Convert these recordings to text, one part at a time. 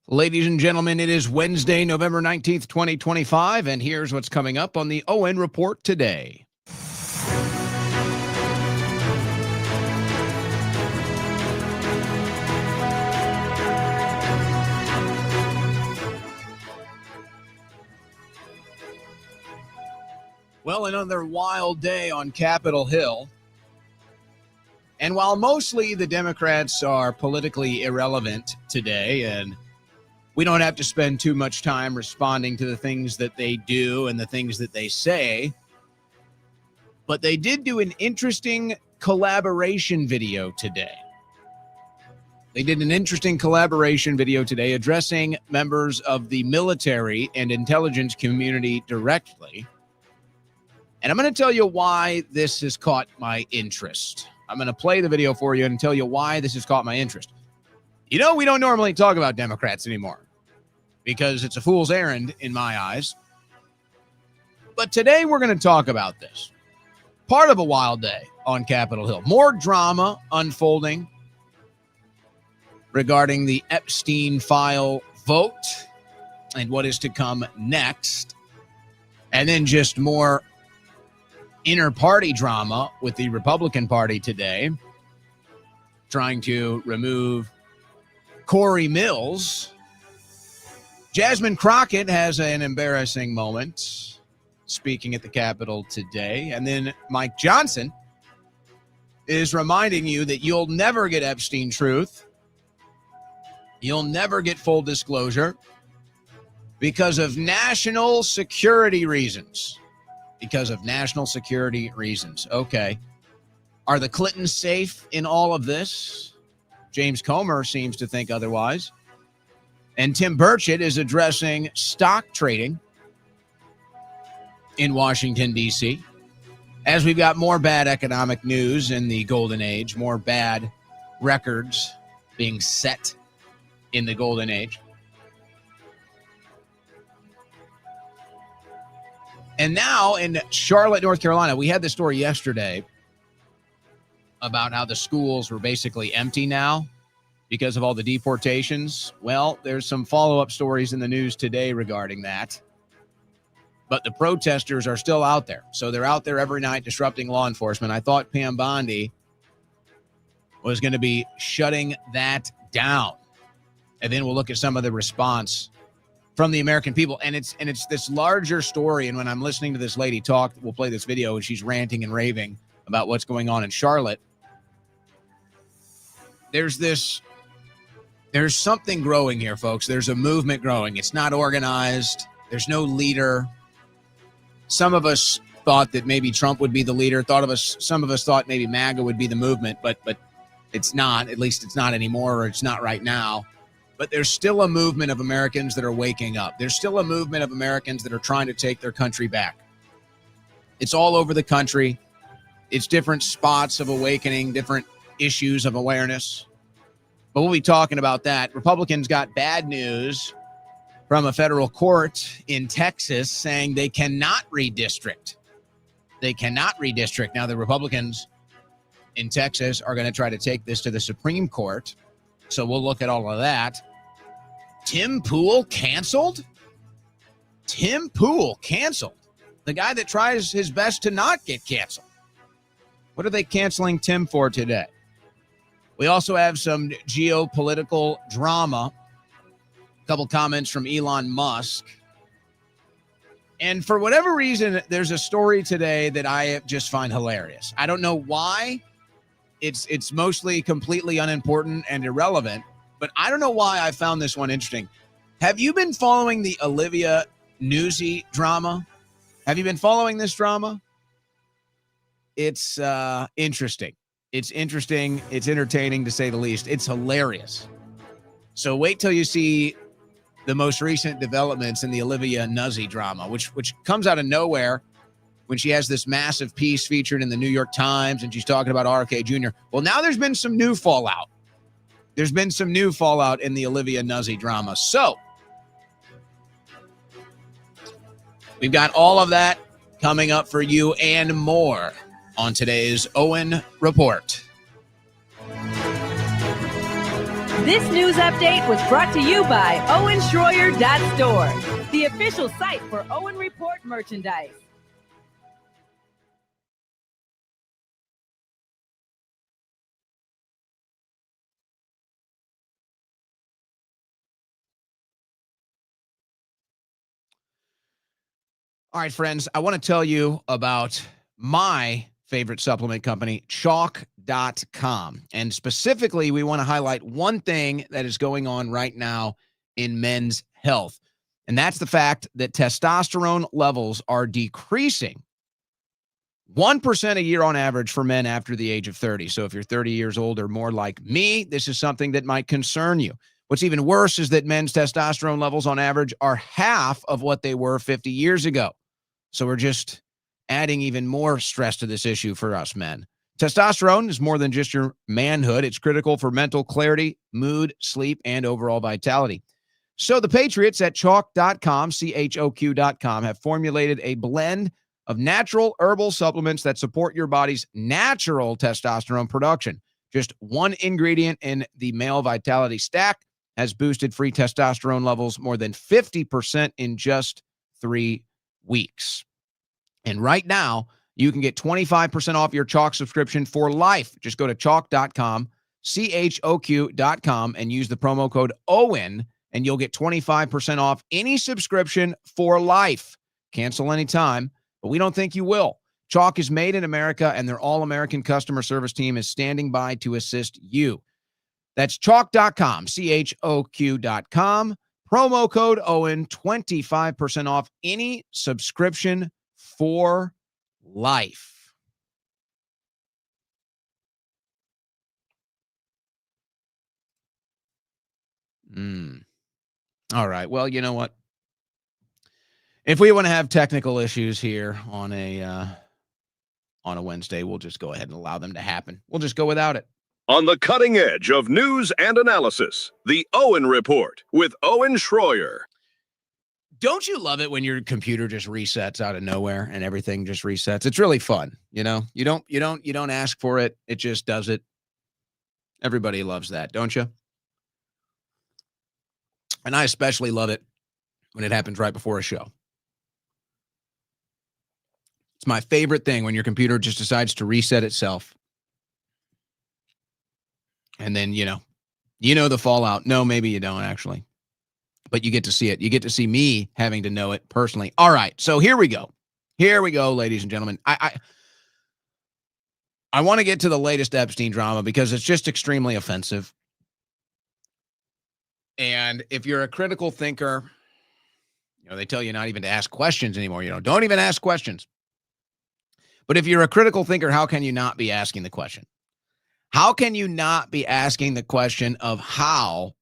Ladies and gentlemen, it is Wednesday, November 19th, 2025, and here's what's coming up on the ON Report today. Well, another wild day on Capitol Hill. And while mostly the Democrats are politically irrelevant today, and we don't have to spend too much time responding to the things that they do and the things that they say, but they did do an interesting collaboration video today. They did an interesting collaboration video today addressing members of the military and intelligence community directly. And I'm going to tell you why this has caught my interest. I'm going to play the video for you and tell you why this has caught my interest. You know, we don't normally talk about Democrats anymore because it's a fool's errand in my eyes. But today we're going to talk about this. Part of a wild day on Capitol Hill. More drama unfolding regarding the Epstein file vote and what is to come next. And then just more inter-party drama with the Republican Party today, trying to remove Corey Mills. Jasmine Crockett has an embarrassing moment speaking at the Capitol today. And then Mike Johnson is reminding you that you'll never get Epstein truth. You'll never get full disclosure because of national security reasons. Because of national security reasons. Okay. Are the Clintons safe in all of this? James Comer seems to think otherwise. And Tim Burchett is addressing stock trading in Washington, D.C. As we've got more bad economic news in the golden age, more bad records being set in the golden age. And now in Charlotte, North Carolina, we had this story yesterday about how the schools were basically empty now because of all the deportations. Well, there's some follow-up stories in the news today regarding that. But the protesters are still out there. So they're out there every night disrupting law enforcement. I thought Pam Bondi was going to be shutting that down. And then we'll look at some of the response from the American people. And it's this larger story. And when I'm listening to this lady talk, we'll play this video and she's ranting and raving about what's going on in Charlotte. There's something growing here, folks. There's a movement growing. It's not organized. There's no leader. Some of us thought that maybe Trump would be the leader. Some of us thought maybe MAGA would be the movement, but it's not. At least it's not anymore, or it's not right now. But there's still a movement of Americans that are waking up. There's still a movement of Americans that are trying to take their country back. It's all over the country. It's different spots of awakening, different issues of awareness. But we'll be talking about that. Republicans got bad news from a federal court in Texas saying they cannot redistrict. They cannot redistrict. Now, the Republicans in Texas are going to try to take this to the Supreme Court. So we'll look at all of that. Tim Pool canceled? Tim Pool canceled. The guy that tries his best to not get canceled. What are they canceling Tim for today? We also have some geopolitical drama. A couple comments from Elon Musk. And for whatever reason, there's a story today that I just find hilarious. I don't know why. It's mostly completely unimportant and irrelevant, but I don't know why I found this one interesting. Have you been following the Olivia Newsy drama? Have you been following this drama? It's interesting. It's interesting. It's entertaining, to say the least. It's hilarious. So wait till you see the most recent developments in the Olivia Nuzzi drama, which comes out of nowhere when she has this massive piece featured in the New York Times and she's talking about RFK Jr. Well, now there's been some new fallout. There's been some new fallout in the Olivia Nuzzi drama. So we've got all of that coming up for you and more on today's ON Report. This news update was brought to you by OwenSchroyer.store, the official site for Owen Report merchandise. All right, friends, I want to tell you about my favorite supplement company, CHOQ.com. And specifically, we want to highlight one thing that is going on right now in men's health. And that's the fact that testosterone levels are decreasing 1% a year on average for men after the age of 30. So if you're 30 years old or more like me, this is something that might concern you. What's even worse is that men's testosterone levels on average are half of what they were 50 years ago. So we're just adding even more stress to this issue for us men. Testosterone is more than just your manhood. It's critical for mental clarity, mood, sleep, and overall vitality. So the Patriots at CHOQ.com, CHOQ.com, have formulated a blend of natural herbal supplements that support your body's natural testosterone production. Just one ingredient in the male vitality stack has boosted free testosterone levels more than 50% in just 3 weeks. And right now, you can get 25% off your CHOQ subscription for life. Just go to CHOQ.com, CHOQ.com, and use the promo code OWEN, and you'll get 25% off any subscription for life. Cancel anytime, but we don't think you will. CHOQ is made in America, and their all-American customer service team is standing by to assist you. That's CHOQ.com, CHOQ.com. Promo code Owen, 25% off any subscription for life. All right. Well, you know what? If we want to have technical issues here on a Wednesday, we'll just go ahead and allow them to happen. We'll just go without it. On the cutting edge of news and analysis, the Owen Report with Owen Schroyer. Don't you love it when your computer just resets out of nowhere and everything just resets? It's really fun. You know, you don't ask for it. It just does it. Everybody loves that, don't you? And I especially love it when it happens right before a show. It's my favorite thing when your computer just decides to reset itself. And then, you know the fallout. No, maybe you don't actually. But you get to see it. You get to see me having to know it personally. All right. So here we go. Here we go, ladies and gentlemen. I want to get to the latest Epstein drama because it's just extremely offensive. And if you're a critical thinker, they tell you not even to ask questions anymore. Don't even ask questions. But if you're a critical thinker, how can you not be asking the question? How can you not be asking the question of how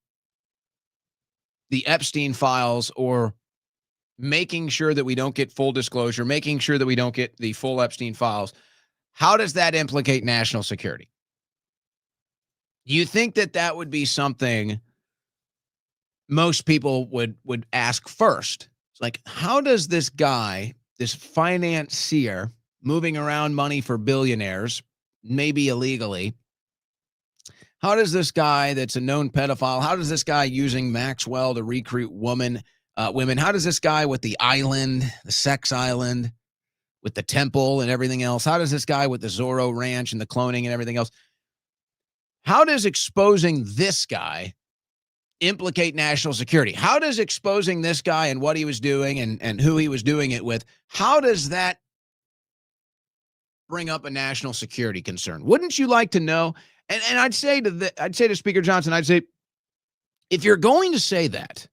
the Epstein files, or making sure that we don't get full disclosure, making sure that we don't get the full Epstein files, how does that implicate national security? You think that would be something most people would ask first? It's like, how does this guy, this financier, moving around money for billionaires, maybe illegally, how does this guy that's a known pedophile, how does this guy using Maxwell to recruit women, how does this guy with the island, the sex island, with the temple and everything else, how does this guy with the Zorro Ranch and the cloning and everything else, how does exposing this guy implicate national security? How does exposing this guy and what he was doing and who he was doing it with, how does that bring up a national security concern? Wouldn't you like to know? And I'd say to Speaker Johnson, I'd say, if you're going to say that,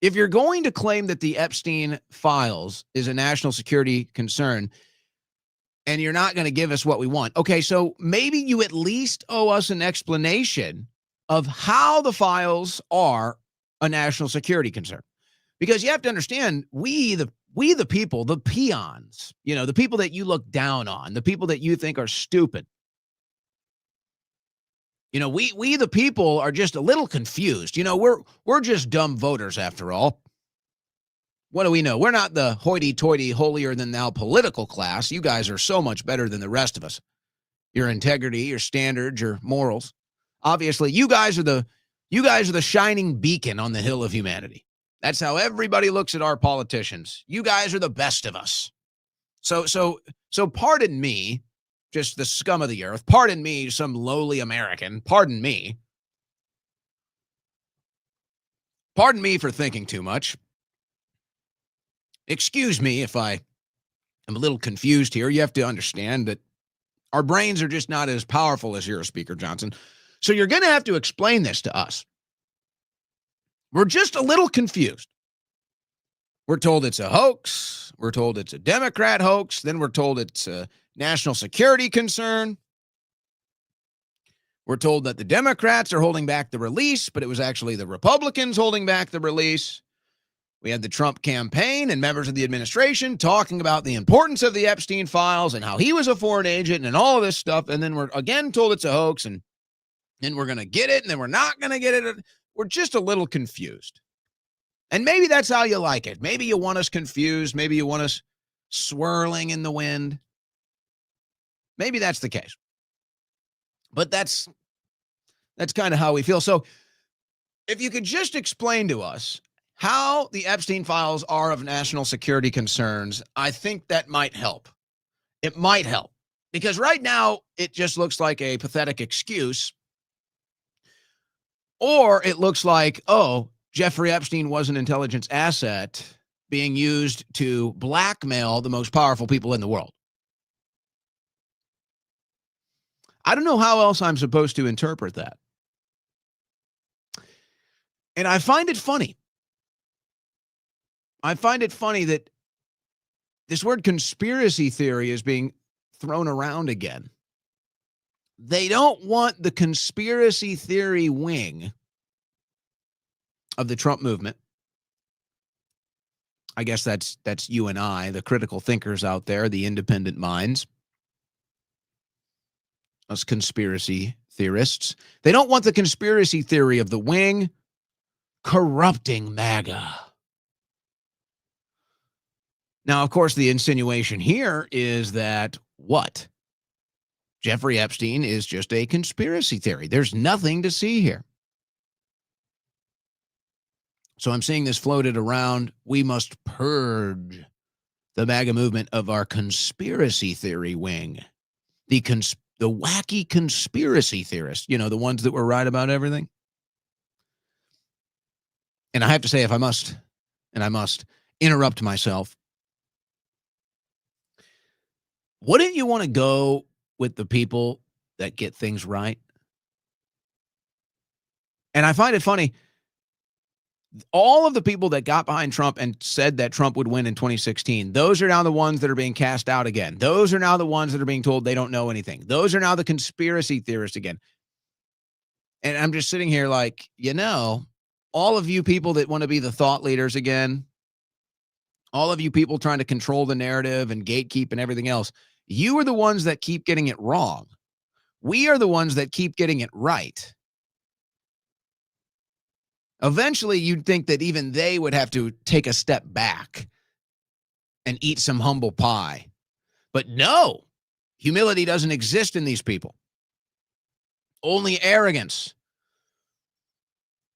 if you're going to claim that the Epstein files is a national security concern, and you're not going to give us what we want, okay, so maybe you at least owe us an explanation of how the files are a national security concern. Because you have to understand, we the people, the peons, the people that you look down on, the people that you think are stupid, we the people are just a little confused. We're just dumb voters after all. What do we know? We're not the hoity-toity, holier-than-thou political class. You guys are so much better than the rest of us. Your integrity, your standards, your morals. Obviously, you guys are the You guys are the shining beacon on the hill of humanity. That's how everybody looks at our politicians. You guys are the best of us. So pardon me, just the scum of the earth. Pardon me, some lowly American. Pardon me. Pardon me for thinking too much. Excuse me if I am a little confused here. You have to understand that our brains are just not as powerful as yours, Speaker Johnson. So you're going to have to explain this to us. We're just a little confused. We're told it's a hoax. We're told it's a Democrat hoax. Then we're told it's a national security concern. We're told that the Democrats are holding back the release, but it was actually the Republicans holding back the release. We had the Trump campaign and members of the administration talking about the importance of the Epstein files and how he was a foreign agent and all of this stuff. And then we're again told it's a hoax, and then we're going to get it, and then we're not going to get it. We're just a little confused. And maybe that's how you like it. Maybe you want us confused. Maybe you want us swirling in the wind. Maybe that's the case. But that's kind of how we feel. So if you could just explain to us how the Epstein files are of national security concerns, I think that might help. It might help. Because right now, it just looks like a pathetic excuse. Or it looks like, oh, Jeffrey Epstein was an intelligence asset being used to blackmail the most powerful people in the world. I don't know how else I'm supposed to interpret that. And I find it funny. I find it funny that this word conspiracy theory is being thrown around again. They don't want the conspiracy theory wing of the Trump movement. I guess that's you and I, the critical thinkers out there, the independent minds, us conspiracy theorists. They don't want the conspiracy theory of the wing corrupting MAGA. Now, of course, the insinuation here is that what? Jeffrey Epstein is just a conspiracy theory. There's nothing to see here. So I'm seeing this floated around. We must purge the MAGA movement of our conspiracy theory wing. The wacky conspiracy theorists, you know, the ones that were right about everything. And I have to say, if I must, and I must interrupt myself, wouldn't you want to go with the people that get things right? And I find it funny. All of the people that got behind Trump and said that Trump would win in 2016, those are now the ones that are being cast out again. Those are now the ones that are being told they don't know anything. Those are now the conspiracy theorists again. And I'm just sitting here like, you know, all of you people that want to be the thought leaders again, all of you people trying to control the narrative and gatekeep and everything else, you are the ones that keep getting it wrong. We are the ones that keep getting it right. Eventually, you'd think that even they would have to take a step back and eat some humble pie. But no, humility doesn't exist in these people. Only arrogance.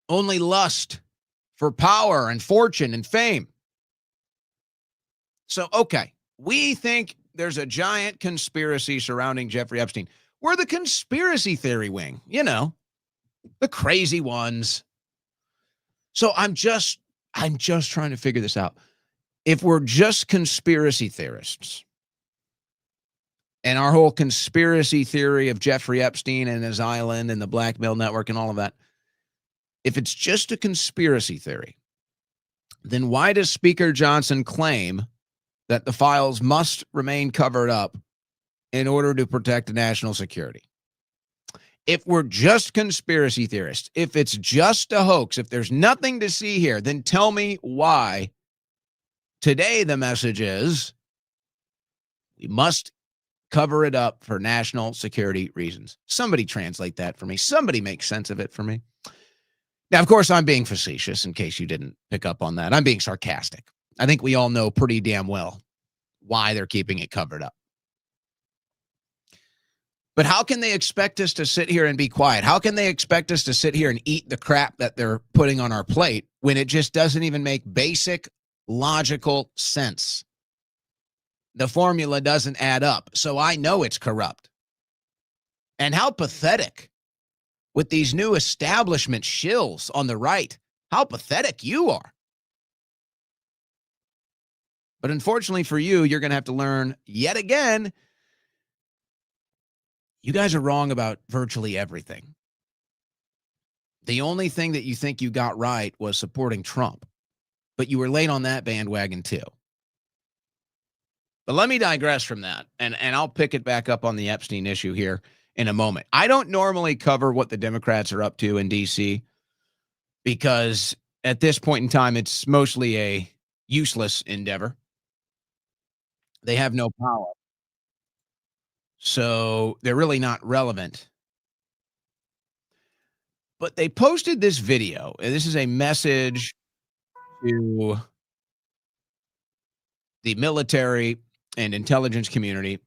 Only lust for power and fortune and fame. So, okay, we think there's a giant conspiracy surrounding Jeffrey Epstein. We're the conspiracy theory wing, you know, the crazy ones. So I'm just trying to figure this out. If we're just conspiracy theorists and our whole conspiracy theory of Jeffrey Epstein and his island and the blackmail network and all of that, if it's just a conspiracy theory, then why does Speaker Johnson claim that the files must remain covered up in order to protect national security? If we're just conspiracy theorists, if it's just a hoax, if there's nothing to see here, then tell me why. Today, the message is we must cover it up for national security reasons. Somebody translate that for me. Somebody make sense of it for me. Now, of course, I'm being facetious in case you didn't pick up on that. I'm being sarcastic. I think we all know pretty damn well why they're keeping it covered up. But how can they expect us to sit here and be quiet? How can they expect us to sit here and eat the crap that they're putting on our plate when it just doesn't even make basic logical sense? The formula doesn't add up. So I know it's corrupt. And how pathetic with these new establishment shills on the right. How pathetic you are. But unfortunately for you, you're going to have to learn yet again, you guys are wrong about virtually everything. The only thing that you think you got right was supporting Trump. But you were late on that bandwagon too. But let me digress from that, and I'll pick it back up on the Epstein issue here in a moment. I don't normally cover what the Democrats are up to in D.C. because at this point in time, it's mostly a useless endeavor. They have no power. So they're really not relevant. But they posted this video, and this is a message to the military and intelligence community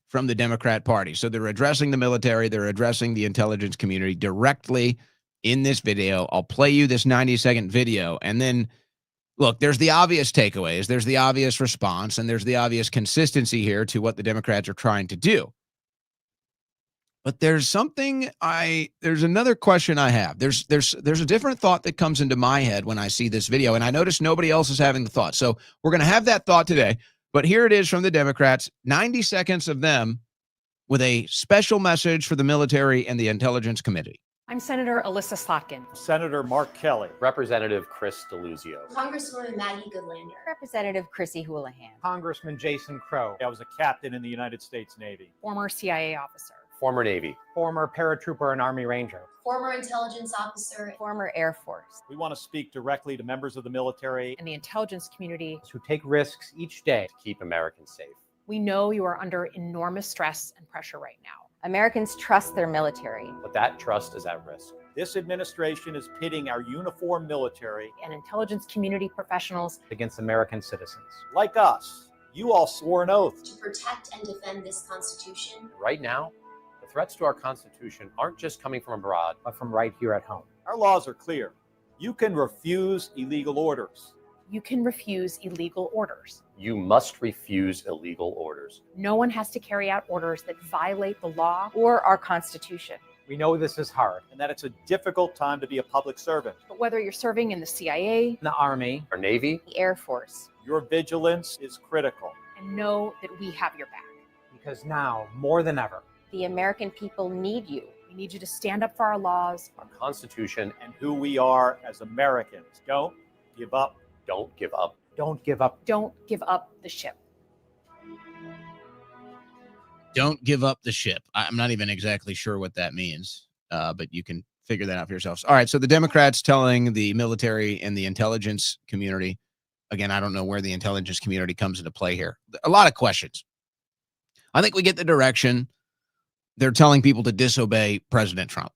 from the Democrat Party. So they're addressing the military, they're addressing the intelligence community directly in this video. I'll play you this 90-second video, and then look, there's the obvious takeaways, there's the obvious response, and there's the obvious consistency here to what the Democrats are trying to do. But there's another question I have. There's a different thought that comes into my head when I see this video, and I notice nobody else is having the thought. So we're going to have that thought today. But here it is from the Democrats, 90 seconds of them with a special message for the military and the intelligence committee. I'm Senator Alyssa Slotkin. Senator Mark Kelly. Representative Chris DeLuzio. Congresswoman Maggie Goodlander. Representative Chrissy Houlihan. Congressman Jason Crow. I was a captain in the United States Navy. Former CIA officer. Former Navy. Former paratrooper and Army Ranger. Former intelligence officer. Former Air Force. We want to speak directly to members of the military And the intelligence community. who take risks each day. To keep Americans safe. We know you are under enormous stress and pressure right now. Americans trust their military. But that trust is at risk. This administration is pitting our uniformed military And intelligence community professionals against American citizens. Like us, you all swore an oath To protect and defend this Constitution. Right now, the threats to our Constitution aren't just coming from abroad, but from right here at home. Our laws are clear. You can refuse illegal orders. You can refuse illegal orders. You must refuse illegal orders. No one has to carry out orders that violate the law. Or our Constitution. We know this is hard and that it's a difficult time to be a public servant. But whether you're serving in the CIA, The Army, Our Navy, The Air Force. your vigilance is critical. and know that we have your back. Because now, more than ever, The American people need you. We need you to stand up for our laws. our Constitution, and who we are as Americans. Don't give up. don't give up. Don't give up. Don't give up the ship. Don't give up the ship. I'm not even exactly sure what that means, but you can figure that out for yourselves. All right, so the Democrats telling the military and the intelligence community, again, I don't know where the intelligence community comes into play here. A lot of questions. I think we get the direction. They're telling people to disobey President Trump.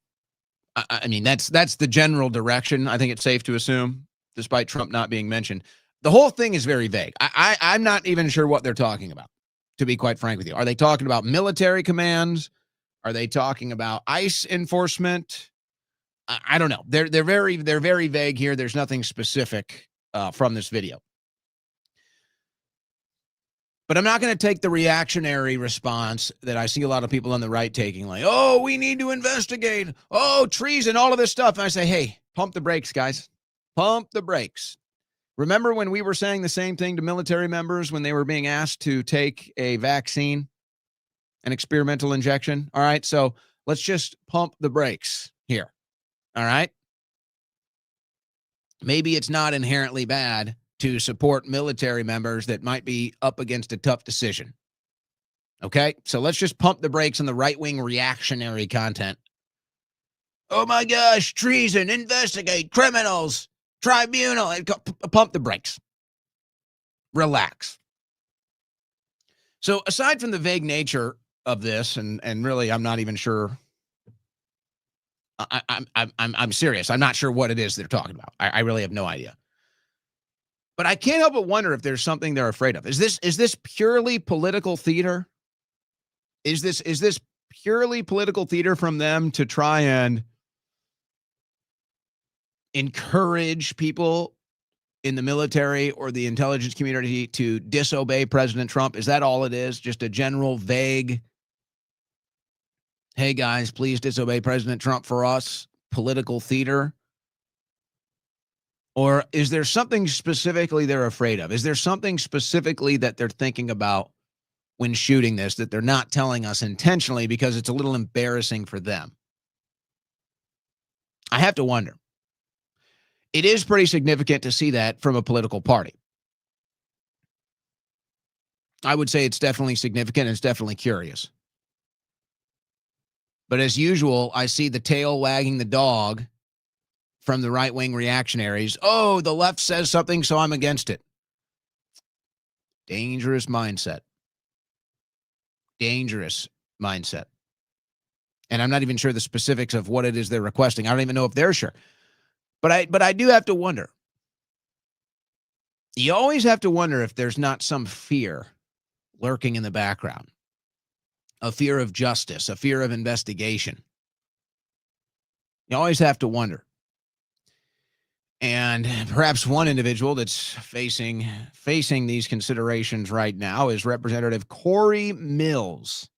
I mean, that's the general direction. I think it's safe to assume, despite Trump not being mentioned. The whole thing is very vague. I'm not even sure what they're talking about, to be quite frank with you. Are they talking about military commands? Are they talking about ICE enforcement? I don't know. They're very vague here. There's nothing specific from this video. But I'm not going to take the reactionary response that I see a lot of people on the right taking, like, oh, we need to investigate. Oh, treason, all of this stuff. And I say, hey, pump the brakes, guys. Pump the brakes. Remember when we were saying the same thing to military members when they were being asked to take a vaccine, an experimental injection? All right, so let's just pump the brakes here. All right? Maybe it's not inherently bad to support military members that might be up against a tough decision. Okay? So let's just pump the brakes on the right-wing reactionary content. Oh my gosh, treason, investigate, criminals, tribunal, pump the brakes. Relax. So aside from the vague nature of this, and really I'm not even sure, I'm serious. I'm not sure what it is they're talking about. I really have no idea. But I can't help but wonder if there's something they're afraid of. Is this purely political theater? Is this purely political theater from them to try and encourage people in the military or the intelligence community to disobey President Trump? Is that all it is? Just a general vague, hey guys, please disobey President Trump for us, political theater? Or is there something specifically they're afraid of? Is there something specifically that they're thinking about when shooting this that they're not telling us intentionally because it's a little embarrassing for them? I have to wonder. It is pretty significant to see that from a political party. I would say it's definitely significant and it's definitely curious. But as usual, I see the tail wagging the dog from the right-wing reactionaries. Oh, the left says something, so I'm against it. Dangerous mindset. Dangerous mindset. And I'm not even sure the specifics of what it is they're requesting. I don't even know if they're sure. But I do have to wonder. You always have to wonder if there's not some fear lurking in the background. A fear of justice, a fear of investigation. You always have to wonder. And perhaps one individual that's facing these considerations right now is Representative Corey Mills.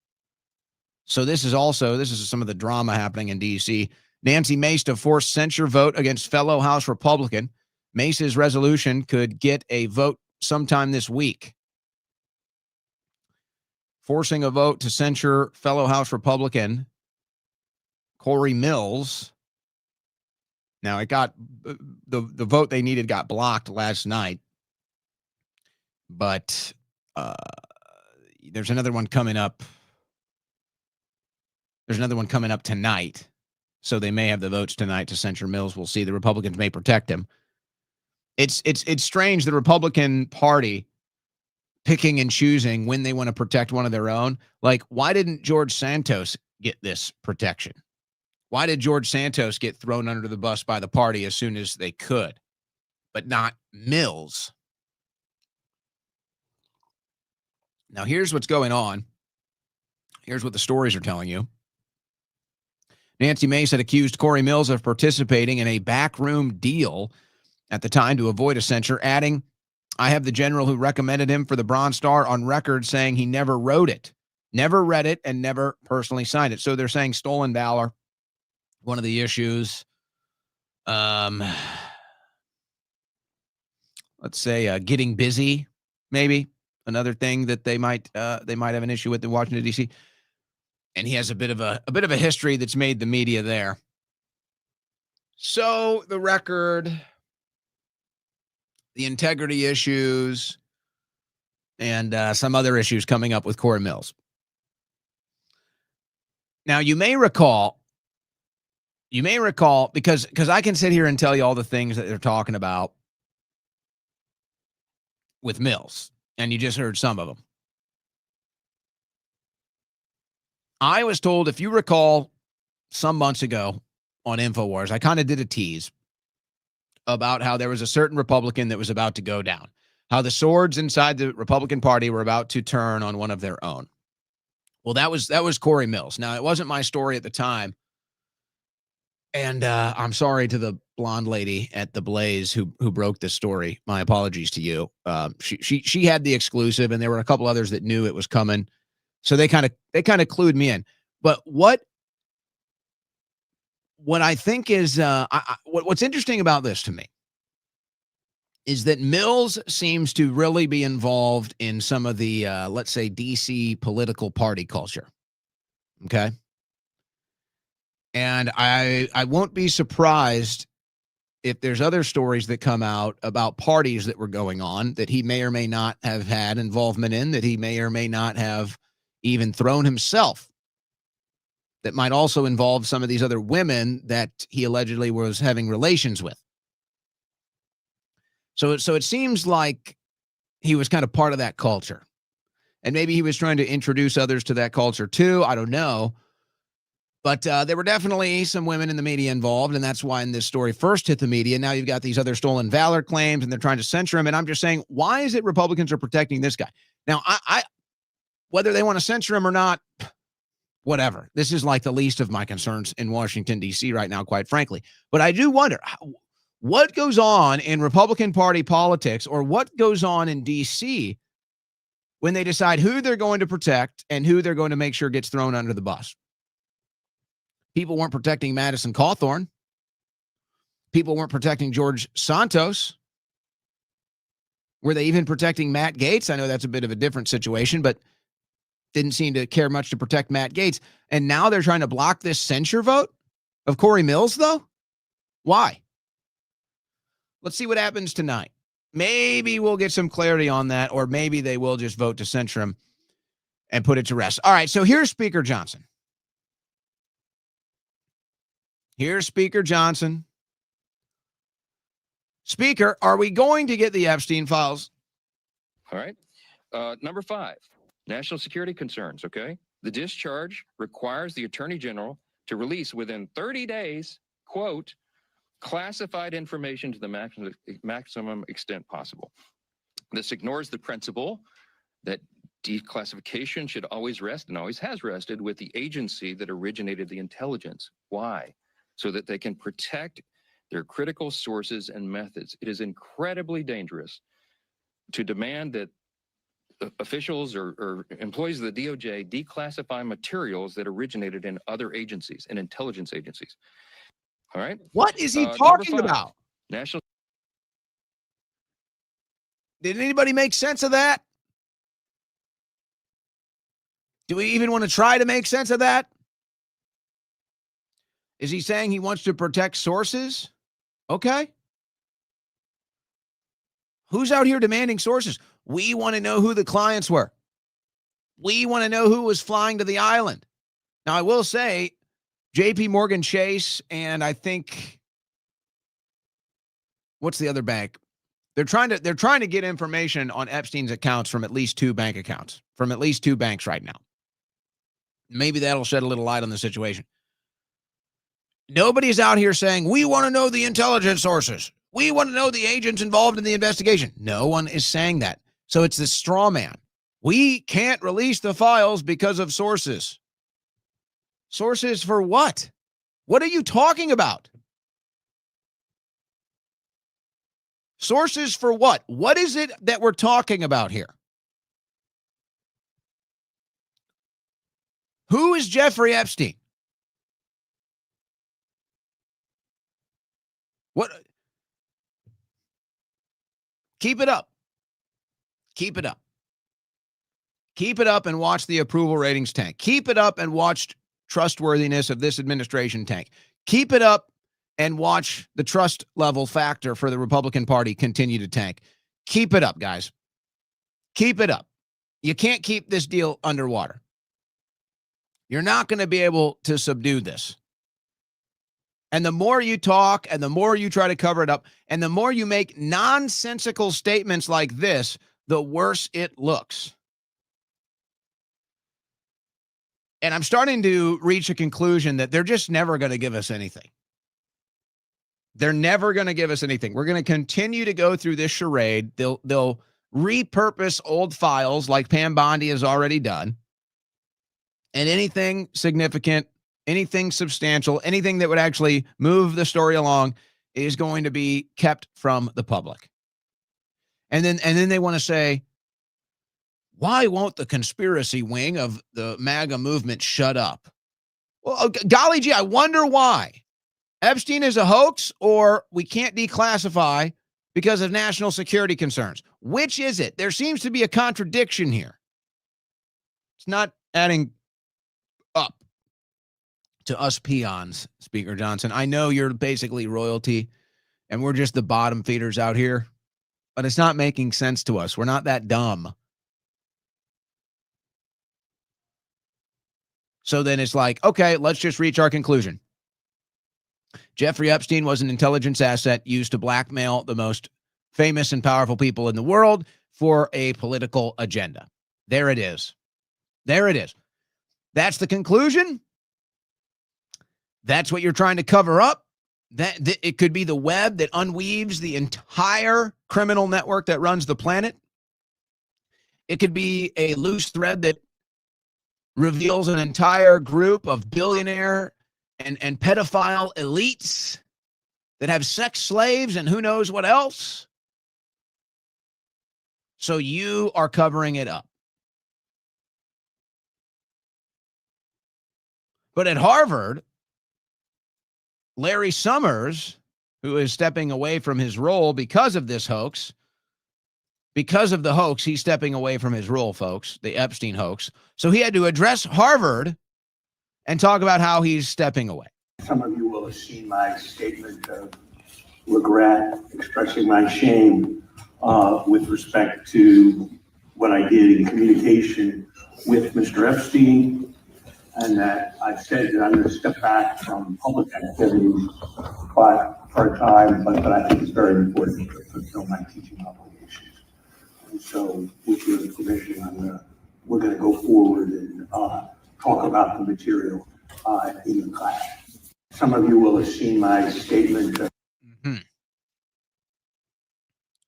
So this is some of the drama happening in D.C. Nancy Mace to force censure vote against fellow House Republican. Mace's resolution could get a vote sometime this week. Forcing a vote to censure fellow House Republican Corey Mills. Now, it got the vote they needed got blocked last night, but there's another one coming up. There's another one coming up tonight, so they may have the votes tonight to censure Mills. We'll see. The Republicans may protect him. It's strange, the Republican Party picking and choosing when they want to protect one of their own. Like, why didn't George Santos get this protection? Why did George Santos get thrown under the bus by the party as soon as they could, but not Mills? Now, here's what's going on. Here's what the stories are telling you. Nancy Mace had accused Corey Mills of participating in a backroom deal at the time to avoid a censure, adding, I have the general who recommended him for the Bronze Star on record saying he never wrote it, never read it, and never personally signed it. So they're saying stolen valor. One of the issues, let's say getting busy, maybe another thing that they might have an issue with in Washington, D.C. And he has a bit of a history that's made the media there. So the record, the integrity issues, and some other issues coming up with Corey Mills. Now, you may recall, because I can sit here and tell you all the things that they're talking about with Mills, and you just heard some of them. I was told, if you recall, some months ago on InfoWars, I kind of did a tease about how there was a certain Republican that was about to go down, how the swords inside the Republican Party were about to turn on one of their own. Well, that was Corey Mills. Now, it wasn't my story at the time. And I'm sorry to the blonde lady at the Blaze who broke this story. My apologies to you. She had the exclusive, and there were a couple others that knew it was coming, so they kind of clued me in. But what I think is what's interesting about this to me is that Mills seems to really be involved in some of the let's say DC political party culture. Okay. And I won't be surprised if there's other stories that come out about parties that were going on that he may or may not have had involvement in, that he may or may not have even thrown himself, that might also involve some of these other women that he allegedly was having relations with. So it seems like he was kind of part of that culture. And maybe he was trying to introduce others to that culture too. I don't know. But there were definitely some women in the media involved, and that's why in this story first hit the media. Now you've got these other stolen valor claims, and they're trying to censure him. And I'm just saying, why is it Republicans are protecting this guy? Now, I whether they want to censor him or not, whatever. This is like the least of my concerns in Washington, D.C. right now, quite frankly. But I do wonder what goes on in Republican Party politics, or what goes on in D.C. when they decide who they're going to protect and who they're going to make sure gets thrown under the bus. People weren't protecting Madison Cawthorn. People weren't protecting George Santos. Were they even protecting Matt Gaetz? I know that's a bit of a different situation, but didn't seem to care much to protect Matt Gaetz. And now they're trying to block this censure vote of Corey Mills, though? Why? Let's see what happens tonight. Maybe we'll get some clarity on that, or maybe they will just vote to censure him and put it to rest. All right, so here's Speaker Johnson. Here's Speaker Johnson. Speaker, are we going to get the Epstein files? All right. Number 5, national security concerns, okay? The discharge requires the Attorney General to release within 30 days, quote, classified information to the maximum extent possible. This ignores the principle that declassification should always rest, and always has rested, with the agency that originated the intelligence. Why? So that they can protect their critical sources and methods. It is incredibly dangerous to demand that officials or employees of the DOJ declassify materials that originated in other agencies, in intelligence agencies. All right? What is he talking about? National. Did anybody make sense of that? Do we even want to try to make sense of that? Is he saying he wants to protect sources? Okay. Who's out here demanding sources? We want to know who the clients were. We want to know who was flying to the island. Now, I will say, JP Morgan Chase, and I think, what's the other bank? They're trying to get information on Epstein's accounts from at least 2 bank accounts, from at least 2 banks right now. Maybe that'll shed a little light on the situation. Nobody's out here saying, we want to know the intelligence sources. We want to know the agents involved in the investigation. No one is saying that. So it's this straw man. We can't release the files because of sources. Sources for what? What are you talking about? Sources for what? What is it that we're talking about here? Who is Jeffrey Epstein? What? Keep it up. Keep it up. Keep it up and watch the approval ratings tank. Keep it up and watch trustworthiness of this administration tank. Keep it up and watch the trust level factor for the Republican Party continue to tank. Keep it up, guys. Keep it up. You can't keep this deal underwater. You're not going to be able to subdue this. And the more you talk and the more you try to cover it up and the more you make nonsensical statements like this, the worse it looks. And I'm starting to reach a conclusion that they're just never going to give us anything. They're never going to give us anything. We're going to continue to go through this charade. They'll repurpose old files like Pam Bondi has already done. And anything significant, anything substantial, anything that would actually move the story along is going to be kept from the public. And then they want to say, why won't the conspiracy wing of the MAGA movement shut up? Well, golly gee, I wonder why. Epstein is a hoax, or we can't declassify because of national security concerns. Which is it? There seems to be a contradiction here. It's not adding up to us peons, Speaker Johnson. I know you're basically royalty and we're just the bottom feeders out here, but it's not making sense to us. We're not that dumb. So then it's like, okay, let's just reach our conclusion. Jeffrey Epstein was an intelligence asset used to blackmail the most famous and powerful people in the world for a political agenda. There it is. There it is. That's the conclusion. That's what you're trying to cover up. That it could be the web that unweaves the entire criminal network that runs the planet. It could be a loose thread that reveals an entire group of billionaire and pedophile elites that have sex slaves and who knows what else. So you are covering it up. But at Harvard, Larry Summers, who is stepping away from his role because of this hoax, because of the hoax, he's stepping away from his role, folks, the Epstein hoax. So he had to address Harvard and talk about how he's stepping away. Some of you will have seen my statement of regret, expressing my shame with respect to what I did in communication with Mr. Epstein, and that I've said that I'm going to step back from public activities for a time, but I think it's very important to fulfill my teaching obligations. And so, with your permission, we're going to go forward and talk about the material in the class. Some of you will have seen my statement.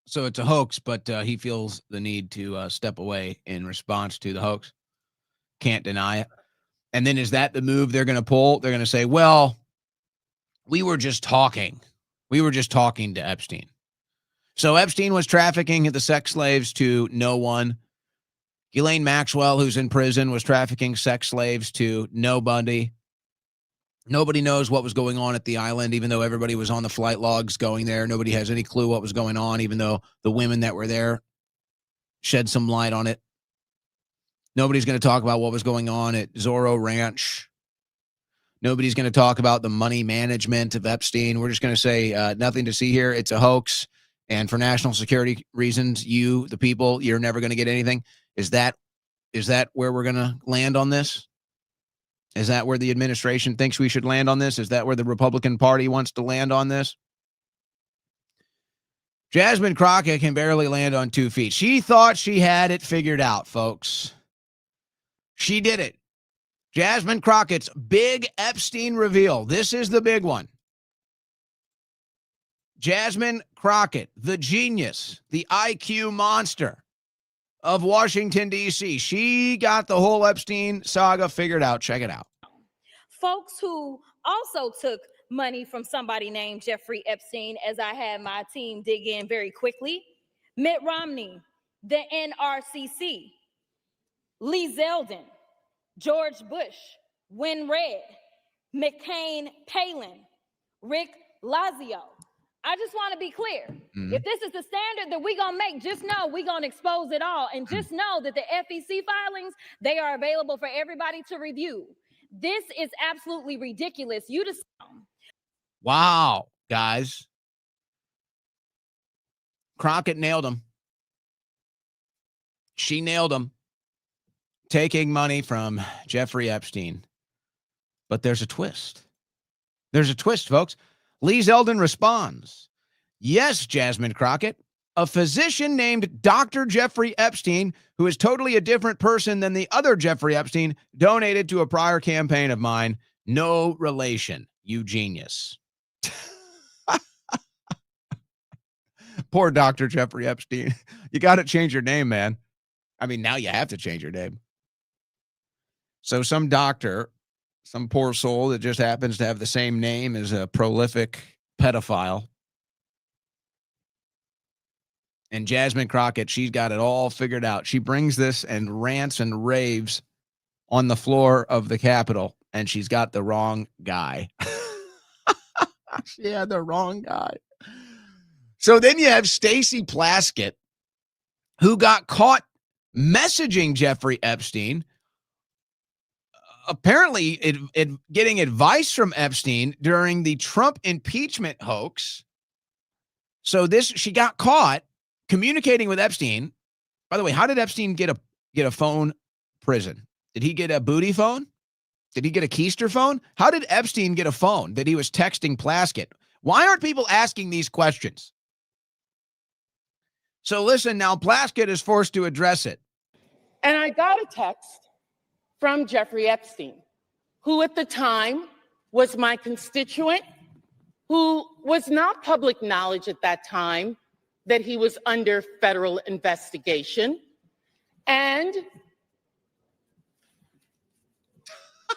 So it's a hoax, but he feels the need to step away in response to the hoax. Can't deny it. And then is that the move they're going to pull? They're going to say, well, we were just talking. We were just talking to Epstein. So Epstein was trafficking the sex slaves to no one. Ghislaine Maxwell, who's in prison, was trafficking sex slaves to nobody. Nobody knows what was going on at the island, even though everybody was on the flight logs going there. Nobody has any clue what was going on, even though the women that were there shed some light on it. Nobody's going to talk about what was going on at Zorro Ranch. Nobody's going to talk about the money management of Epstein. We're just going to say nothing to see here. It's a hoax. And for national security reasons, you, the people, you're never going to get anything. Is that where we're going to land on this? Is that where the administration thinks we should land on this? Is that where the Republican Party wants to land on this? Jasmine Crockett can barely land on 2 feet. She thought she had it figured out, folks. She did it. Jasmine Crockett's big Epstein reveal. This is the big one. Jasmine Crockett, the genius, the IQ monster of Washington, D.C. She got the whole Epstein saga figured out. Check it out. Folks who also took money from somebody named Jeffrey Epstein, as I had my team dig in very quickly. Mitt Romney, the NRCC, Lee Zeldin, George Bush, Win Red, McCain Palin, Rick Lazio. I just want to be clear. If this is the standard that we're going to make, just know we're going to expose it all. And just know that the FEC filings, they are available for everybody to review. This is absolutely ridiculous. You just... Wow, guys. Crockett nailed him. She nailed him. Taking money from Jeffrey Epstein. But there's a twist. There's a twist, folks. Lee Zeldin responds, yes, Jasmine Crockett, a physician named Dr. Jeffrey Epstein, who is totally a different person than the other Jeffrey Epstein, donated to a prior campaign of mine. No relation, you genius. Poor Dr. Jeffrey Epstein. You got to change your name, man. I mean, now you have to change your name. So some doctor, some poor soul that just happens to have the same name as a prolific pedophile. And Jasmine Crockett, she's got it all figured out. She brings this and rants and raves on the floor of the Capitol, and she's got the wrong guy. She had the wrong guy. So then you have Stacey Plaskett, who got caught messaging Jeffrey Epstein, apparently getting advice from Epstein during the Trump impeachment hoax. So she got caught communicating with Epstein. By the way, how did Epstein get a phone prison? Did he get a booty phone? Did he get a keister phone? How did Epstein get a phone that he was texting Plaskett? Why aren't people asking these questions? So listen, now Plaskett is forced to address it. And I got a text from Jeffrey Epstein, who at the time was my constituent, who was not public knowledge at that time that he was under federal investigation. And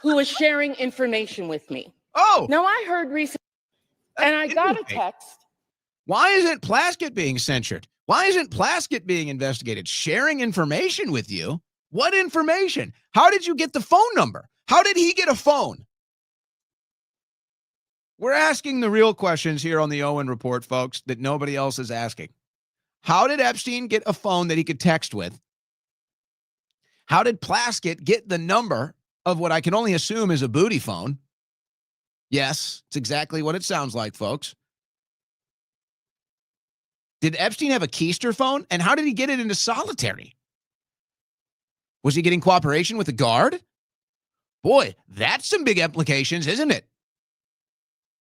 who was sharing information with me. Oh, Now, I heard recently, and I got a text. Why isn't Plaskett being censured? Why isn't Plaskett being investigated? Sharing information with you? What information? How did you get the phone number? How did he get a phone? We're asking the real questions here on the Owen Report, folks, that nobody else is asking. How did Epstein get a phone that he could text with? How did Plaskett get the number of what I can only assume is a booty phone? Yes, it's exactly what it sounds like, folks. Did Epstein have a keister phone? And how did he get it into solitary? Was he getting cooperation with the guard? Boy, that's some big implications, isn't it?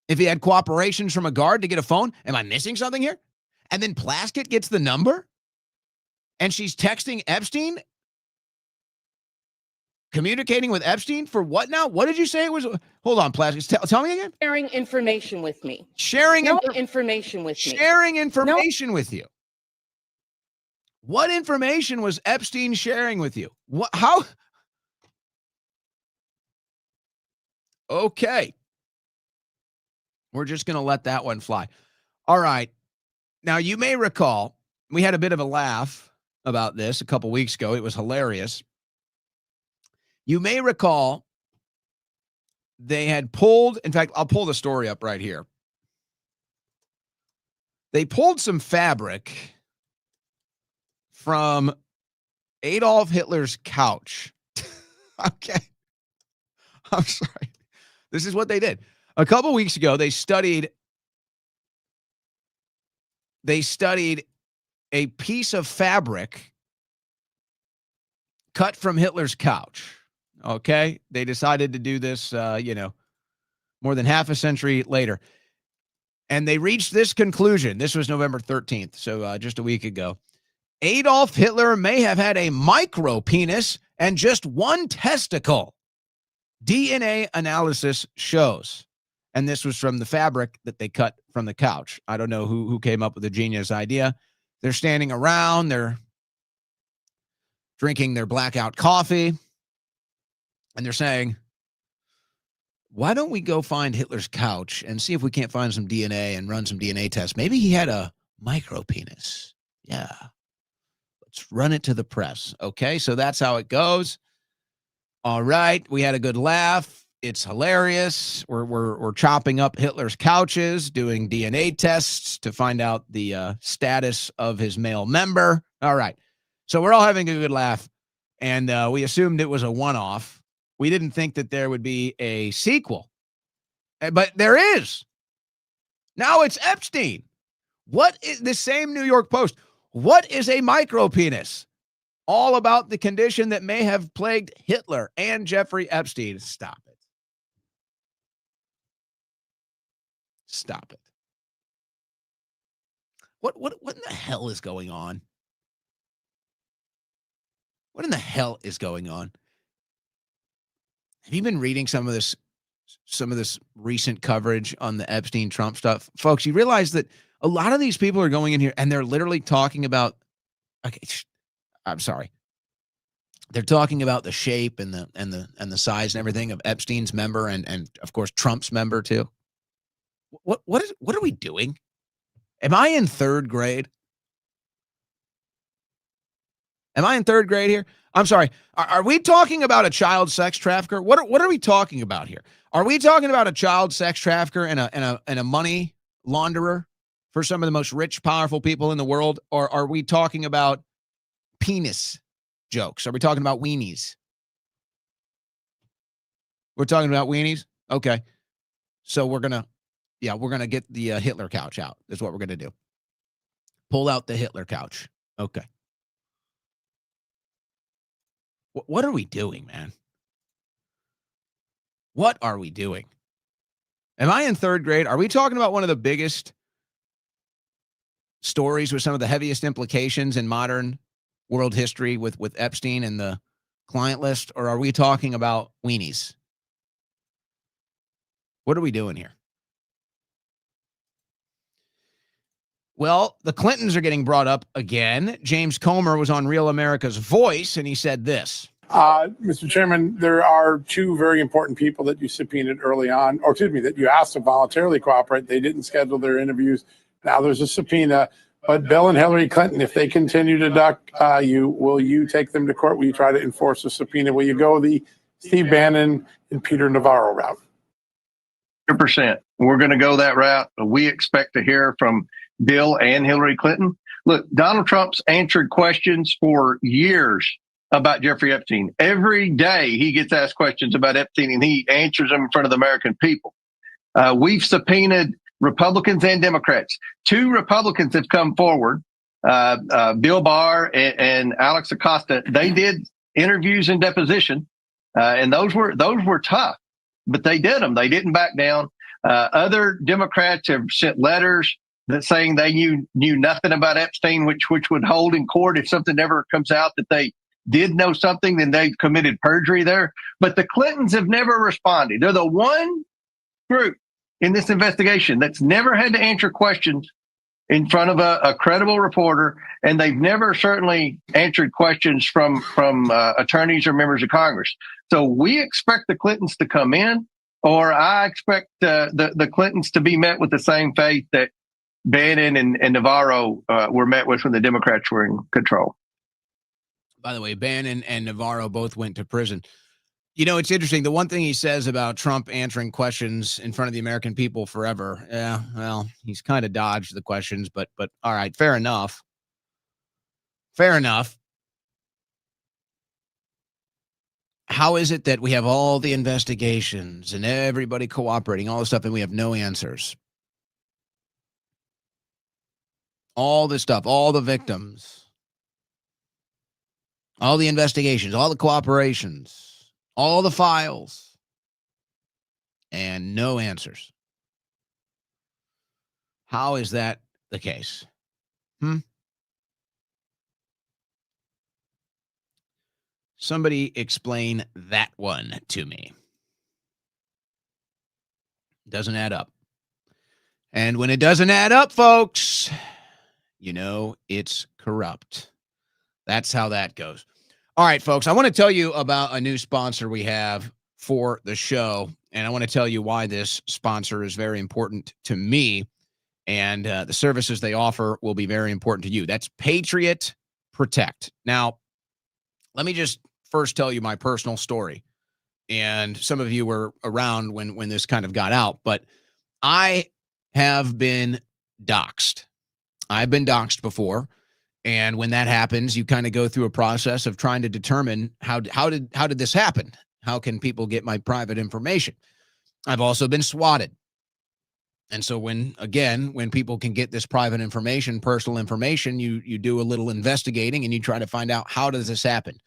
If he had cooperations from a guard to get a phone, am I missing something here? And then Plaskett gets the number? And she's texting Epstein? Communicating with Epstein for what now? What did you say it was? Hold on, Plaskett. Tell me again. Sharing information with me. Sharing information with me. Sharing information with you. What information was Epstein sharing with you? What? How? Okay. We're just going to let that one fly. All right. Now, you may recall, we had a bit of a laugh about this a couple weeks ago. It was hilarious. You may recall they had pulled, in fact, I'll pull the story up right here. They pulled some fabric from Adolf Hitler's couch. Okay. I'm sorry. This is what they did. A couple weeks ago, they studied a piece of fabric cut from Hitler's couch. Okay. They decided to do this, more than half a century later. And they reached this conclusion. This was November 13th. So just a week ago. Adolf Hitler may have had a micro penis and just one testicle. DNA analysis shows. And this was from the fabric that they cut from the couch. I don't know who came up with the genius idea. They're standing around. They're drinking their Blackout Coffee. And they're saying, why don't we go find Hitler's couch and see if we can't find some DNA and run some DNA tests? Maybe he had a micro penis. Yeah. Let's run it to the press. Okay, so that's how it goes. All right, we had a good laugh. It's hilarious. We're chopping up Hitler's couches, doing DNA tests to find out the status of his male member. All right, so we're all having a good laugh, and we assumed it was a one-off. We didn't think that there would be a sequel, but there is. Now it's Epstein. What is the same New York Post? What is a micropenis? All about the condition that may have plagued Hitler and Jeffrey Epstein. Stop it. Stop it. What in the hell is going on? What in the hell is going on? Have you been reading some of this recent coverage on the Epstein Trump stuff? Folks, you realize that a lot of these people are going in here and they're literally talking about, okay, I'm sorry. They're talking about the shape and the size and everything of Epstein's member and of course Trump's member too. What are we doing? Am I in third grade? Am I in third grade here? I'm sorry. Are we talking about a child sex trafficker? What are we talking about here? Are we talking about a child sex trafficker and a money launderer for some of the most rich, powerful people in the world? Or are we talking about penis jokes? Are we talking about weenies? We're talking about weenies? Okay. So we're going to get the Hitler couch out. That's what we're going to do. Pull out the Hitler couch. Okay. What are we doing, man? What are we doing? Am I in third grade? Are we talking about one of the biggest stories with some of the heaviest implications in modern world history with Epstein and the client list? Or are we talking about weenies? What are we doing here? Well, the Clintons are getting brought up again. James Comer was on Real America's Voice, and he said this. Mr. Chairman, there are two very important people that you subpoenaed early on, or excuse me, that you asked to voluntarily cooperate. They didn't schedule their interviews. Now there's a subpoena. But Bill and Hillary Clinton, if they continue to duck you, will you take them to court? Will you try to enforce a subpoena? Will you go the Steve Bannon and Peter Navarro route? 100%. We're going to go that route. We expect to hear from Bill and Hillary Clinton. Look, Donald Trump's answered questions for years about Jeffrey Epstein. Every day he gets asked questions about Epstein and he answers them in front of the American people. We've subpoenaed Republicans and Democrats. Two Republicans have come forward, Bill Barr and Alex Acosta. They did interviews and deposition, and those were tough, but they did them. They didn't back down. Other Democrats have sent letters that saying they knew nothing about Epstein, which would hold in court if something ever comes out that they did know something, then they committed perjury there. But the Clintons have never responded. They're the one group in this investigation that's never had to answer questions in front of a credible reporter, and they've never certainly answered questions from attorneys or members of Congress. So we expect the Clintons to come in, or I expect the Clintons to be met with the same fate that Bannon and Navarro were met with when the Democrats were in control. By the way, Bannon and Navarro both went to prison. You know, it's interesting. The one thing he says about Trump answering questions in front of the American people forever. Yeah, well, he's kind of dodged the questions, but all right, fair enough. Fair enough. How is it that we have all the investigations and everybody cooperating, all this stuff, and we have no answers? All this stuff, all the victims, all the investigations, all the cooperations, all the files, and no answers. How is that the case? Somebody explain that one to me. Doesn't add up. And when it doesn't add up, folks, you know it's corrupt. That's how that goes. All right, folks, I want to tell you about a new sponsor we have for the show, and I want to tell you why this sponsor is very important to me, and the services they offer will be very important to you. That's Patriot Protect. Now, let me just first tell you my personal story, and some of you were around when this kind of got out, but I have been doxxed. I've been doxxed before. And when that happens, you kind of go through a process of trying to determine how did this happen? How can people get my private information? I've also been swatted. And so when people can get this private information, personal information, you do a little investigating and you try to find out, how does this happen?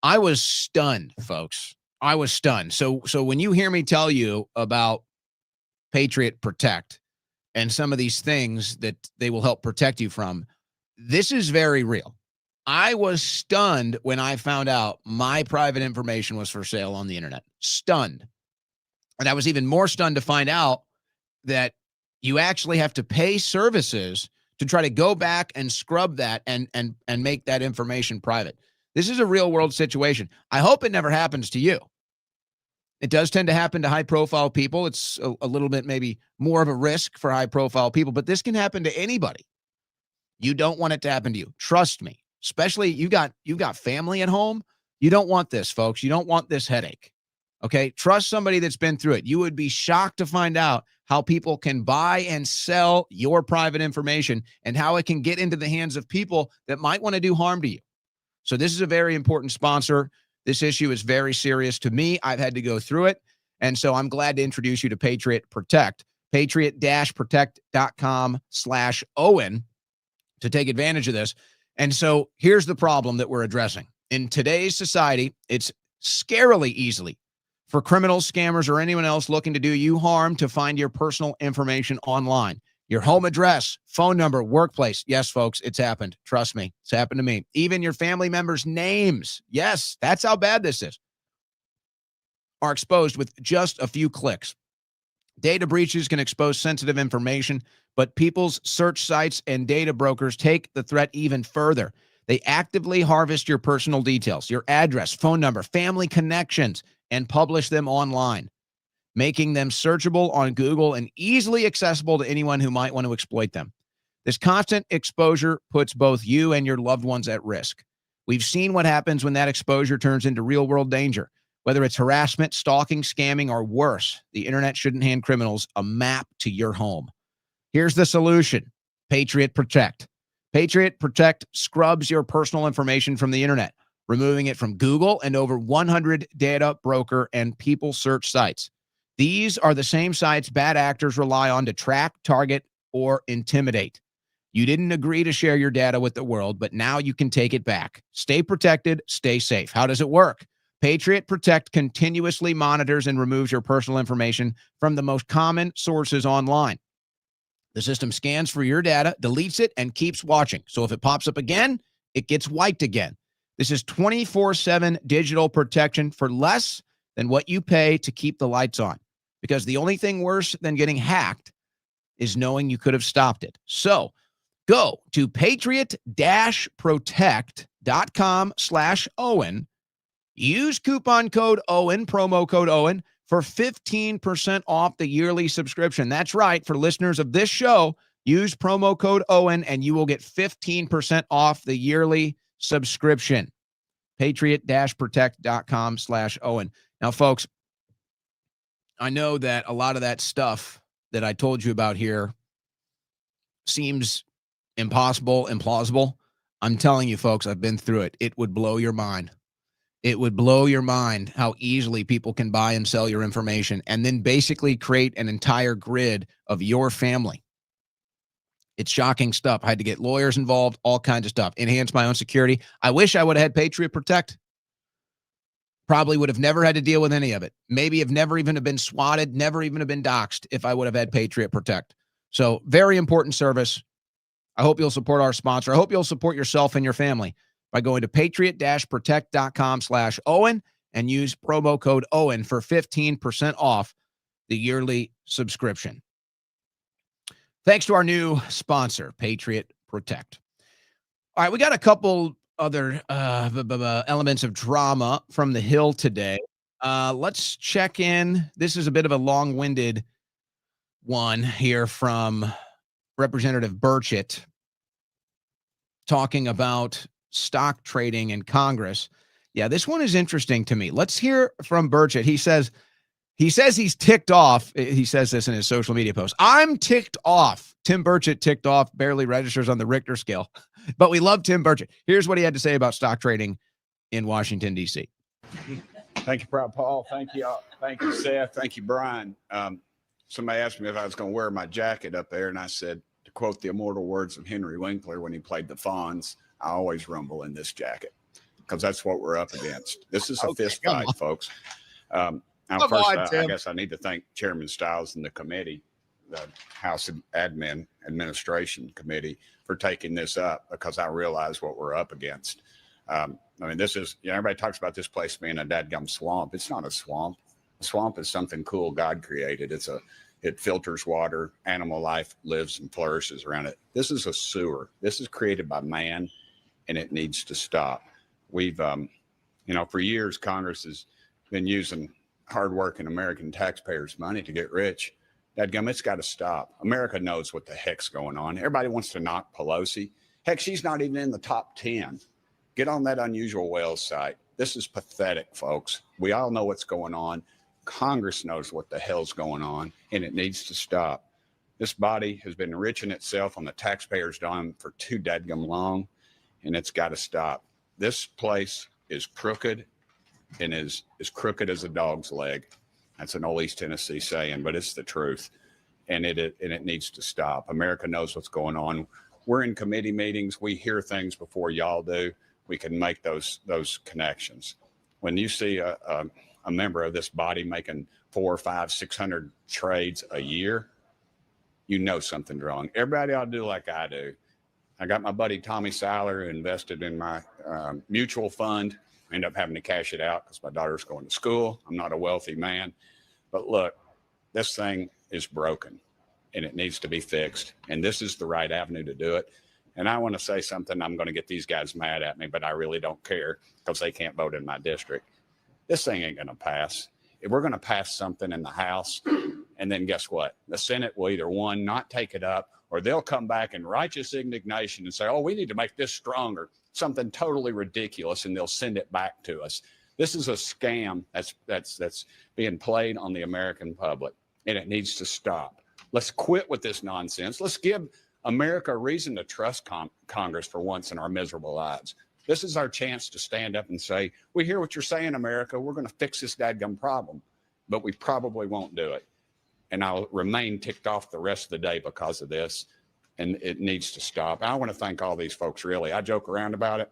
I was stunned, folks. I was stunned. So when you hear me tell you about Patriot Protect and some of these things that they will help protect you from, this is very real. I was stunned when I found out my private information was for sale on the internet. Stunned. And I was even more stunned to find out that you actually have to pay services to try to go back and scrub that and make that information private. This is a real world situation. I hope it never happens to you. It does tend to happen to high profile people. It's a little bit maybe more of a risk for high profile people, but this can happen to anybody. You don't want it to happen to you. Trust me. Especially you got family at home. You don't want this, folks. You don't want this headache. Okay? Trust somebody that's been through it. You would be shocked to find out how people can buy and sell your private information and how it can get into the hands of people that might want to do harm to you. So this is a very important sponsor. This issue is very serious to me. I've had to go through it. And so I'm glad to introduce you to Patriot Protect. Patriot-Protect.com/Owen to take advantage of this. And so here's the problem that we're addressing. In today's society, it's scarily easily for criminals, scammers, or anyone else looking to do you harm to find your personal information online. Your home address, phone number, workplace. Yes, folks, it's happened. Trust me, it's happened to me. Even your family members' names. Yes, that's how bad this is. Are exposed with just a few clicks. Data breaches can expose sensitive information, but people's search sites and data brokers take the threat even further. They actively harvest your personal details, your address, phone number, family connections, and publish them online, making them searchable on Google and easily accessible to anyone who might want to exploit them. This constant exposure puts both you and your loved ones at risk. We've seen what happens when that exposure turns into real-world danger. Whether it's harassment, stalking, scamming, or worse, the internet shouldn't hand criminals a map to your home. Here's the solution: Patriot Protect. Patriot Protect scrubs your personal information from the internet, removing it from Google and over 100 data broker and people search sites. These are the same sites bad actors rely on to track, target, or intimidate. You didn't agree to share your data with the world, but now you can take it back. Stay protected, stay safe. How does it work? Patriot Protect continuously monitors and removes your personal information from the most common sources online. The system scans for your data, deletes it, and keeps watching. So if it pops up again, it gets wiped again. This is 24/7 digital protection for less than what you pay to keep the lights on. Because the only thing worse than getting hacked is knowing you could have stopped it. So go to patriot-protect.com/Owen. Use coupon code Owen, promo code Owen, for 15% off the yearly subscription. That's right. For listeners of this show, use promo code Owen and you will get 15% off the yearly subscription. Patriot-protect.com/Owen. Now, folks, I know that a lot of that stuff that I told you about here seems impossible, implausible. I'm telling you, folks, I've been through it. It would blow your mind. It would blow your mind how easily people can buy and sell your information and then basically create an entire grid of your family. It's shocking stuff. I had to get lawyers involved, all kinds of stuff, enhance my own security. I wish I would have had Patriot Protect. Probably would have never had to deal with any of it. Maybe have never even have been swatted, never even have been doxxed if I would have had Patriot Protect. So very important service. I hope you'll support our sponsor. I hope you'll support yourself and your family by going to patriot-protect.com/Owen and use promo code Owen for 15% off the yearly subscription. Thanks to our new sponsor, Patriot Protect. All right, we got a couple other elements of drama from the Hill today. Let's check in. This is a bit of a long-winded one here from Representative Burchett talking about stock trading in Congress. Yeah, this one is interesting to me. Let's hear from Burchett. He says he's ticked off. He says this in his social media post. I'm ticked off. Tim Burchett ticked off barely registers on the Richter scale, but we love Tim Burchett. Here's what he had to say about stock trading in Washington, D.C. Thank you, Proud Paul. Thank you, Seth. Thank you, Brian. Somebody asked me if I was going to wear my jacket up there, and I said, to quote the immortal words of Henry Winkler when he played the Fonz, I always rumble in this jacket, because that's what we're up against. This is a fist fight, folks. Now, first, I guess I need to thank Chairman Stiles and the committee, the House Admin Administration Committee, for taking this up, because I realize what we're up against. I mean, this is, everybody talks about this place being a dadgum swamp. It's not a swamp. A swamp is something cool God created. It filters water. Animal life lives and flourishes around it. This is a sewer. This is created by man, and it needs to stop. We've, for years, Congress has been using hardworking American taxpayers' money to get rich. Dadgum, it's got to stop. America knows what the heck's going on. Everybody wants to knock Pelosi. Heck, she's not even in the top 10. Get on that Unusual Whales site. This is pathetic, folks. We all know what's going on. Congress knows what the hell's going on, and it needs to stop. This body has been enriching itself on the taxpayers' dime for too dadgum long, and it's got to stop. This place is crooked and is crooked as a dog's leg. That's an old East Tennessee saying, but it's the truth, and it needs to stop. America knows what's going on. We're in committee meetings. We hear things before y'all do. We can make those connections. When you see a member of this body making 400, 500, 600 trades a year, you know something's wrong. Everybody ought to do like I do. I got my buddy Tommy Siler who invested in my mutual fund. I ended up having to cash it out because my daughter's going to school. I'm not a wealthy man. But look, this thing is broken, and it needs to be fixed. And this is the right avenue to do it. And I want to say something. I'm going to get these guys mad at me, but I really don't care because they can't vote in my district. This thing ain't going to pass. If we're going to pass something in the House, and then guess what? The Senate will either, one, not take it up, or they'll come back in righteous indignation and say, oh, we need to make this stronger, something totally ridiculous, and they'll send it back to us. This is a scam that's being played on the American public, and it needs to stop. Let's quit with this nonsense. Let's give America a reason to trust Congress for once in our miserable lives. This is our chance to stand up and say, we hear what you're saying, America. We're going to fix this dadgum problem, but we probably won't do it. And I'll remain ticked off the rest of the day because of this, and it needs to stop. I want to thank all these folks, really. I joke around about it.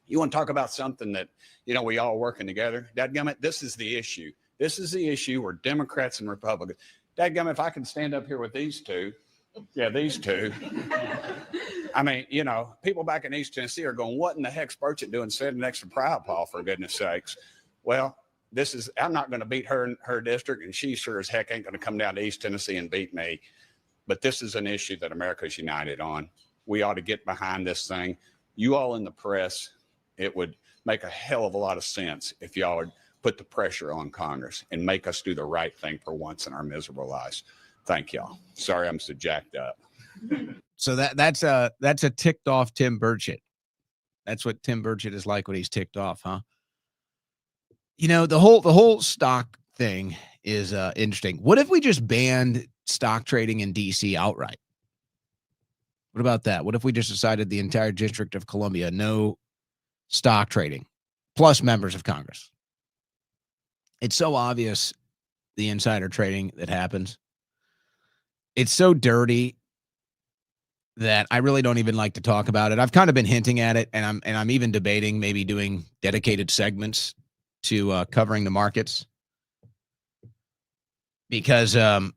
You want to talk about something that, we all working together? Dadgummit, this is the issue. This is the issue where Democrats and Republicans, dadgummit, if I can stand up here with these two, these two. I mean, people back in East Tennessee are going, what in the heck's Burchett doing sitting next to Proud Paul, for goodness sakes? Well, I'm not going to beat her in her district, and she sure as heck ain't going to come down to East Tennessee and beat me. But this is an issue that America's united on. We ought to get behind this thing. You all in the press, it would make a hell of a lot of sense if y'all would put the pressure on Congress and make us do the right thing for once in our miserable lives. Thank y'all. Sorry I'm so jacked up. So that's a ticked off Tim Burchett. That's what Tim Burchett is like when he's ticked off, huh? The whole stock thing is interesting. What if we just banned stock trading in DC outright? What about that? What if we just decided the entire District of Columbia, no stock trading, plus members of Congress? It's so obvious, the insider trading that happens. It's so dirty that I really don't even like to talk about it. I've kind of been hinting at it, and I'm even debating maybe doing dedicated segments to covering the markets, because again,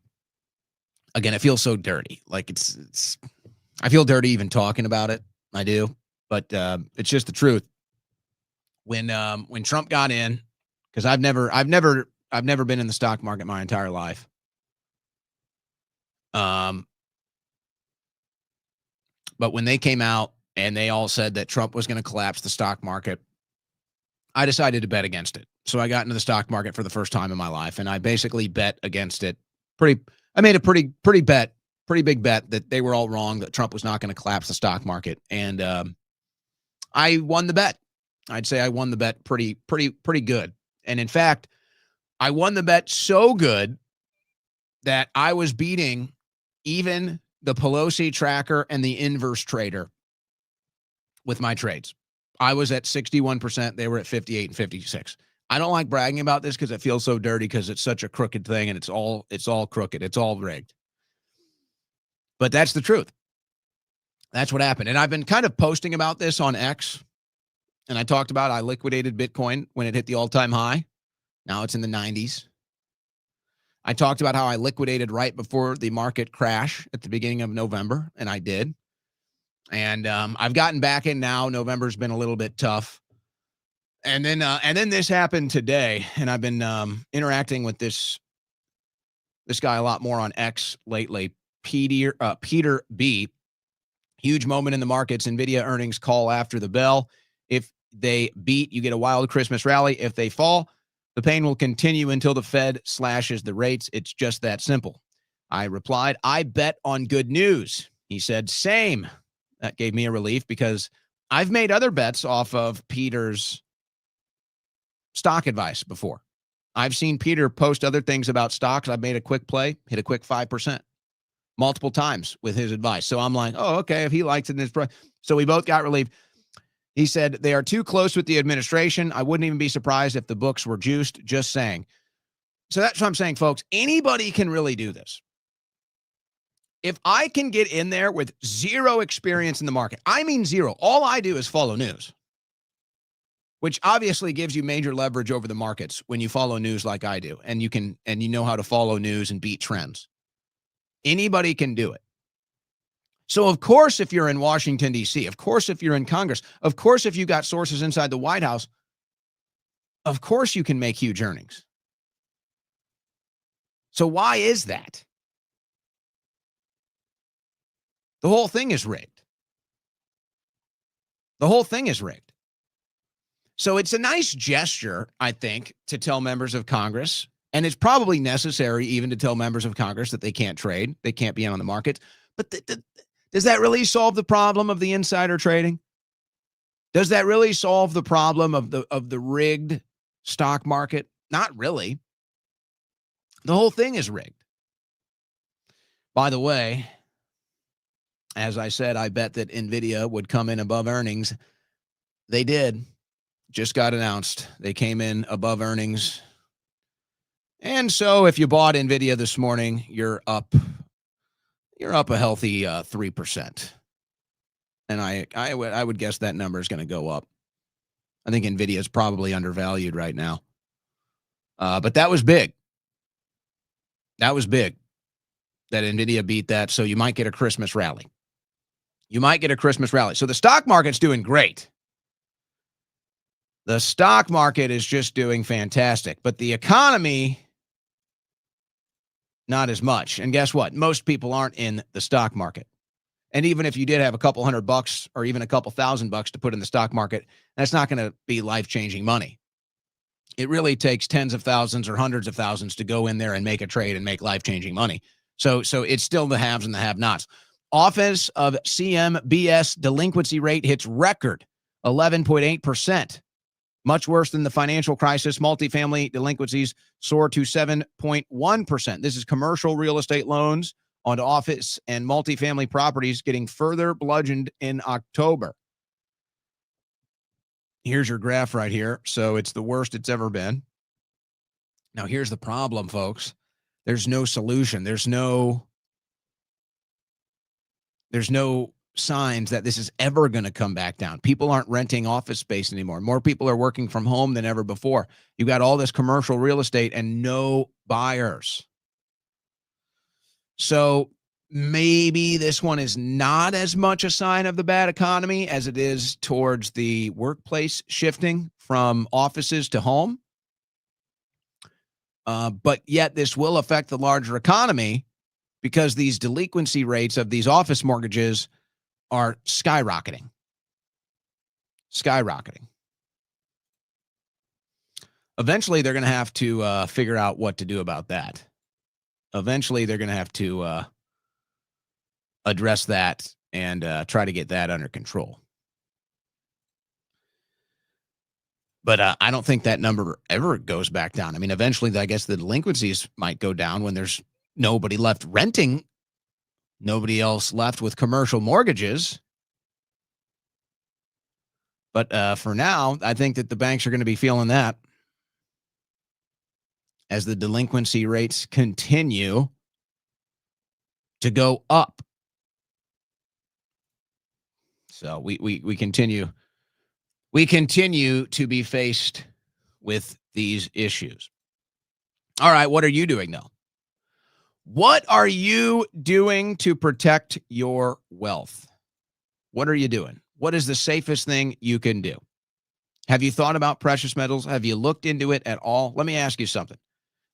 it feels so dirty. Like it's I feel dirty even talking about it. I do, but it's just the truth. When Trump got in, because I've never been in the stock market my entire life. But when they came out and they all said that Trump was going to collapse the stock market, I decided to bet against it. So I got into the stock market for the first time in my life, and I basically bet against it. I made a pretty big bet that they were all wrong, that Trump was not going to collapse the stock market. And I won the bet. I'd say I won the bet pretty good. And in fact, I won the bet so good that I was beating even the Pelosi tracker and the inverse trader with my trades. I was at 61%. They were at 58 and 56. I don't like bragging about this because it feels so dirty, because it's such a crooked thing, and it's all crooked. It's all rigged. But that's the truth. That's what happened. And I've been kind of posting about this on X, and I talked about I liquidated Bitcoin when it hit the all-time high. Now it's in the 90s. I talked about how I liquidated right before the market crash at the beginning of November, and I did. And I've gotten back in now. November's been a little bit tough. And then this happened today, and I've been interacting with this guy a lot more on X lately. Peter B. Huge moment in the markets. NVIDIA earnings call after the bell. If they beat, you get a wild Christmas rally. If they fall, the pain will continue until the Fed slashes the rates. It's just that simple. I replied, I bet on good news. He said, same. That gave me a relief, because I've made other bets off of Peter's stock advice before. I've seen Peter post other things about stocks. I've made a quick play, hit a quick 5% multiple times with his advice. So I'm like, oh, okay, if he likes it in his price. So we both got relief. He said, they are too close with the administration. I wouldn't even be surprised if the books were juiced, just saying. So that's what I'm saying, folks. Anybody can really do this. If I can get in there with zero experience in the market, I mean zero. All I do is follow news, which obviously gives you major leverage over the markets when you follow news like I do. And you know how to follow news and beat trends. Anybody can do it. So, of course, if you're in Washington, D.C., of course, if you're in Congress, of course, if you got sources inside the White House, of course you can make huge earnings. So why is that? The whole thing is rigged. The whole thing is rigged. So it's a nice gesture, I think, to tell members of Congress, and it's probably necessary even to tell members of Congress that they can't trade, they can't be on the market. But does that really solve the problem of the insider trading? Does that really solve the problem of the rigged stock market? Not really. The whole thing is rigged. By the way, as I said, I bet that NVIDIA would come in above earnings. They did. Just got announced. They came in above earnings. And so if you bought NVIDIA this morning, you're up a healthy 3%. And I would guess that number is going to go up. I think NVIDIA is probably undervalued right now. But that was big. That was big that NVIDIA beat that. So you might get a Christmas rally. You might get a Christmas rally. So the stock market's doing great. The stock market is just doing fantastic. But the economy, not as much. And guess what? Most people aren't in the stock market. And even if you did have a couple $100 or even a couple $1,000 to put in the stock market, that's not going to be life-changing money. It really takes tens of thousands or hundreds of thousands to go in there and make a trade and make life-changing money. So it's still the haves and the have-nots. Office of CMBS delinquency rate hits record 11.8%. Much worse than the financial crisis. Multifamily delinquencies soar to 7.1%. This is commercial real estate loans on office and multifamily properties getting further bludgeoned in October. Here's your graph right here. So it's the worst it's ever been. Now, here's the problem, folks. There's no solution. There's no signs that this is ever going to come back down. People aren't renting office space anymore. More people are working from home than ever before. You got all this commercial real estate and no buyers. So maybe this one is not as much a sign of the bad economy as it is towards the workplace shifting from offices to home. But yet this will affect the larger economy because these delinquency rates of these office mortgages are skyrocketing. Eventually, they're going to have to figure out what to do about that. Eventually, they're going to have to address that and try to get that under control. But I don't think that number ever goes back down. I mean, eventually, I guess the delinquencies might go down when there's nobody left renting, nobody else left with commercial mortgages. But for now, I think that the banks are going to be feeling that as the delinquency rates continue to go up. So we continue to be faced with these issues. All right, what are you doing though? What are you doing to protect your wealth? What are you doing? What is the safest thing you can do? Have you thought about precious metals? Have you looked into it at all? Let me ask you something.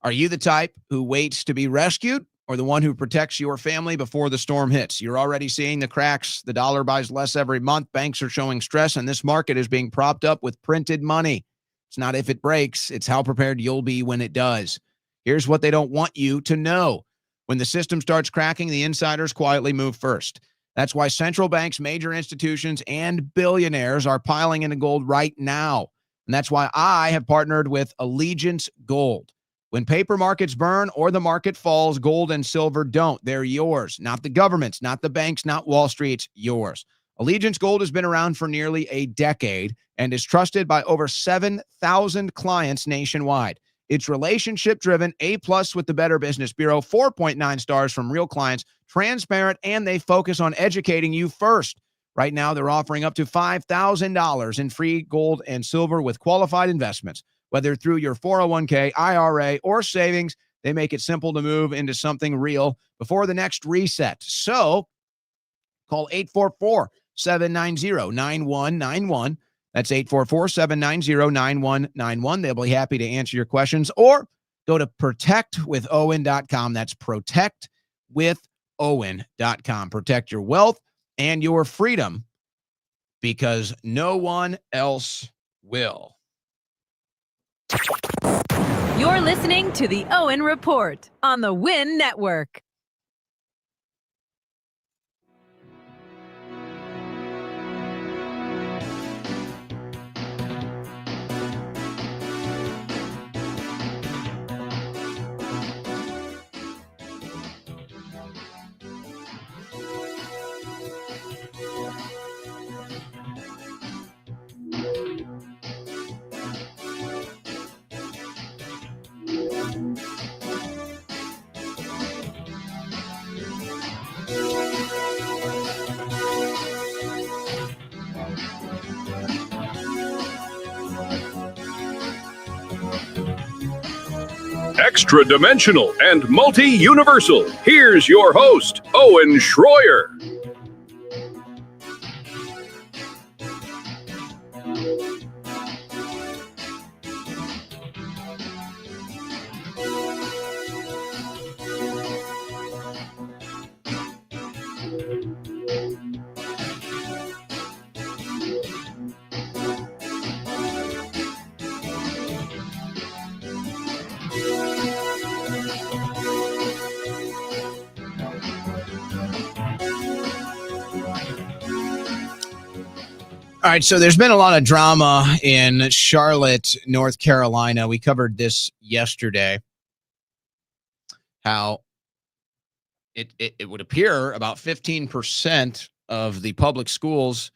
Are you the type who waits to be rescued or the one who protects your family before the storm hits? You're already seeing the cracks. The dollar buys less every month. Banks are showing stress, and this market is being propped up with printed money. It's not if it breaks, it's how prepared you'll be when it does. Here's what they don't want you to know. When the system starts cracking, the insiders quietly move first. That's why central banks, major institutions, and billionaires are piling into gold right now. And that's why I have partnered with Allegiance Gold. When paper markets burn or the market falls, gold and silver don't. They're yours, not the government's, not the banks, not Wall Street's, yours. Allegiance Gold has been around for nearly a decade and is trusted by over 7,000 clients nationwide. It's relationship-driven, A+ with the Better Business Bureau, 4.9 stars from real clients, transparent, and they focus on educating you first. Right now, they're offering up to $5,000 in free gold and silver with qualified investments. Whether through your 401k, IRA, or savings, they make it simple to move into something real before the next reset. So call 844-790-9191. That's 844-790-9191. They'll be happy to answer your questions. Or go to protectwithowen.com. That's protectwithowen.com. Protect your wealth and your freedom because no one else will. You're listening to the Owen Report on the Win Network. Extra dimensional and multi-universal. Here's your host, Owen Schroyer. All right, so there's been a lot of drama in Charlotte, North Carolina. We covered this yesterday, how it would appear about 15% of the public schools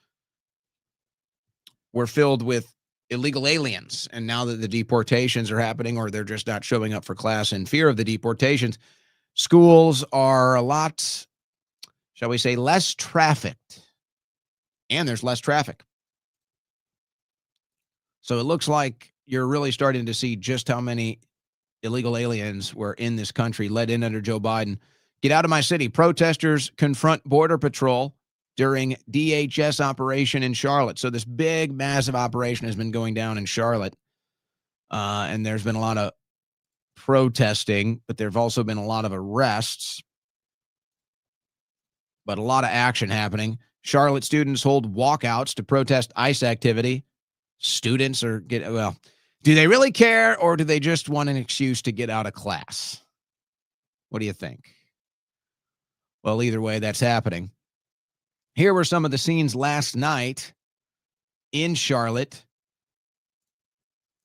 were filled with illegal aliens. And now that the deportations are happening, or they're just not showing up for class in fear of the deportations, schools are a lot, shall we say, less trafficked. And there's less traffic. So it looks like you're really starting to see just how many illegal aliens were in this country, let in under Joe Biden. Get out of my city. Protesters confront Border Patrol during DHS operation in Charlotte. So this big, massive operation has been going down in Charlotte. And there's been a lot of protesting, but there have also been a lot of arrests. But a lot of action happening. Charlotte students hold walkouts to protest ICE activity. Students are do they really care, or do they just want an excuse to get out of class? What do you think? Well, either way, that's happening. Here were some of the scenes last night in Charlotte.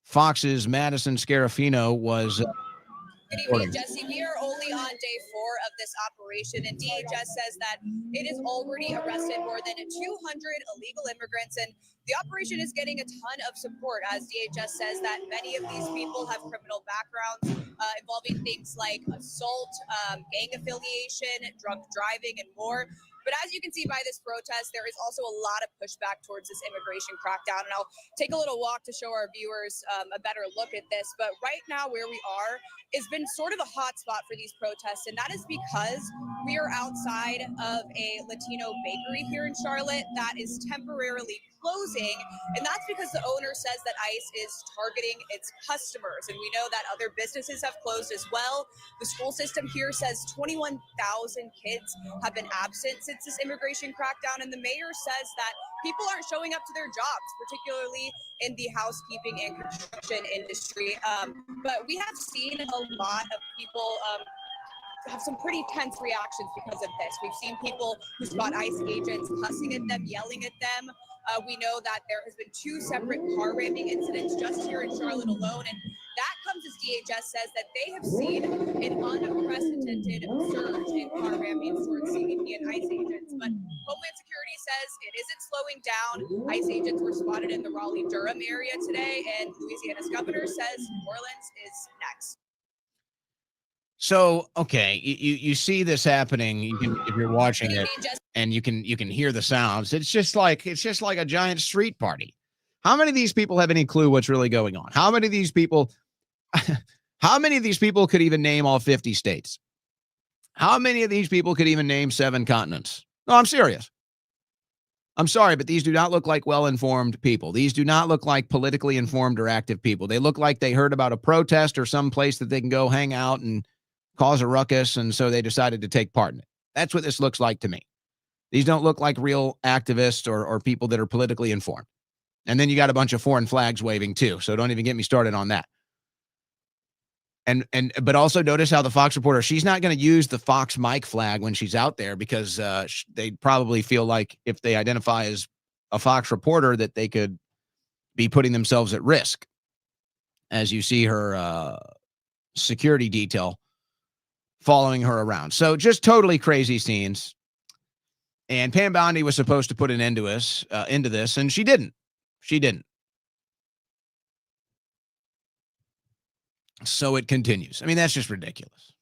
Fox's Madison Scarafino was Good evening, Jesse. We are only on day 4 of this operation, and DHS says that it has already arrested more than 200 illegal immigrants, and the operation is getting a ton of support, as DHS says that many of these people have criminal backgrounds involving things like assault, gang affiliation, drunk driving, and more. But as you can see by this protest, there is also a lot of pushback towards this immigration crackdown. And I'll take a little walk to show our viewers a better look at this. But right now where we are has been sort of a hot spot for these protests. And that is because we are outside of a Latino bakery here in Charlotte that is temporarily closing. And that's because the owner says that ICE is targeting its customers. And we know that other businesses have closed as well. The school system here says 21,000 kids have been absent since this immigration crackdown. And the mayor says that people aren't showing up to their jobs, particularly in the housekeeping and construction industry. But we have seen a lot of people have some pretty tense reactions because of this. We've seen people who spot ICE agents cussing at them, yelling at them. We know that there has been 2 separate car ramming incidents just here in Charlotte alone, and that comes as DHS says that they have seen an unprecedented surge in car rammings towards CBP and ICE agents. But Homeland Security says it isn't slowing down. ICE agents were spotted in the Raleigh-Durham area today, and Louisiana's governor says New Orleans is next. So, okay, you see this happening. You can, if you're watching it, and you can hear the sounds. It's just like a giant street party. How many of these people have any clue what's really going on? How many of these people could even name all 50 states? How many of these people could even name 7 continents? No, I'm serious. I'm sorry, but these do not look like well-informed people. These do not look like politically informed or active people. They look like they heard about a protest or some place that they can go hang out and cause a ruckus, and so they decided to take part in it. That's what this looks like to me. These don't look like real activists or people that are politically informed. And then you got a bunch of foreign flags waving too. So don't even get me started on that. But also notice how the Fox reporter, she's not going to use the Fox mic flag when she's out there because they probably feel like if they identify as a Fox reporter that they could be putting themselves at risk. As you see her security detail following her around. So just totally crazy scenes. And Pam Bondi was supposed to put an end to into this, and she didn't. She didn't. So it continues. I mean, that's just ridiculous.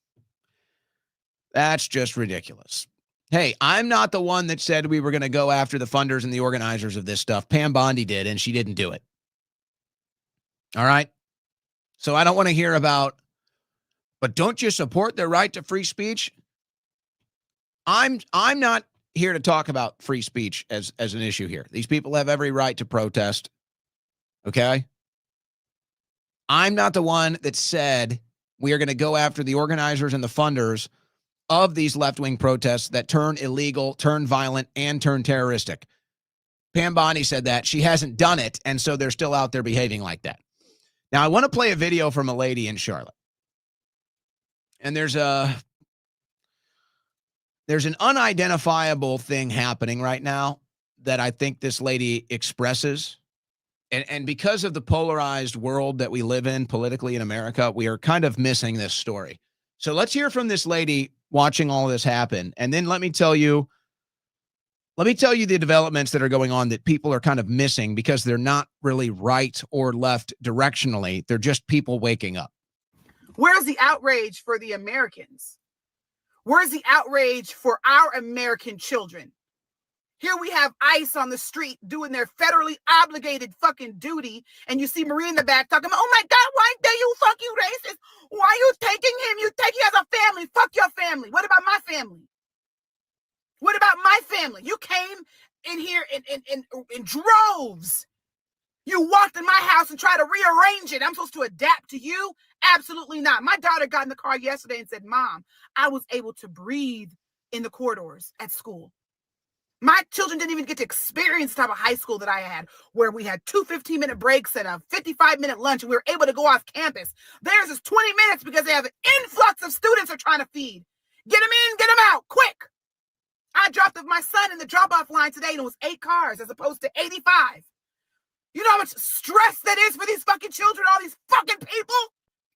That's just ridiculous. Hey, I'm not the one that said we were going to go after the funders and the organizers of this stuff. Pam Bondi did, and she didn't do it. All right? So I don't want to hear about, but don't you support their right to free speech? I'm not here to talk about free speech as an issue here. These people have every right to protest. Okay? I'm not the one that said we are going to go after the organizers and the funders of these left-wing protests that turn illegal, turn violent, and turn terroristic. Pam Bondi said that. She hasn't done it, and so they're still out there behaving like that. Now, I want to play a video from a lady in Charlotte. And there's an unidentifiable thing happening right now that I think this lady expresses. And because of the polarized world that we live in politically in America, we are kind of missing this story. So let's hear from this lady watching all this happen. And then let me tell you the developments that are going on that people are kind of missing because they're not really right or left directionally. They're just people waking up. Where's the outrage for the Americans? Where's the outrage for our American children? Here we have ICE on the street doing their federally obligated fucking duty. And you see Marie in the back talking about, oh my God, why dare you, fuck you, racist? Why are you taking him? You take him as a family. Fuck your family. What about my family? What about my family? You came in here in droves. You walked in my house and tried to rearrange it. I'm supposed to adapt to you? Absolutely not. My daughter got in the car yesterday and said, Mom, I was able to breathe in the corridors at school. My children didn't even get to experience the type of high school that I had, where we had 2 15-minute breaks and a 55-minute lunch, and we were able to go off campus. Theirs is 20 minutes because they have an influx of students they're trying to feed. Get them in, get them out, quick. I dropped off my son in the drop-off line today, and it was 8 cars as opposed to 85. You know how much stress that is for these fucking children, all these fucking people?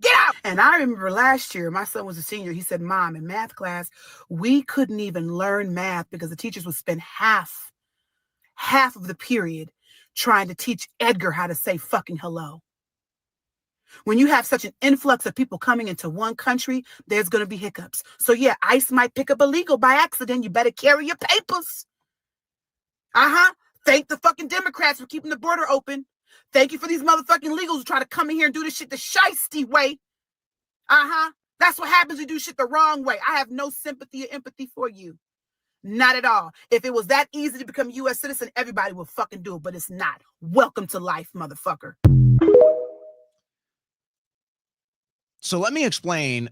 Get out! And I remember last year, my son was a senior. He said, Mom, in math class, we couldn't even learn math because the teachers would spend half of the period trying to teach Edgar how to say fucking hello. When you have such an influx of people coming into one country, there's going to be hiccups. So yeah, ICE might pick up illegal by accident. You better carry your papers. Thank the fucking Democrats for keeping the border open. Thank you for these motherfucking legals who try to come in here and do this shit the shiesty way. That's what happens when you do shit the wrong way. I have no sympathy or empathy for you. Not at all. If it was that easy to become a U.S. citizen, everybody would fucking do it, but it's not. Welcome to life, motherfucker. So let me explain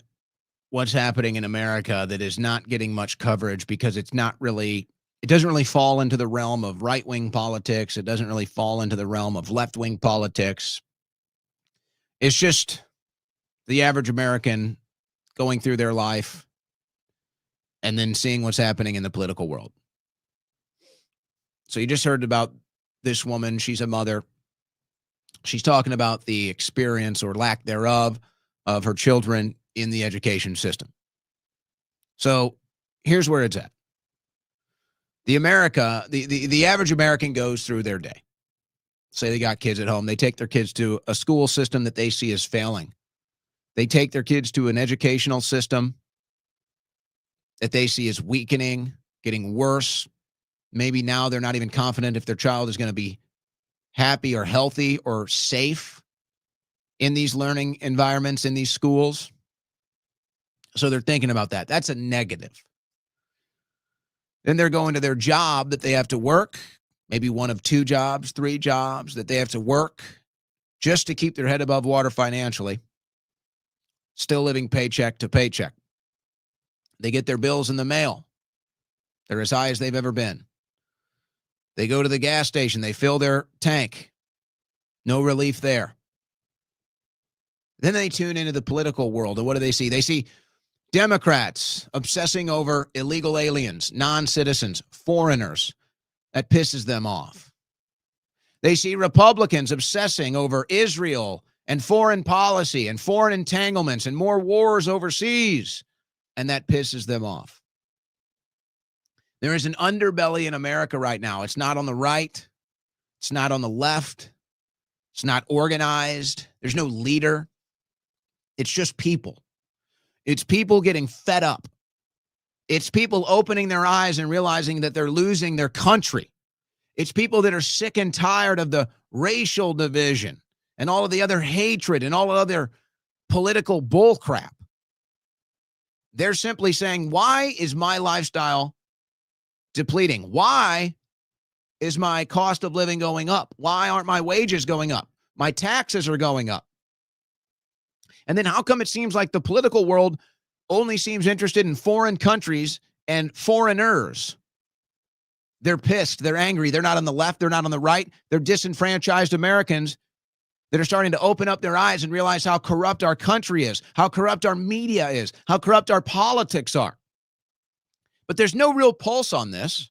what's happening in America that is not getting much coverage because it doesn't really fall into the realm of right-wing politics. It doesn't really fall into the realm of left-wing politics. It's just the average American going through their life and then seeing what's happening in the political world. So you just heard about this woman. She's a mother. She's talking about the experience or lack thereof of her children in the education system. So here's where it's at. The average American goes through their day. Say they got kids at home. They take their kids to a school system that they see as failing. They take their kids to an educational system that they see as weakening, getting worse. Maybe now they're not even confident if their child is going to be happy or healthy or safe in these learning environments, in these schools. So they're thinking about that. That's a negative. Then they're going to their job that they have to work, maybe one of 2 jobs, 3 jobs that they have to work just to keep their head above water financially, still living paycheck to paycheck. They get their bills in the mail. They're as high as they've ever been. They go to the gas station. They fill their tank. No relief there. Then they tune into the political world. And what do they see? They see Democrats obsessing over illegal aliens, non-citizens, foreigners. That pisses them off. They see Republicans obsessing over Israel and foreign policy and foreign entanglements and more wars overseas. And that pisses them off. There is an underbelly in America right now. It's not on the right. It's not on the left. It's not organized. There's no leader. It's just people. It's people getting fed up. It's people opening their eyes and realizing that they're losing their country. It's people that are sick and tired of the racial division and all of the other hatred and all of the other political bullcrap. They're simply saying, why is my lifestyle depleting? Why is my cost of living going up? Why aren't my wages going up? My taxes are going up. And then how come it seems like the political world only seems interested in foreign countries and foreigners? They're pissed. They're angry. They're not on the left. They're not on the right. They're disenfranchised Americans that are starting to open up their eyes and realize how corrupt our country is, how corrupt our media is, how corrupt our politics are. But there's no real pulse on this.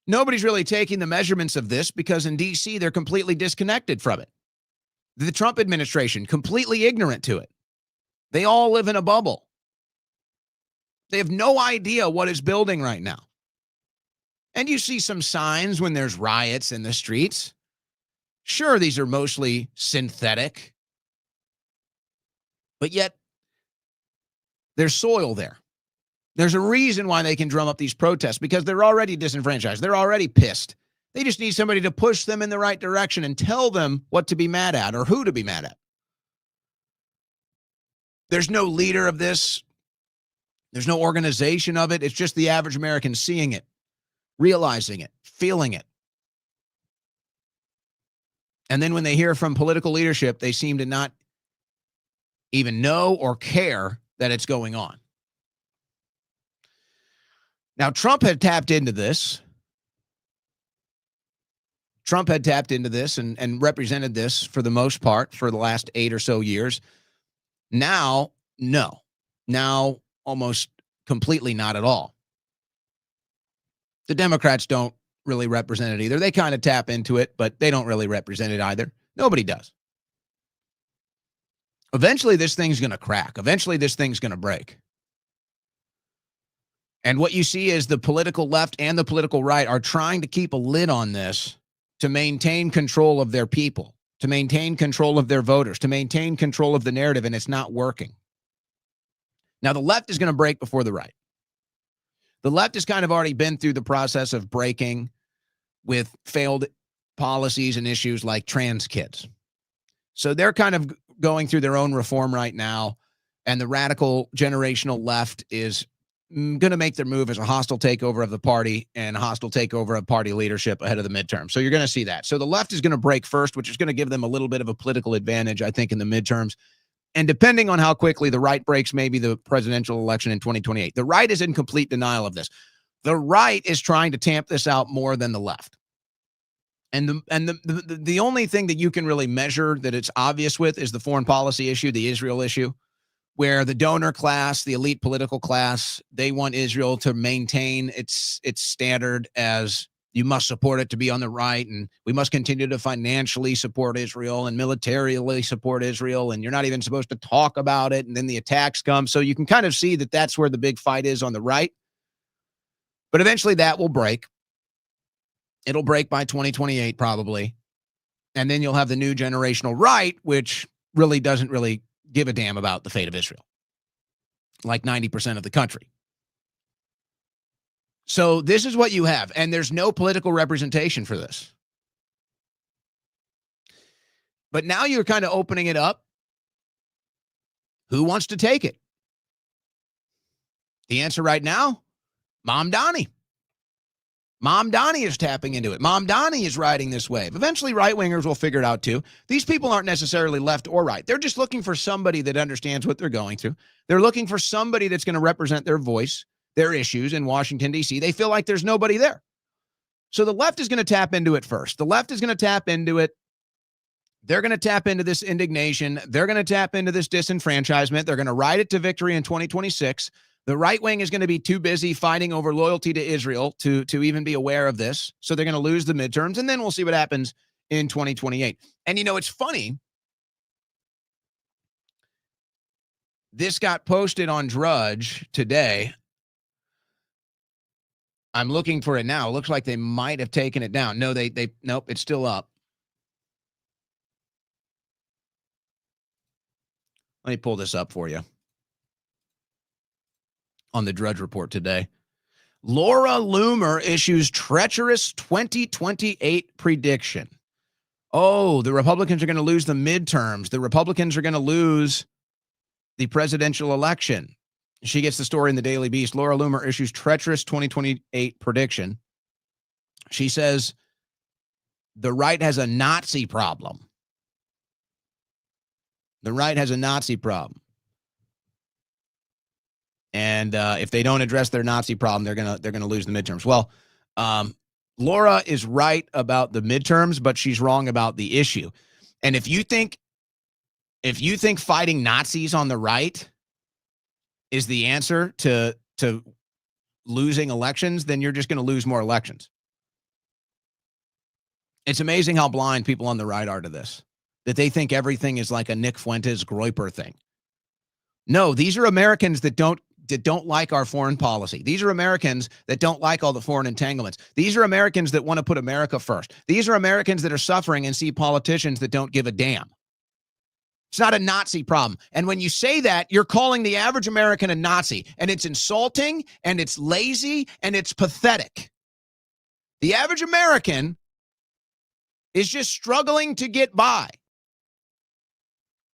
Nobody's really taking the measurements of this because in D.C., they're completely disconnected from it. The Trump administration, completely ignorant to it. They all live in a bubble. They have no idea what is building right now. And you see some signs when there's riots in the streets. Sure, these are mostly synthetic. But yet, there's soil there. There's a reason why they can drum up these protests, because they're already disenfranchised. They're already pissed. They just need somebody to push them in the right direction and tell them what to be mad at or who to be mad at. There's no leader of this. There's no organization of it. It's just the average American seeing it, realizing it, feeling it. And then when they hear from political leadership, they seem to not even know or care that it's going on. Now, Trump had tapped into this. Trump had tapped into this and represented this for the most part for the last 8 or so years. Now, no. Now, almost completely not at all. The Democrats don't really represent it either. They kind of tap into it, but they don't really represent it either. Nobody does. Eventually, this thing's going to crack. Eventually, this thing's going to break. And what you see is the political left and the political right are trying to keep a lid on this to maintain control of their people, to maintain control of their voters, to maintain control of the narrative, and it's not working. Now, the left is going to break before the right. The left has kind of already been through the process of breaking with failed policies and issues like trans kids. So they're kind of going through their own reform right now, and the radical generational left is going to make their move as a hostile takeover of the party and a hostile takeover of party leadership ahead of the midterm. So you're going to see that. So the left is going to break first, which is going to give them a little bit of a political advantage, I think, in the midterms. And depending on how quickly the right breaks, maybe the presidential election in 2028. The right is in complete denial of this. The right is trying to tamp this out more than the left. And the only thing that you can really measure that it's obvious with is the foreign policy issue, the Israel issue, where the donor class, the elite political class, they want Israel to maintain its standard as you must support it to be on the right, and we must continue to financially support Israel and militarily support Israel, and you're not even supposed to talk about it, and then the attacks come. So you can kind of see that that's where the big fight is on the right. But eventually that will break. It'll break by 2028 probably. And then you'll have the new generational right, which really doesn't really give a damn about the fate of Israel, like 90% of the country. So this is what you have, and there's no political representation for this. But now you're kind of opening it up. Who wants to take it? The answer right now, Mom Donnie. Mom Donnie is tapping into it. Mom Donnie is riding this wave. Eventually, right-wingers will figure it out, too. These people aren't necessarily left or right. They're just looking for somebody that understands what they're going through. They're looking for somebody that's going to represent their voice their issues in Washington, D.C., they feel like there's nobody there. So the left is going to tap into it first. The left is going to tap into it. They're going to tap into this indignation. They're going to tap into this disenfranchisement. They're going to ride it to victory in 2026. The right wing is going to be too busy fighting over loyalty to Israel to even be aware of this. So they're going to lose the midterms, and then we'll see what happens in 2028. And, you know, it's funny. This got posted on Drudge today. I'm looking for it now. It looks like they might have taken it down. No, nope, it's still up. Let me pull this up for you on the Drudge Report today. Laura Loomer issues treacherous 2028 prediction. Oh, the Republicans are going to lose the midterms. The Republicans are going to lose the presidential election. She gets the story in the Daily Beast. Laura Loomer issues treacherous 2028 prediction. She says the right has a Nazi problem. The right has a Nazi problem. And if they don't address their Nazi problem, they're gonna lose the midterms. Well, Laura is right about the midterms, but she's wrong about the issue. And if you think fighting Nazis on the right is the answer to losing elections, then you're just going to lose more elections. It's amazing how blind people on the right are to this, that they think everything is like a Nick Fuentes Groyper thing. No, these are Americans that don't like our foreign policy. These are Americans that don't like all the foreign entanglements. These are Americans that want to put America first. These are Americans that are suffering and see politicians that don't give a damn. It's not a Nazi problem. And when you say that, you're calling the average American a Nazi, and it's insulting, and it's lazy, and it's pathetic. The average American is just struggling to get by.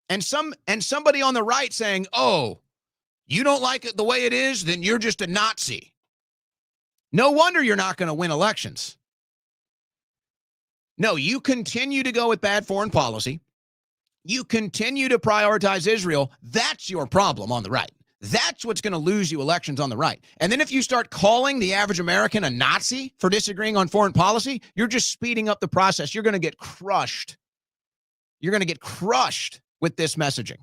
And somebody on the right saying, "Oh, you don't like it the way it is, then you're just a Nazi." No wonder you're not going to win elections. No, you continue to go with bad foreign policy. You continue to prioritize Israel. That's your problem on the right. That's what's going to lose you elections on the right. And then if you start calling the average American a Nazi for disagreeing on foreign policy, you're just speeding up the process. You're going to get crushed. You're going to get crushed with this messaging.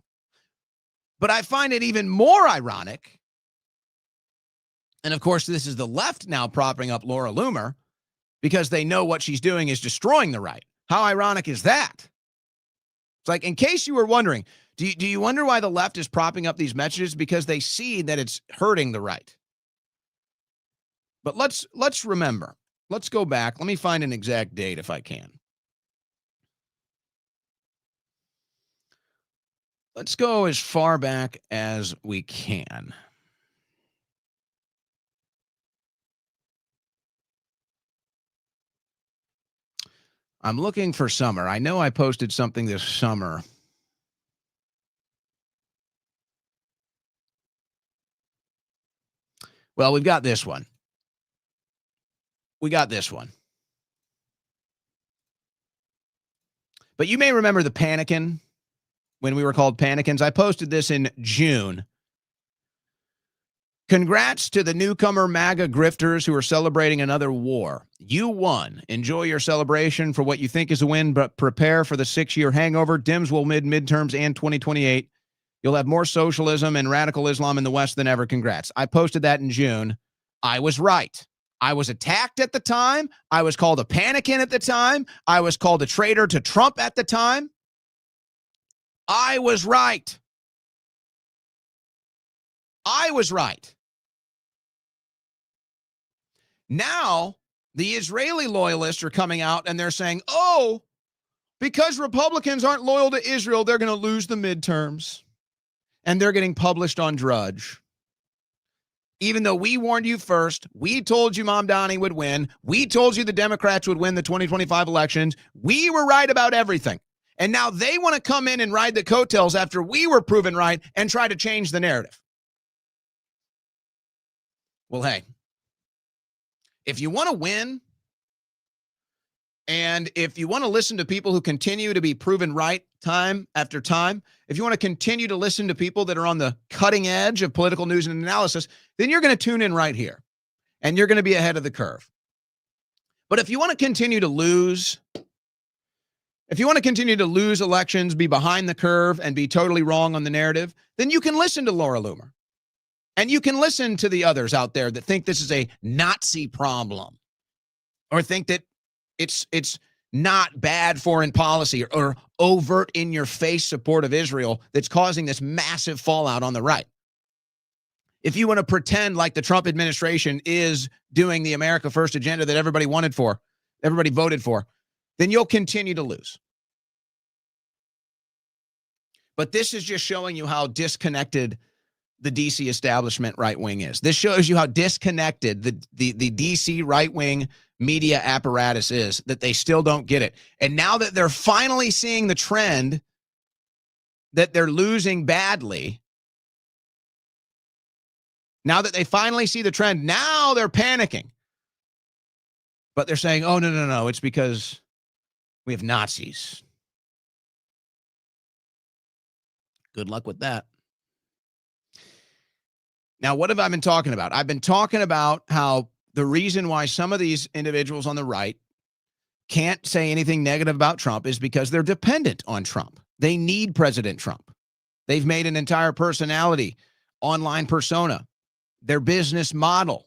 But I find it even more ironic. And of course, this is the left now propping up Laura Loomer because they know what she's doing is destroying the right. How ironic is that? It's like, in case you were wondering, do you wonder why the left is propping up these messages? Because they see that it's hurting the right. But let's remember. Let's go back. Let me find an exact date if I can. Let's go as far back as we can. I'm looking for summer. I know I posted something this summer. Well, we've got this one. We got this one. But you may remember the Panikin, when we were called Panikins. I posted this in June. Congrats to the newcomer MAGA grifters who are celebrating another war. You won. Enjoy your celebration for what you think is a win, but prepare for the 6-year hangover. Dems will midterms and 2028. You'll have more socialism and radical Islam in the West than ever. Congrats. I posted that in June. I was right. I was attacked at the time. I was called a Panikin at the time. I was called a traitor to Trump at the time. I was right. I was right. Now, the Israeli loyalists are coming out and they're saying, oh, because Republicans aren't loyal to Israel, they're going to lose the midterms. And they're getting published on Drudge. Even though we warned you first, we told you Mamdani would win. We told you the Democrats would win the 2025 elections. We were right about everything. And now they want to come in and ride the coattails after we were proven right and try to change the narrative. Well, hey, if you want to win and And if you want to listen to people who continue to be proven right time after time, if you want to continue to listen to people that are on the cutting edge of political news and analysis, then you're going to tune in right here and you're going to be ahead of the curve. But if you want to continue to lose, elections, be behind the curve, and be totally wrong on the narrative, then you can listen to Laura Loomer. And you can listen to the others out there that think this is a Nazi problem or think that it's not bad foreign policy or overt in-your-face support of Israel that's causing this massive fallout on the right. If you want to pretend like the Trump administration is doing the America First agenda that everybody voted for, then you'll continue to lose. But this is just showing you how disconnected the DC establishment right wing is. This shows you how disconnected the DC right wing media apparatus is, that they still don't get it. And now that they're finally seeing the trend that they're losing badly, now that they finally see the trend, now they're panicking. But they're saying, oh, no, it's because we have Nazis. Good luck with that. Now, what have I been talking about? I've been talking about how the reason why some of these individuals on the right can't say anything negative about Trump is because they're dependent on Trump. They need President Trump. They've made an entire personality, online persona. Their business model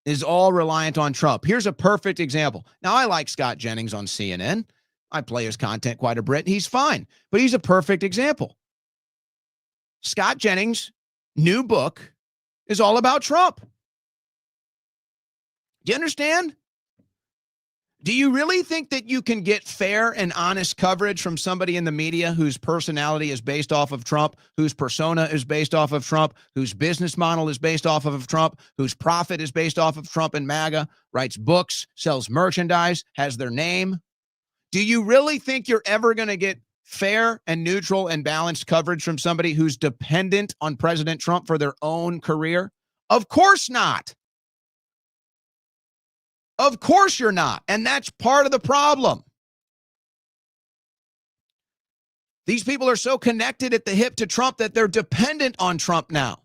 is all reliant on Trump. Here's a perfect example. Now, I like Scott Jennings on CNN. I play his content quite a bit. He's fine, but he's a perfect example. Scott Jennings' new book is all about Trump. Do you understand? Do you really think that you can get fair and honest coverage from somebody in the media whose personality is based off of Trump, whose persona is based off of Trump, whose business model is based off of Trump, whose profit is based off of Trump and MAGA, writes books, sells merchandise, has their name? Do you really think you're ever going to get fair and neutral and balanced coverage from somebody who's dependent on President Trump for their own career? Of course not. Of course you're not. And that's part of the problem. These people are so connected at the hip to Trump that they're dependent on Trump now.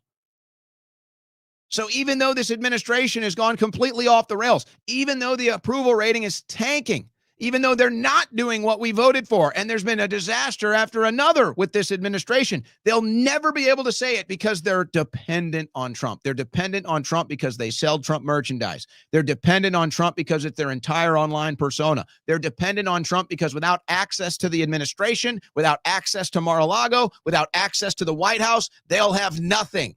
So even though this administration has gone completely off the rails, even though the approval rating is tanking, even though they're not doing what we voted for, and there's been a disaster after another with this administration, they'll never be able to say it because they're dependent on Trump. They're dependent on Trump because they sell Trump merchandise. They're dependent on Trump because it's their entire online persona. They're dependent on Trump because without access to the administration, without access to Mar-a-Lago, without access to the White House, they'll have nothing.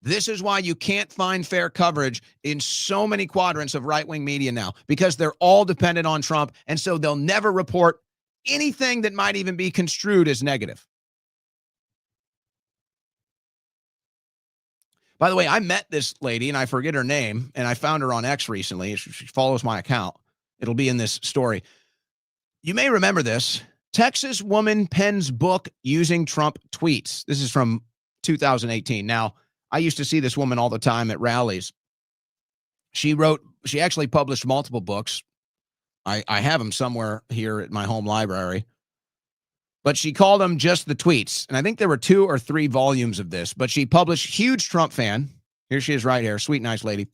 This is why you can't find fair coverage in so many quadrants of right-wing media now, because they're all dependent on Trump, and so they'll never report anything that might even be construed as negative. By the way, I met this lady, and I forget her name, and I found her on X recently. She follows my account. It'll be in this story. You may remember this. Texas woman pens book using Trump tweets. This is from 2018. Now, I used to see this woman all the time at rallies. She actually published multiple books. I have them somewhere here at my home library. But she called them just the tweets. And I think there were 2 or 3 volumes of this. But she published, huge Trump fan. Here she is right here. Sweet, nice lady.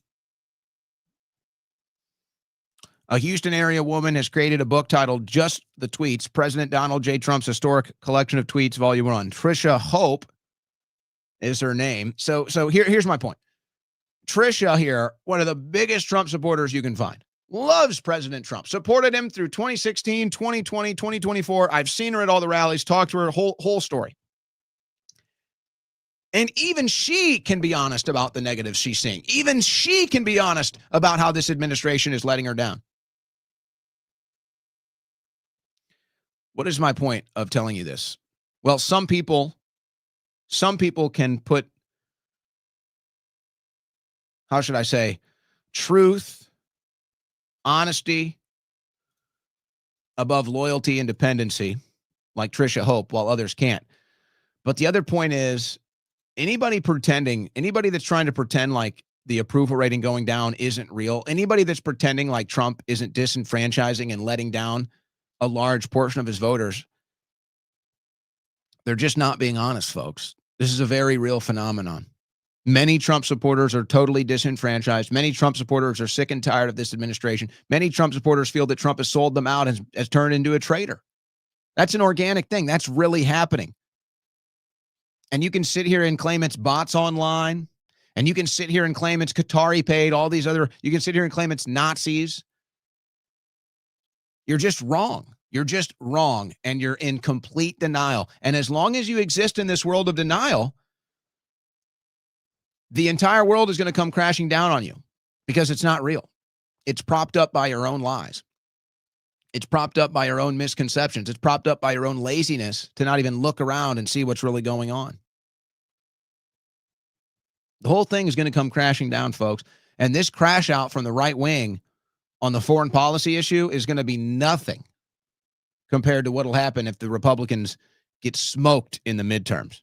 A Houston area woman has created a book titled Just the Tweets, President Donald J. Trump's Historic Collection of Tweets, Volume 1. Trisha Hope is her name. So here's my point. Trisha here, one of the biggest Trump supporters you can find, loves President Trump, supported him through 2016, 2020, 2024. I've seen her at all the rallies, talked to her, whole story. And even she can be honest about the negatives she's seeing. Even she can be honest about how this administration is letting her down. What is my point of telling you this? Well, some people can put, how should I say, truth, honesty above loyalty and dependency, like Trisha Hope, while others can't. But the other point is, anybody that's trying to pretend like the approval rating going down isn't real. Anybody that's pretending like Trump isn't disenfranchising and letting down a large portion of his voters, they're just not being honest, folks. This is a very real phenomenon. Many Trump supporters are totally disenfranchised. Many Trump supporters are sick and tired of this administration. Many Trump supporters feel that Trump has sold them out and has turned into a traitor. That's an organic thing. That's really happening. And you can sit here and claim it's bots online. And you can sit here and claim it's Qatari paid, all these other, you can sit here and claim it's Nazis. You're just wrong. You're just wrong. And you're in complete denial. And as long as you exist in this world of denial, the entire world is going to come crashing down on you because it's not real. It's propped up by your own lies. It's propped up by your own misconceptions. It's propped up by your own laziness to not even look around and see what's really going on. The whole thing is going to come crashing down, folks. And this crash out from the right wing on the foreign policy issue is going to be nothing compared to what will happen if the Republicans get smoked in the midterms.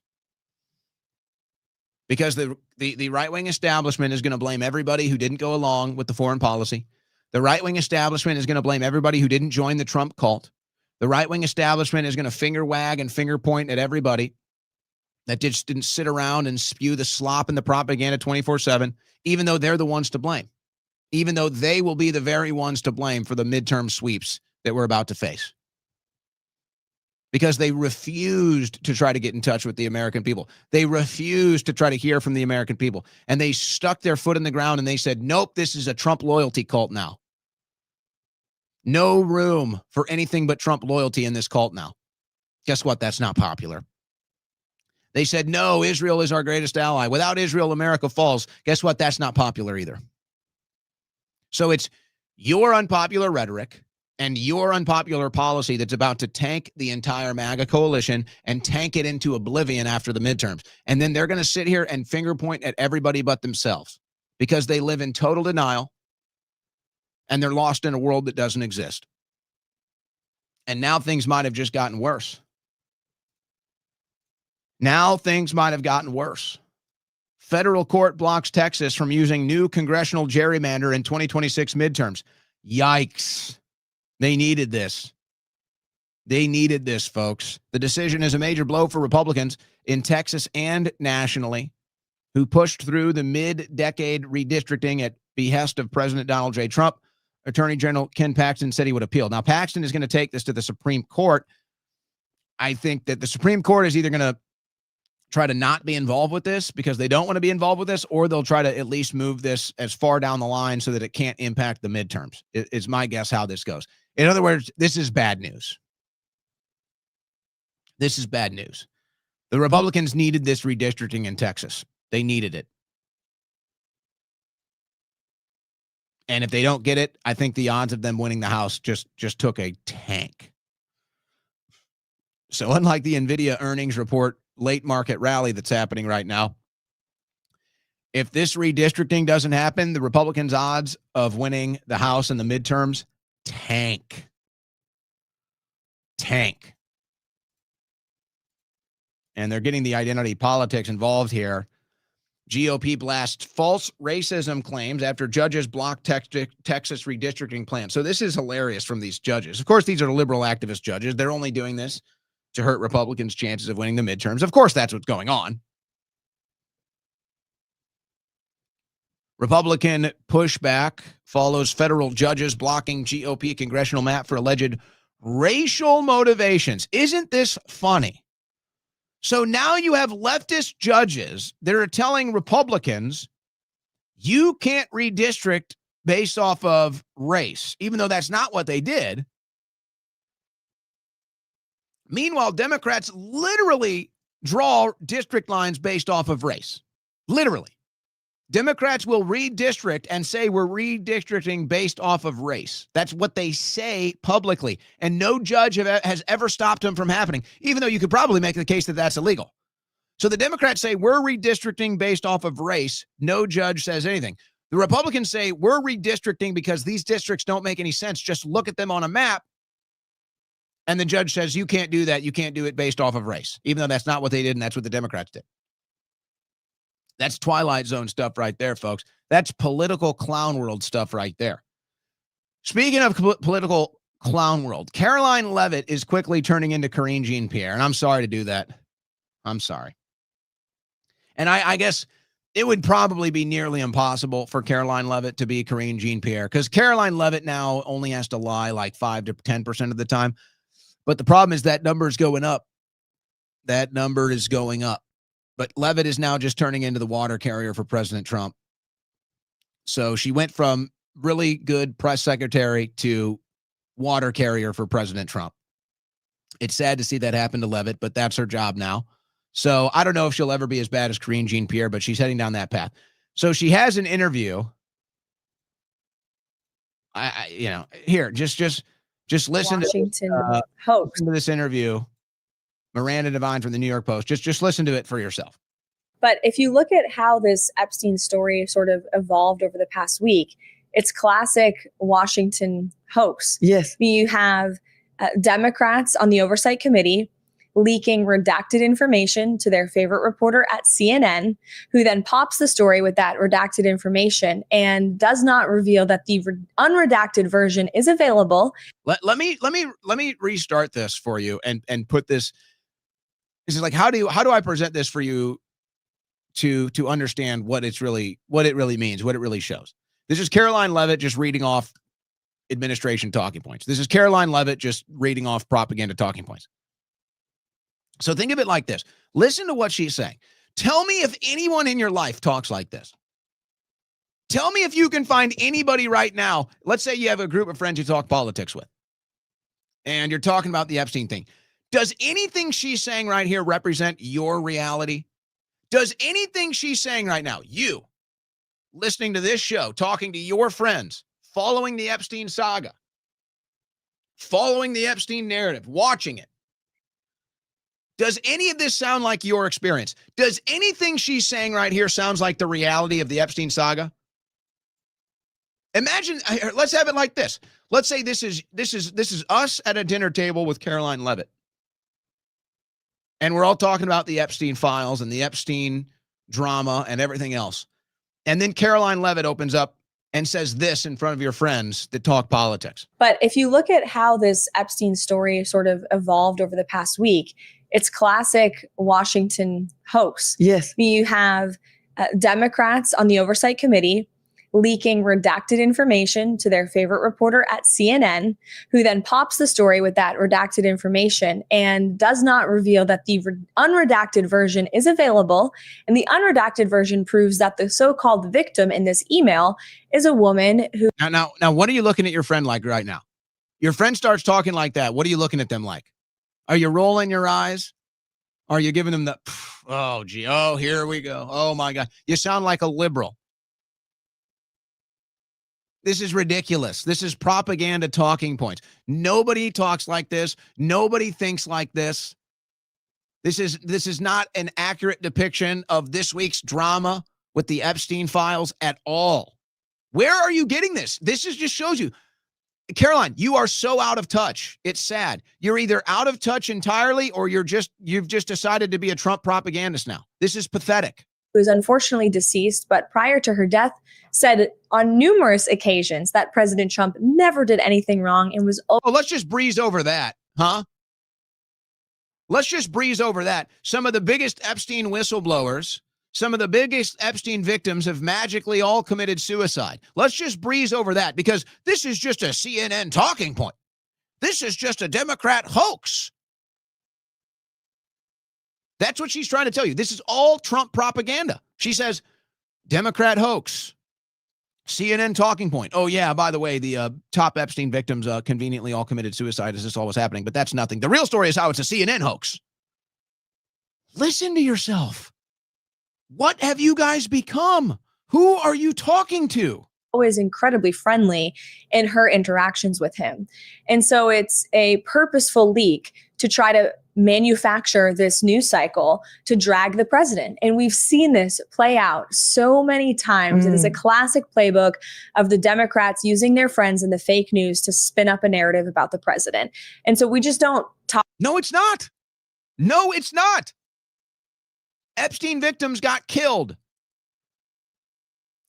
Because the right-wing establishment is going to blame everybody who didn't go along with the foreign policy. The right-wing establishment is going to blame everybody who didn't join the Trump cult. The right-wing establishment is going to finger wag and finger point at everybody that just didn't sit around and spew the slop and the propaganda 24/7, even though they're the ones to blame, even though they will be the very ones to blame for the midterm sweeps that we're about to face. Because they refused to try to get in touch with the American people. They refused to try to hear from the American people. And they stuck their foot in the ground and they said, nope, this is a Trump loyalty cult now. No room for anything but Trump loyalty in this cult now. Guess what? That's not popular. They said, no, Israel is our greatest ally. Without Israel, America falls. Guess what? That's not popular either. So it's your unpopular rhetoric and your unpopular policy that's about to tank the entire MAGA coalition and tank it into oblivion after the midterms. And then they're going to sit here and finger point at everybody but themselves because they live in total denial and they're lost in a world that doesn't exist. And now things might have just gotten worse. Now things might have gotten worse. Federal court blocks Texas from using new congressional gerrymander in 2026 midterms. Yikes. They needed this. They needed this, folks. The decision is a major blow for Republicans in Texas and nationally who pushed through the mid-decade redistricting at behest of President Donald J. Trump. Attorney General Ken Paxton said he would appeal. Now, Paxton is going to take this to the Supreme Court. I think that the Supreme Court is either going to try to not be involved with this because they don't want to be involved with this, or they'll try to at least move this as far down the line so that it can't impact the midterms. Is my guess how this goes. In other words, this is bad news. This is bad news. The Republicans needed this redistricting in Texas. They needed it. And if they don't get it, I think the odds of them winning the House just took a tank. So unlike the NVIDIA earnings report late market rally that's happening right now, if this redistricting doesn't happen, the Republicans' odds of winning the House in the midterms tank. Tank. And they're getting the identity politics involved here. GOP blasts false racism claims after judges block Texas redistricting plan. So this is hilarious from these judges. Of course, these are liberal activist judges. They're only doing this to hurt Republicans' chances of winning the midterms. Of course, that's what's going on. Republican pushback follows federal judges blocking GOP congressional map for alleged racial motivations. Isn't this funny? So now you have leftist judges that are telling Republicans, you can't redistrict based off of race, even though that's not what they did. Meanwhile, Democrats literally draw district lines based off of race. Literally. Democrats will redistrict and say we're redistricting based off of race. That's what they say publicly. And no judge has ever stopped them from happening, even though you could probably make the case that that's illegal. So the Democrats say we're redistricting based off of race. No judge says anything. The Republicans say we're redistricting because these districts don't make any sense. Just look at them on a map. And the judge says you can't do that. You can't do it based off of race, even though that's not what they did and that's what the Democrats did. That's Twilight Zone stuff right there, folks. That's political clown world stuff right there. Speaking of political clown world, Caroline Leavitt is quickly turning into Karine Jean-Pierre, and I'm sorry to do that. I'm sorry. And I guess it would probably be nearly impossible for Caroline Leavitt to be Karine Jean-Pierre, because Caroline Leavitt now only has to lie like 5 to 10% of the time. But the problem is that number is going up. That number is going up. But Leavitt is now just turning into the water carrier for President Trump. So she went from really good press secretary to water carrier for President Trump. It's sad to see that happen to Leavitt, but that's her job now. So I don't know if she'll ever be as bad as Karine Jean-Pierre, but she's heading down that path. So she has an interview. Here, just listen to this interview. Miranda Devine from the New York Post. Just listen to it for yourself. But if you look at how this Epstein story sort of evolved over the past week, it's classic Washington hoax. Yes. You have Democrats on the Oversight Committee leaking redacted information to their favorite reporter at CNN, who then pops the story with that redacted information and does not reveal that the unredacted version is available. Let me restart this for you and put this. This is like, how do I present this for you to understand what it really means, what it really shows. This is Caroline Leavitt just reading off administration talking points. This is Caroline Leavitt just reading off propaganda talking points. So think of it like this. Listen to what she's saying. Tell me if anyone in your life talks like this. Tell me if you can find anybody right now. Let's say you have a group of friends you talk politics with, and you're talking about the Epstein thing. Does anything she's saying right here represent your reality? Does anything she's saying right now, you listening to this show, talking to your friends, following the Epstein saga, following the Epstein narrative, watching it, does any of this sound like your experience? Does anything she's saying right here sounds like the reality of the Epstein saga? Imagine, let's have it like this. Let's say this is us at a dinner table with Caroline Leavitt. And we're all talking about the Epstein files and the Epstein drama and everything else. And then Caroline Leavitt opens up and says this in front of your friends that talk politics. But if you look at how this Epstein story sort of evolved over the past week, it's classic Washington hoax. Yes. You have Democrats on the Oversight Committee leaking redacted information to their favorite reporter at CNN, who then pops the story with that redacted information and does not reveal that the unredacted version is available. And the unredacted version proves that the so-called victim in this email is a woman who... Now, what are you looking at your friend like right now? Your friend starts talking like that. What are you looking at them like? Are you rolling your eyes? Are you giving them the, oh, gee, oh, here we go. Oh, my God. You sound like a liberal. This is ridiculous. This is propaganda talking points. Nobody talks like this. Nobody thinks like this. This is not an accurate depiction of this week's drama with the Epstein files at all. Where are you getting this? This just shows you. Caroline, you are so out of touch. It's sad. You're either out of touch entirely or you've just decided to be a Trump propagandist now. This is pathetic. Who is unfortunately deceased, but prior to her death, said on numerous occasions that President Trump never did anything wrong and was... Oh, let's just breeze over that, huh? Let's just breeze over that. Some of the biggest Epstein whistleblowers, some of the biggest Epstein victims have magically all committed suicide. Let's just breeze over that because this is just a CNN talking point. This is just a Democrat hoax. That's what she's trying to tell you. This is all Trump propaganda. She says, Democrat hoax, CNN talking point. Oh, yeah, by the way, the top Epstein victims conveniently all committed suicide as this all was happening, but that's nothing. The real story is how it's a CNN hoax. Listen to yourself. What have you guys become? Who are you talking to? Always incredibly friendly in her interactions with him. And so it's a purposeful leak to try to manufacture this news cycle to drag the president. And we've seen this play out so many times. It is a classic playbook of the Democrats using their friends in the fake news to spin up a narrative about the president. And so we just don't talk. No, it's not. No, it's not. Epstein victims got killed.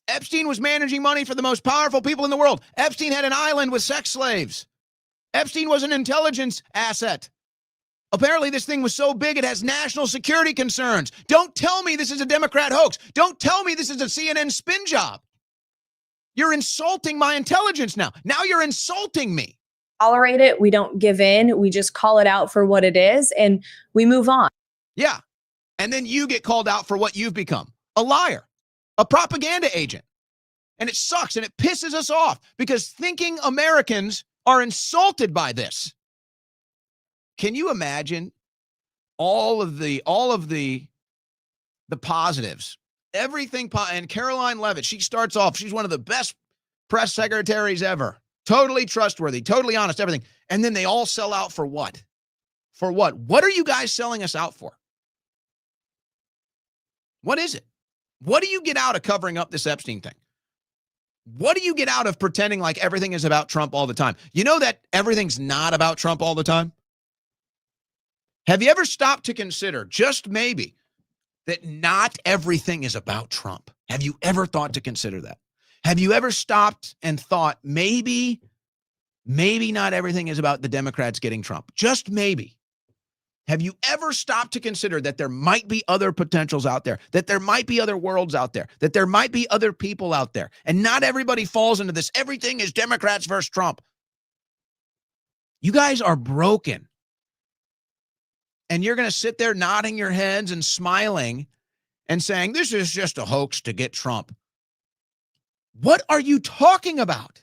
Epstein was managing money for the most powerful people in the world. Epstein had an island with sex slaves. Epstein was an intelligence asset. Apparently, this thing was so big it has national security concerns. Don't tell me this is a Democrat hoax. Don't tell me this is a CNN spin job. You're insulting my intelligence now. Now you're insulting me. Tolerate it. We don't give in. We just call it out for what it is and we move on. Yeah. And then you get called out for what you've become. A liar, a propaganda agent. And it sucks and it pisses us off because thinking Americans are insulted by this. Can you imagine all of the positives, everything? And Caroline Leavitt, she starts off, she's one of the best press secretaries ever. Totally trustworthy, totally honest, everything. And then they all sell out for what? For what? What are you guys selling us out for? What is it? What do you get out of covering up this Epstein thing? What do you get out of pretending like everything is about Trump all the time? You know that everything's not about Trump all the time? Have you ever stopped to consider, just maybe, that not everything is about Trump? Have you ever thought to consider that? Have you ever stopped and thought, maybe not everything is about the Democrats getting Trump? Just maybe. Have you ever stopped to consider that there might be other potentials out there, that there might be other worlds out there, that there might be other people out there, and not everybody falls into this, everything is Democrats versus Trump? You guys are broken. And you're going to sit there nodding your heads and smiling and saying, this is just a hoax to get Trump. What are you talking about?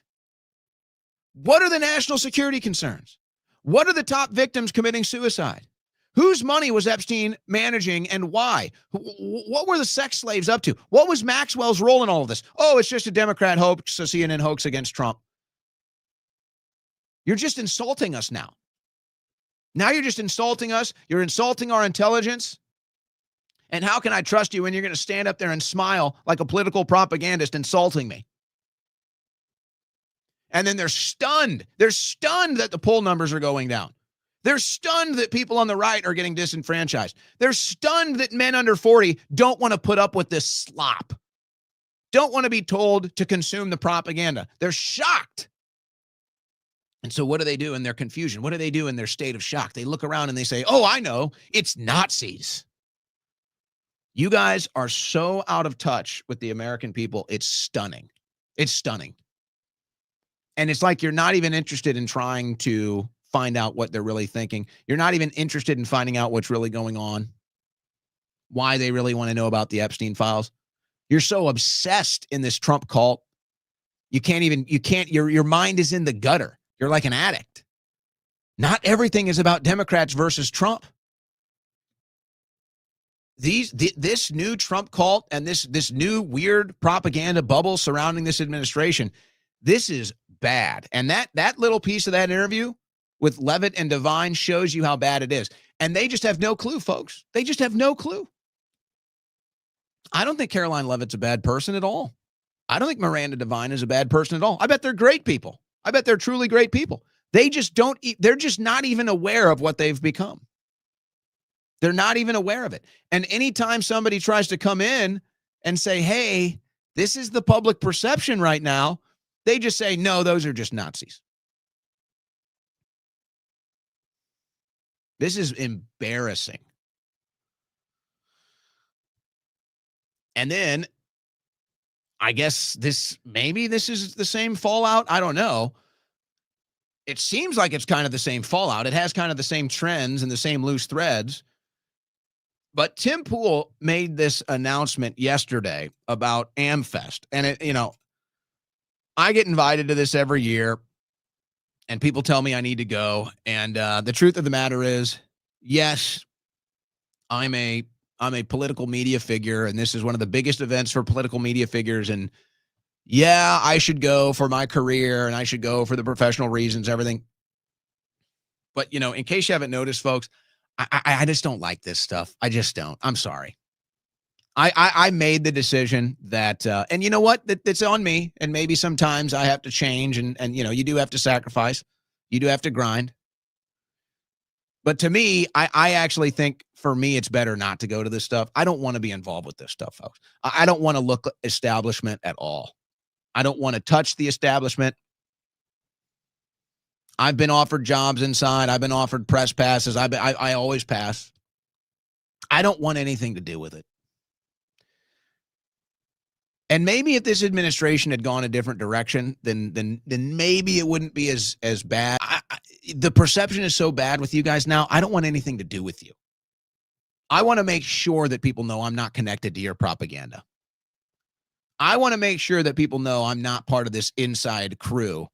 What are the national security concerns? What are the top victims committing suicide? Whose money was Epstein managing and why? What were the sex slaves up to? What was Maxwell's role in all of this? Oh, it's just a Democrat hoax, a CNN hoax against Trump. You're just insulting us now. Now you're just insulting us. You're insulting our intelligence. And how can I trust you when you're going to stand up there and smile like a political propagandist insulting me? And then they're stunned. They're stunned that the poll numbers are going down. They're stunned that people on the right are getting disenfranchised. They're stunned that men under 40 don't want to put up with this slop. Don't want to be told to consume the propaganda. They're shocked. And so what do they do in their confusion? What do they do in their state of shock? They look around and they say, oh, I know, it's Nazis. You guys are so out of touch with the American people. It's stunning. It's stunning. And it's like you're not even interested in trying to find out what they're really thinking. You're not even interested in finding out what's really going on, why they really want to know about the Epstein files. You're so obsessed in this Trump cult. Your mind is in the gutter. You're like an addict. Not everything is about Democrats versus Trump. This new Trump cult and this new weird propaganda bubble surrounding this administration, this is bad. And that little piece of that interview with Leavitt and Devine shows you how bad it is. And they just have no clue, folks. They just have no clue. I don't think Caroline Leavitt's a bad person at all. I don't think Miranda Devine is a bad person at all. I bet they're great people. I bet they're truly great people. They just don't, they're just not even aware of what they've become. They're not even aware of it. And anytime somebody tries to come in and say, hey, this is the public perception right now, they just say, no, those are just Nazis. This is embarrassing. And then I guess maybe this is the same fallout. I don't know. It seems like it's kind of the same fallout. It has kind of the same trends and the same loose threads. But Tim Pool made this announcement yesterday about AmFest. And I get invited to this every year and people tell me I need to go. And the truth of the matter is, yes, I'm a political media figure, and this is one of the biggest events for political media figures. And yeah, I should go for my career and I should go for the professional reasons, everything. But, in case you haven't noticed, folks, I just don't like this stuff. I just don't. I'm sorry. I made the decision that, and you know what? It's on me. And maybe sometimes I have to change and you do have to sacrifice. You do have to grind. But to me, I actually think for me, it's better not to go to this stuff. I don't want to be involved with this stuff, folks. I don't want to look establishment at all. I don't want to touch the establishment. I've been offered jobs inside. I've been offered press passes. I always pass. I don't want anything to do with it. And maybe if this administration had gone a different direction, then maybe it wouldn't be as bad. The perception is so bad with you guys now, I don't want anything to do with you. I want to make sure that people know I'm not connected to your propaganda. I want to make sure that people know I'm not part of this inside crew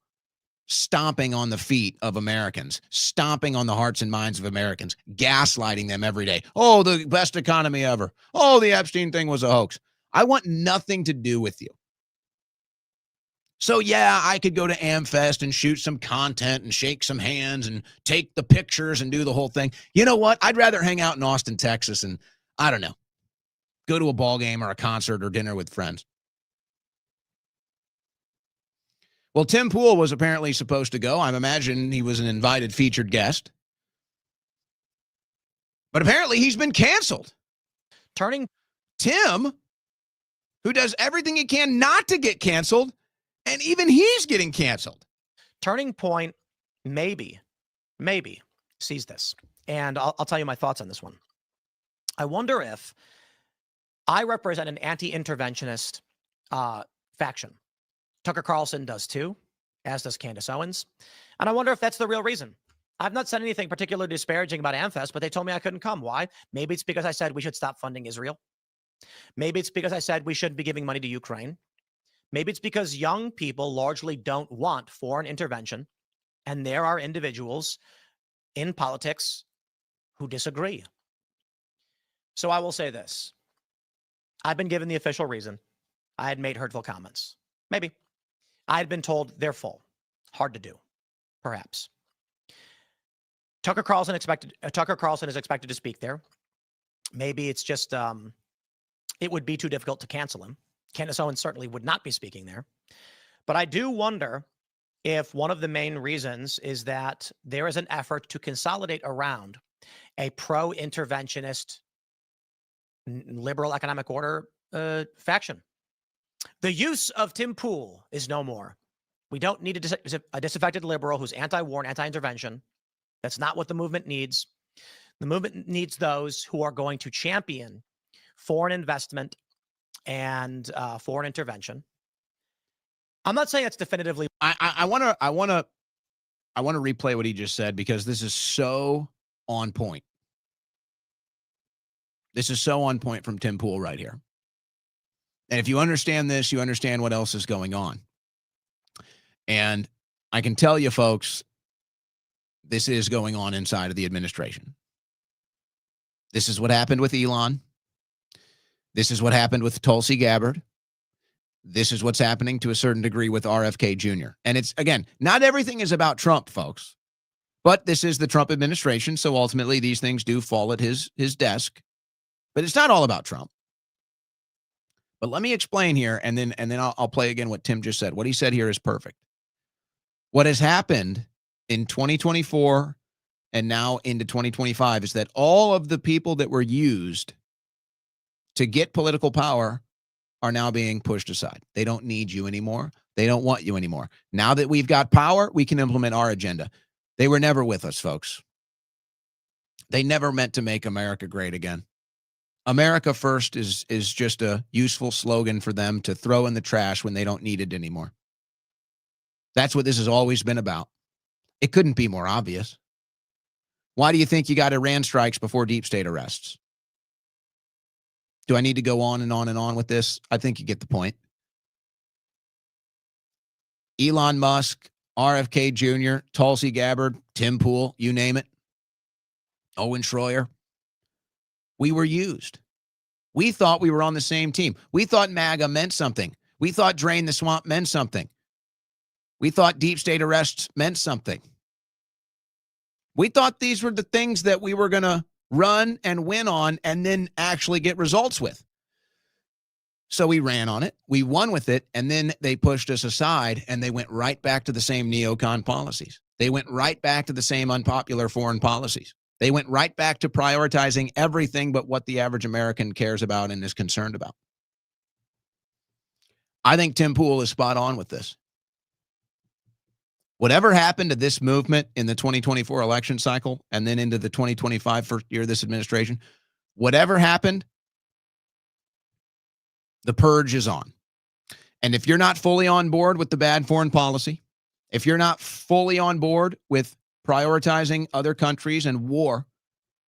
stomping on the feet of Americans, stomping on the hearts and minds of Americans, gaslighting them every day. Oh, the best economy ever. Oh, the Epstein thing was a hoax. I want nothing to do with you. So, yeah, I could go to AmFest and shoot some content and shake some hands and take the pictures and do the whole thing. You know what? I'd rather hang out in Austin, Texas, and, I don't know, go to a ball game or a concert or dinner with friends. Well, Tim Pool was apparently supposed to go. I'm imagining he was an invited featured guest. But apparently he's been canceled. Turning Tim, who does everything he can not to get canceled, and even he's getting canceled. Turning Point maybe sees this. And I'll tell you my thoughts on this one. I wonder if I represent an anti-interventionist faction. Tucker Carlson does too, as does Candace Owens. And I wonder if that's the real reason. I've not said anything particularly disparaging about AmFest, but they told me I couldn't come. Why? Maybe it's because I said we should stop funding Israel. Maybe it's because I said we shouldn't be giving money to Ukraine. Maybe it's because young people largely don't want foreign intervention, and there are individuals in politics who disagree. So I will say this. I've been given the official reason. I had made hurtful comments. Maybe. I had been told they're full. Hard to do, perhaps. Tucker Carlson is expected to speak there. Maybe it's just it would be too difficult to cancel him. Candace Owens certainly would not be speaking there. But I do wonder if one of the main reasons is that there is an effort to consolidate around a pro-interventionist liberal economic order faction. The use of Tim Pool is no more. We don't need a disaffected liberal who's anti-war and anti-intervention. That's not what the movement needs. The movement needs those who are going to champion foreign investment and foreign intervention. I'm not saying it's definitively. I want to replay what he just said because this is so on point. This is so on point from Tim Pool right here. And if you understand this, you understand what else is going on. And I can tell you, folks, this is going on inside of the administration. This is what happened with Elon. This is what happened with Tulsi Gabbard. This is what's happening to a certain degree with RFK Jr. And it's, again, not everything is about Trump, folks. But this is the Trump administration, so ultimately these things do fall at his desk. But it's not all about Trump. But let me explain here, and then I'll play again what Tim just said. What he said here is perfect. What has happened in 2024 and now into 2025 is that all of the people that were used to get political power are now being pushed aside. They don't need you anymore. They don't want you anymore. Now that we've got power, we can implement our agenda. They were never with us, folks. They never meant to make America great again. America first is just a useful slogan for them to throw in the trash when they don't need it anymore. That's what this has always been about. It couldn't be more obvious. Why do you think you got Iran strikes before deep state arrests? Do I need to go on and on and on with this? I think you get the point. Elon Musk, RFK Jr., Tulsi Gabbard, Tim Pool, you name it. Owen Schroyer. We were used. We thought we were on the same team. We thought MAGA meant something. We thought drain the swamp meant something. We thought deep state arrests meant something. We thought these were the things that we were going to run and win on and then actually get results with. So we ran on it. We won with it. And then they pushed us aside and they went right back to the same neocon policies. They went right back to the same unpopular foreign policies. They went right back to prioritizing everything but what the average American cares about and is concerned about. I think Tim Pool is spot on with this. Whatever happened to this movement in the 2024 election cycle and then into the 2025 first year of this administration, whatever happened, the purge is on. And if you're not fully on board with the bad foreign policy, if you're not fully on board with prioritizing other countries and war,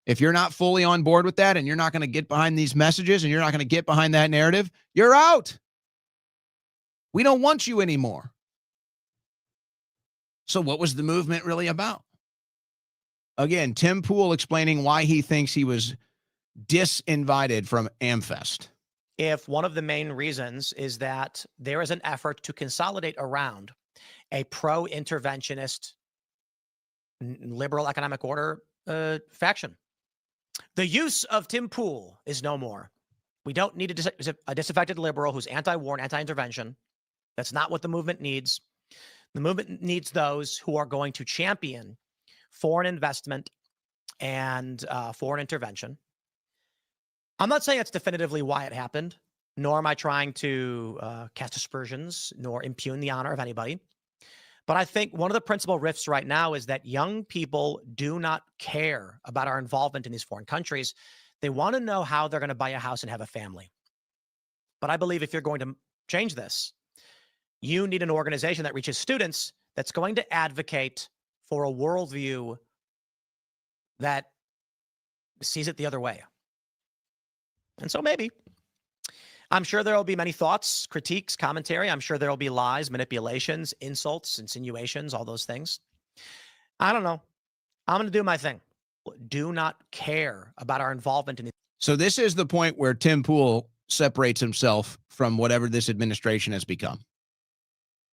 if you're not fully on board with that and you're not going to get behind these messages and you're not going to get behind that narrative, you're out. We don't want you anymore. So what was the movement really about? Again, Tim Pool explaining why he thinks he was disinvited from AmFest. If one of the main reasons is that there is an effort to consolidate around a pro-interventionist liberal economic order faction. The use of Tim Pool is no more. We don't need a disaffected liberal who's anti-war and anti-intervention. That's not what the movement needs. The movement needs those who are going to champion foreign investment and foreign intervention. I'm not saying that's definitively why it happened, nor am I trying to cast aspersions nor impugn the honor of anybody. But I think one of the principal rifts right now is that young people do not care about our involvement in these foreign countries. They want to know how they're going to buy a house and have a family. But I believe if you're going to change this, you need an organization that reaches students that's going to advocate for a worldview that sees it the other way. And so maybe, I'm sure there will be many thoughts, critiques, commentary. I'm sure there will be lies, manipulations, insults, insinuations, all those things. I don't know. I'm going to do my thing. Do not care about our involvement in it. So this is the point where Tim Pool separates himself from whatever this administration has become.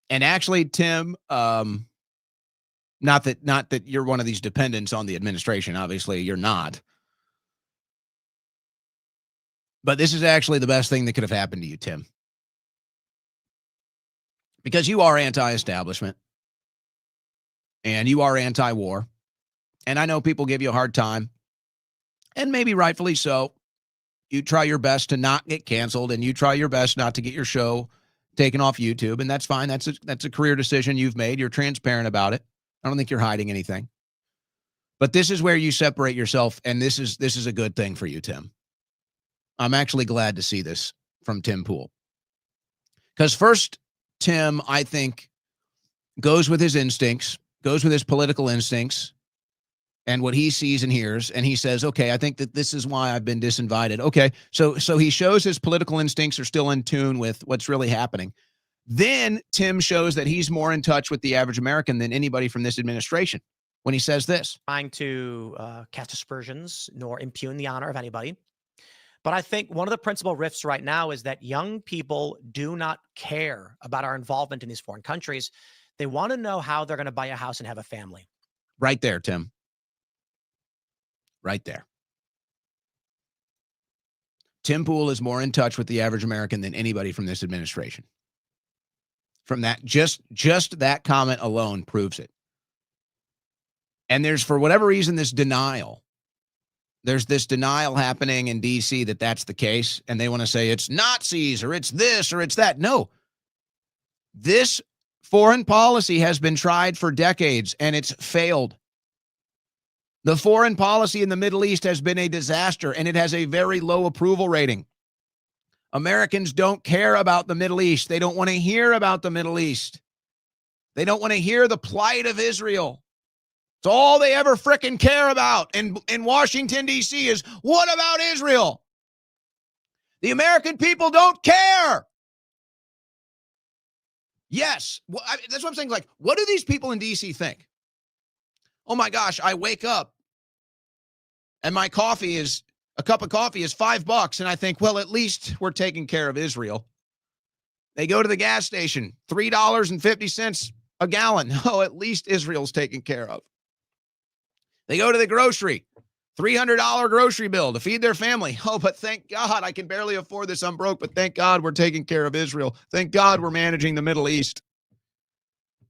And actually, Tim, not that you're one of these dependents on the administration. Obviously, you're not. But this is actually the best thing that could have happened to you, Tim. Because you are anti-establishment. And you are anti-war. And I know people give you a hard time. And maybe rightfully so. You try your best to not get canceled. And you try your best not to get your show taken off YouTube. And that's fine. That's a career decision you've made. You're transparent about it. I don't think you're hiding anything. But this is where you separate yourself. And this is a good thing for you, Tim. I'm actually glad to see this from Tim Pool. Because first, Tim, I think, goes with his instincts, goes with his political instincts and what he sees and hears. And he says, okay, I think that this is why I've been disinvited. Okay, so he shows his political instincts are still in tune with what's really happening. Then Tim shows that he's more in touch with the average American than anybody from this administration when he says this. Trying to cast aspersions nor impugn the honor of anybody. But I think one of the principal rifts right now is that young people do not care about our involvement in these foreign countries. They want to know how they're going to buy a house and have a family. Right there, Tim. Right there. Tim Pool is more in touch with the average American than anybody from this administration. From that, just that comment alone proves it. And there's, for whatever reason, this denial. There's this denial happening in D.C. that that's the case, and they want to say it's Nazis or it's this or it's that. No. This foreign policy has been tried for decades, and it's failed. The foreign policy in the Middle East has been a disaster, and it has a very low approval rating. Americans don't care about the Middle East. They don't want to hear about the Middle East. They don't want to hear the plight of Israel. It's all they ever frickin' care about in Washington, D.C. is, what about Israel? The American people don't care. Yes. Well, that's what I'm saying. Like, what do these people in D.C. think? Oh, my gosh, I wake up and my coffee is, a cup of coffee is $5. And I think, well, at least we're taking care of Israel. They go to the gas station, $3.50 a gallon. Oh, at least Israel's taken care of. They go to the grocery, $300 grocery bill to feed their family. Oh, but thank God I can barely afford this. I'm broke, but thank God we're taking care of Israel. Thank God we're managing the Middle East.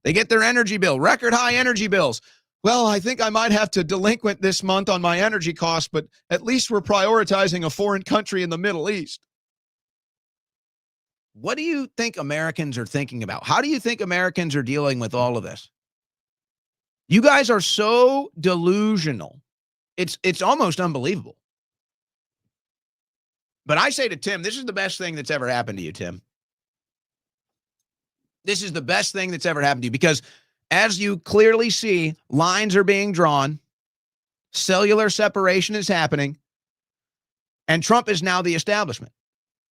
They get their energy bill, record high energy bills. Well, I think I might have to delinquent this month on my energy costs, but at least we're prioritizing a foreign country in the Middle East. What do you think Americans are thinking about? How do you think Americans are dealing with all of this? You guys are so delusional. It's almost unbelievable. But I say to Tim, this is the best thing that's ever happened to you, Tim. This is the best thing that's ever happened to you because as you clearly see, lines are being drawn, cellular separation is happening, and Trump is now the establishment.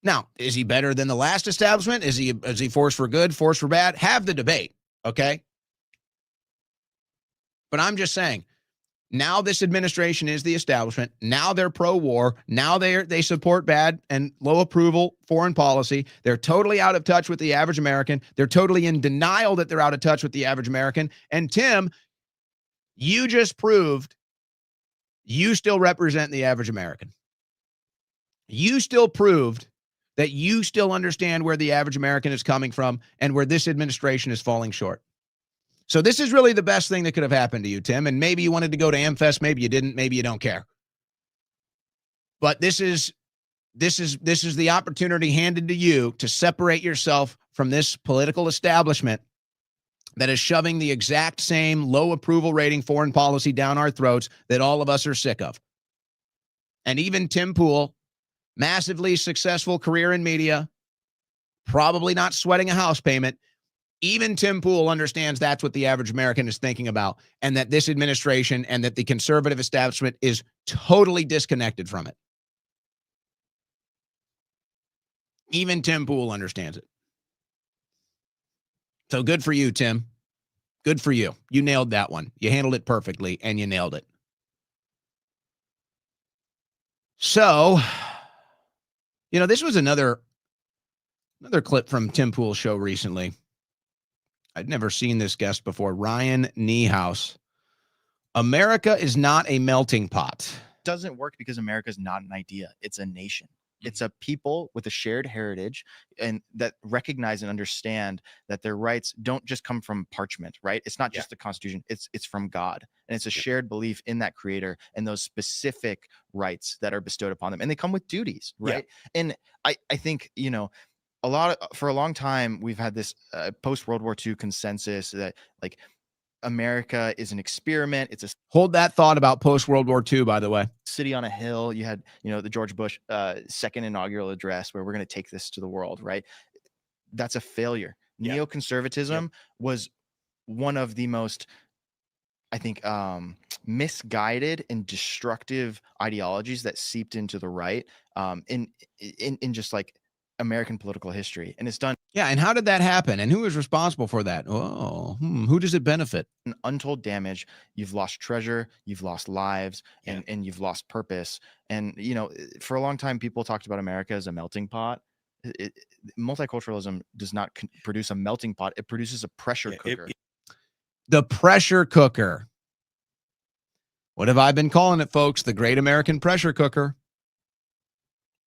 Now, is he better than the last establishment? Is he force for good, force for bad? Have the debate, okay? But I'm just saying, now this administration is the establishment. Now they're pro-war. Now they support bad and low approval foreign policy. They're totally out of touch with the average American. They're totally in denial that they're out of touch with the average American. And Tim, you just proved you still represent the average American. You still proved that you still understand where the average American is coming from and where this administration is falling short. So this is really the best thing that could have happened to you, Tim. And maybe you wanted to go to AmFest, maybe you didn't, maybe you don't care. But this is the opportunity handed to you to separate yourself from this political establishment that is shoving the exact same low approval rating foreign policy down our throats that all of us are sick of. And even Tim Pool, massively successful career in media, probably not sweating a house payment. Even Tim Pool understands that's what the average American is thinking about, and that this administration and that the conservative establishment is totally disconnected from it. Even Tim Pool understands it. So good for you, Tim. Good for you. You nailed that one. You handled it perfectly, and you nailed it. So, this was another clip from Tim Pool's show recently. I'd never seen this guest before. Ryan Niehaus. America is not a melting pot. Doesn't work because America is not an idea. It's a nation. It's a people with a shared heritage and that recognize and understand that their rights don't just come from parchment, right? It's not just the Constitution. It's from God. And it's a shared belief in that creator and those specific rights that are bestowed upon them. And they come with duties, right? Yeah. And I think, for a long time, we've had this post-World War II consensus that like America is an experiment. It's a hold that thought about post-World War II, by the way. City on a hill. You had, the George Bush second inaugural address where we're going to take this to the world, right? That's a failure. Yeah. Neoconservatism was one of the most, I think, misguided and destructive ideologies that seeped into the right in just like American political history, and it's done. Yeah, and how did that happen? And who is responsible for that? Who does it benefit? Untold damage. You've lost treasure, you've lost lives, and you've lost purpose. And for a long time, people talked about America as a melting pot. Multiculturalism does not produce a melting pot; it produces a pressure cooker. The pressure cooker. What have I been calling it, folks? The Great American Pressure Cooker.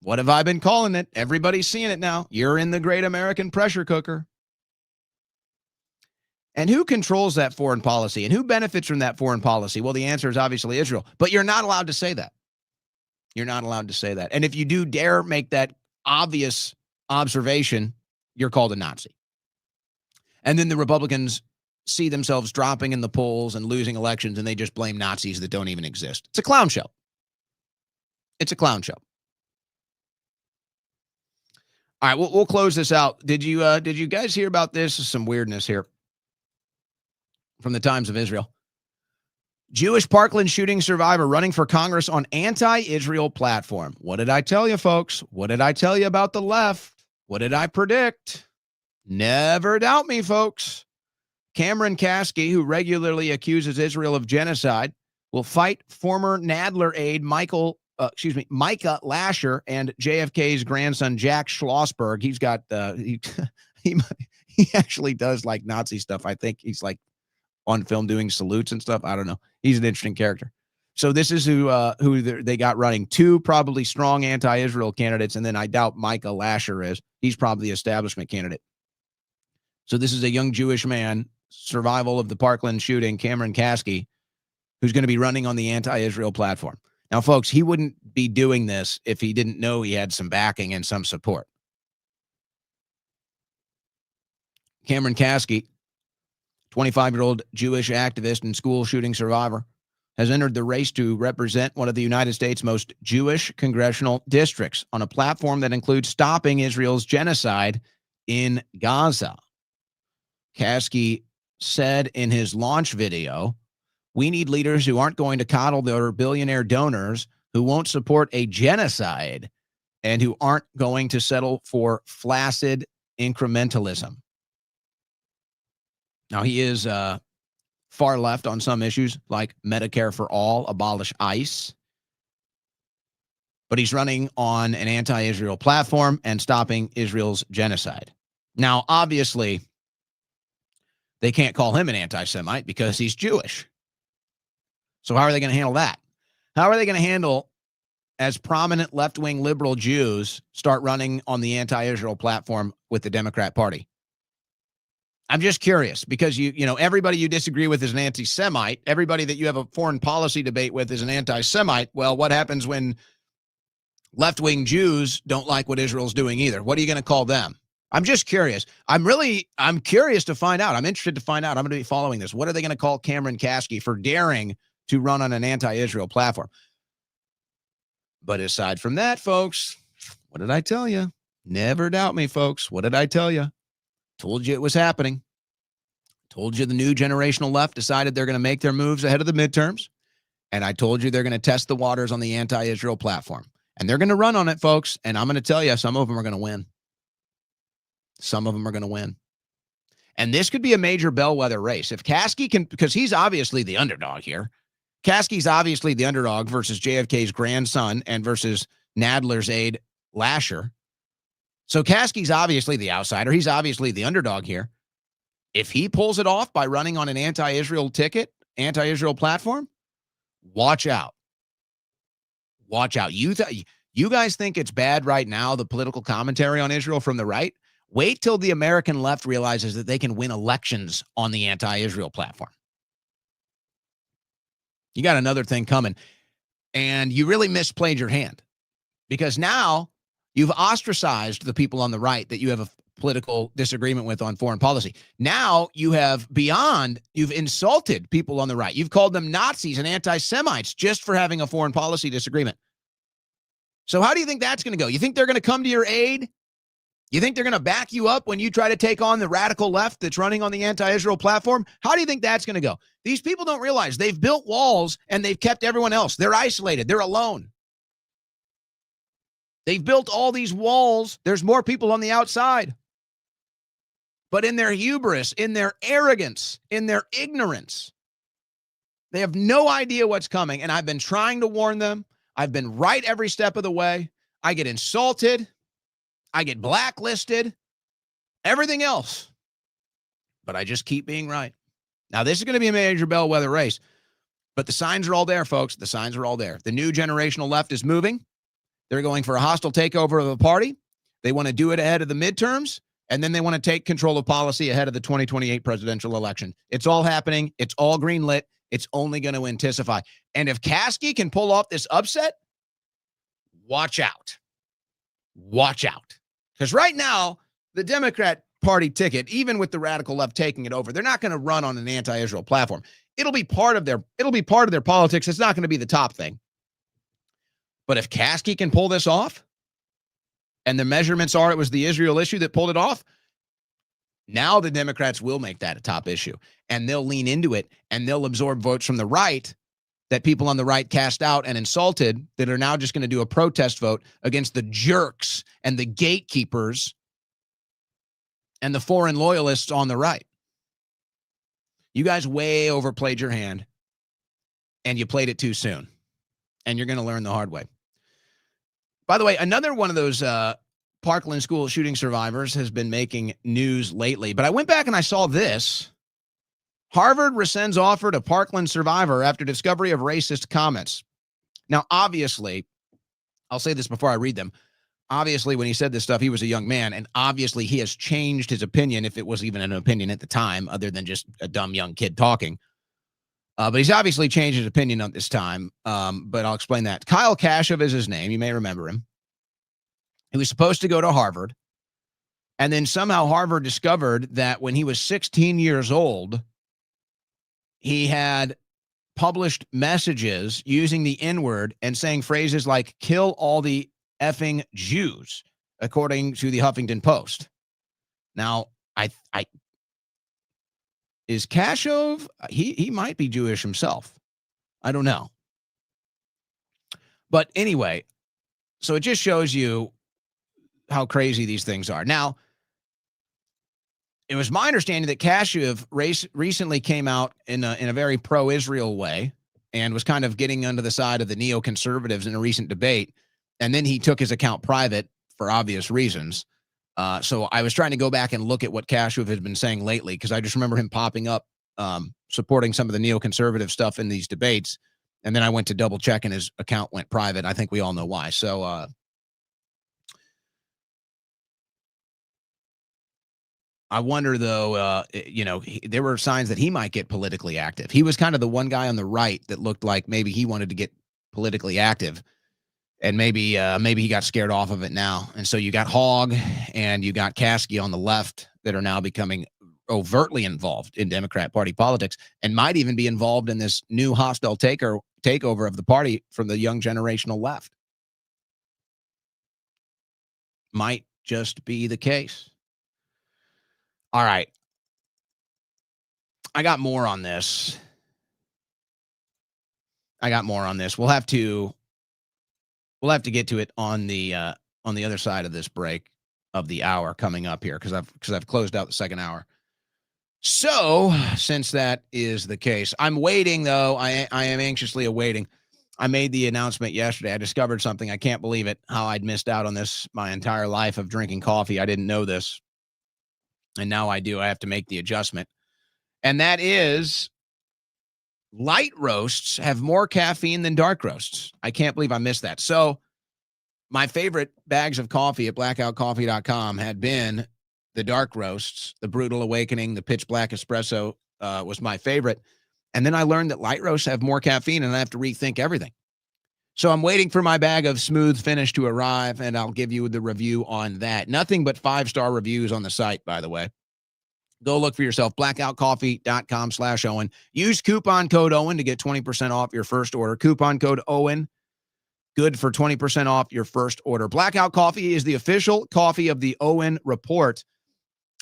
What have I been calling it? Everybody's seeing it now. You're in the Great American Pressure Cooker. And who controls that foreign policy? And who benefits from that foreign policy? Well, the answer is obviously Israel. But you're not allowed to say that. You're not allowed to say that. And if you do dare make that obvious observation, you're called a Nazi. And then the Republicans see themselves dropping in the polls and losing elections, and they just blame Nazis that don't even exist. It's a clown show. It's a clown show. All right, we'll close this out. Did you guys hear about this? Some weirdness here from the Times of Israel. Jewish Parkland shooting survivor running for Congress on anti-Israel platform. What did I tell you, folks? What did I tell you about the left? What did I predict? Never doubt me, folks. Cameron Kasky, who regularly accuses Israel of genocide, will fight former Nadler aide Micah Lasher and JFK's grandson, Jack Schlossberg. He's got, he actually does like Nazi stuff. I think he's like on film doing salutes and stuff. I don't know. He's an interesting character. So this is who they got running. Two probably strong anti-Israel candidates. And then I doubt Micah Lasher is. He's probably the establishment candidate. So this is a young Jewish man, survival of the Parkland shooting, Cameron Kasky, who's going to be running on the anti-Israel platform. Now, folks, he wouldn't be doing this if he didn't know he had some backing and some support. Cameron Kasky, 25-year-old Jewish activist and school shooting survivor, has entered the race to represent one of the United States' most Jewish congressional districts on a platform that includes stopping Israel's genocide in Gaza. Kasky said in his launch video, "We need leaders who aren't going to coddle their billionaire donors, who won't support a genocide, and who aren't going to settle for flaccid incrementalism." Now, he is far left on some issues like Medicare for all, abolish ICE. But he's running on an anti-Israel platform and stopping Israel's genocide. Now, obviously, they can't call him an anti-Semite because he's Jewish. So how are they going to handle that? How are they going to handle as prominent left-wing liberal Jews start running on the anti-Israel platform with the Democrat Party? I'm just curious because you know, everybody you disagree with is an anti-Semite. Everybody that you have a foreign policy debate with is an anti-Semite. Well, what happens when left-wing Jews don't like what Israel's doing either? What are you going to call them? I'm just curious. I'm curious to find out. I'm interested to find out. I'm going to be following this. What are they going to call Cameron Kasky for daring to run on an anti-Israel platform? But aside from that, folks, what did I tell you? Never doubt me, folks. What did I tell you? Told you it was happening. Told you the new generational left decided they're going to make their moves ahead of the midterms. And I told you they're going to test the waters on the anti-Israel platform. And they're going to run on it, folks. And I'm going to tell you, some of them are going to win. Some of them are going to win. And this could be a major bellwether race. If Kasky can, because he's obviously the underdog here. Kasky's obviously the underdog versus JFK's grandson and versus Nadler's aide, Lasher. So Kasky's obviously the outsider. He's obviously the underdog here. If he pulls it off by running on an anti-Israel ticket, anti-Israel platform, watch out. Watch out. You guys think it's bad right now, the political commentary on Israel from the right? Wait till the American left realizes that they can win elections on the anti-Israel platform. You got another thing coming, and you really misplayed your hand because now you've ostracized the people on the right that you have a political disagreement with on foreign policy. Now you've insulted people on the right. You've called them Nazis and anti-Semites just for having a foreign policy disagreement. So how do you think that's going to go? You think they're going to come to your aid? You think they're going to back you up when you try to take on the radical left that's running on the anti-Israel platform? How do you think that's going to go? These people don't realize they've built walls and they've kept everyone else. They're isolated. They're alone. They've built all these walls. There's more people on the outside. But in their hubris, in their arrogance, in their ignorance, they have no idea what's coming. And I've been trying to warn them. I've been right every step of the way. I get insulted. I get blacklisted. Everything else. But I just keep being right. Now, this is going to be a major bellwether race. But the signs are all there, folks. The signs are all there. The new generational left is moving. They're going for a hostile takeover of the party. They want to do it ahead of the midterms. And then they want to take control of policy ahead of the 2028 presidential election. It's all happening. It's all greenlit. It's only going to intensify. And if Kasky can pull off this upset, watch out. Watch out. Because right now, the Democrat Party ticket, even with the radical left taking it over, they're not going to run on an anti-Israel platform. It'll be part of their politics. It's not going to be the top thing. But if Kasky can pull this off, and the measurements are it was the Israel issue that pulled it off, now the Democrats will make that a top issue. And they'll lean into it, and they'll absorb votes from the right that people on the right cast out and insulted that are now just going to do a protest vote against the jerks and the gatekeepers and the foreign loyalists on the right. You guys way overplayed your hand, and you played it too soon. And you're going to learn the hard way. By the way, another one of those Parkland school shooting survivors has been making news lately. But I went back and I saw this. Harvard rescinds offer to Parkland survivor after discovery of racist comments. Now, obviously, I'll say this before I read them. Obviously, when he said this stuff, he was a young man. And obviously, he has changed his opinion, if it was even an opinion at the time, other than just a dumb young kid talking. But he's obviously changed his opinion on this time. But I'll explain that. Kyle Kashuv is his name. You may remember him. He was supposed to go to Harvard. And then somehow Harvard discovered that when he was 16 years old, he had published messages using the N-word and saying phrases like "kill all the effing Jews," according to the Huffington Post. Now, is Kashuv, he might be Jewish himself. I don't know. But anyway, so it just shows you how crazy these things are. Now, it was my understanding that Kashuv recently came out in a very pro-Israel way and was kind of getting under the side of the neoconservatives in a recent debate. And then he took his account private for obvious reasons. So I was trying to go back and look at what Kashuv has been saying lately, because I just remember him popping up supporting some of the neoconservative stuff in these debates. And then I went to double check and his account went private. I think we all know why. So I wonder, though, there were signs that he might get politically active. He was kind of the one guy on the right that looked like maybe he wanted to get politically active. And maybe he got scared off of it now. And so you got Hogg and you got Kasky on the left that are now becoming overtly involved in Democrat Party politics and might even be involved in this new hostile takeover of the party from the young generational left. Might just be the case. All right. I got more on this. We'll have to get to it on the other side of this break of the hour coming up here, because I've closed out the second hour. So, since that is the case, I'm waiting, though. I am anxiously awaiting. I made the announcement yesterday. I discovered something. I can't believe it, how I'd missed out on this my entire life of drinking coffee. I didn't know this. And now I do. I have to make the adjustment. And that is, light roasts have more caffeine than dark roasts. I can't believe I missed that. So my favorite bags of coffee at blackoutcoffee.com had been the dark roasts. The Brutal Awakening, the Pitch Black Espresso was my favorite. And then I learned that light roasts have more caffeine and I have to rethink everything. So I'm waiting for my bag of Smooth Finish to arrive, and I'll give you the review on that. Nothing but 5-star reviews on the site, by the way. Go look for yourself, blackoutcoffee.com/Owen. Use coupon code Owen to get 20% off your first order. Coupon code Owen, good for 20% off your first order. Blackout Coffee is the official coffee of the Owen Report.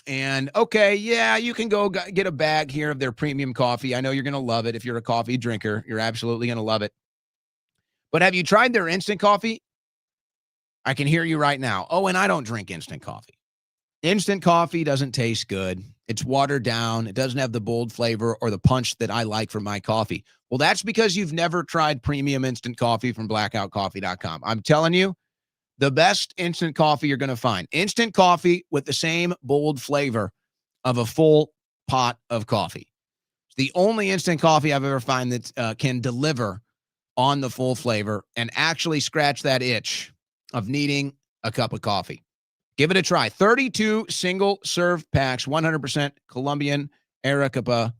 And, okay, yeah, you can go get a bag here of their premium coffee. I know you're going to love it. If you're a coffee drinker, you're absolutely going to love it. But have you tried their instant coffee? I can hear you right now. Oh, and I don't drink instant coffee. Instant coffee doesn't taste good. It's watered down. It doesn't have the bold flavor or the punch that I like from my coffee. Well, that's because you've never tried premium instant coffee from blackoutcoffee.com. I'm telling you, the best instant coffee you're going to find. Instant coffee with the same bold flavor of a full pot of coffee. It's the only instant coffee I've ever found that can deliver on the full flavor and actually scratch that itch of needing a cup of coffee. Give it a try. 32 single-serve packs, 100% Colombian Arabica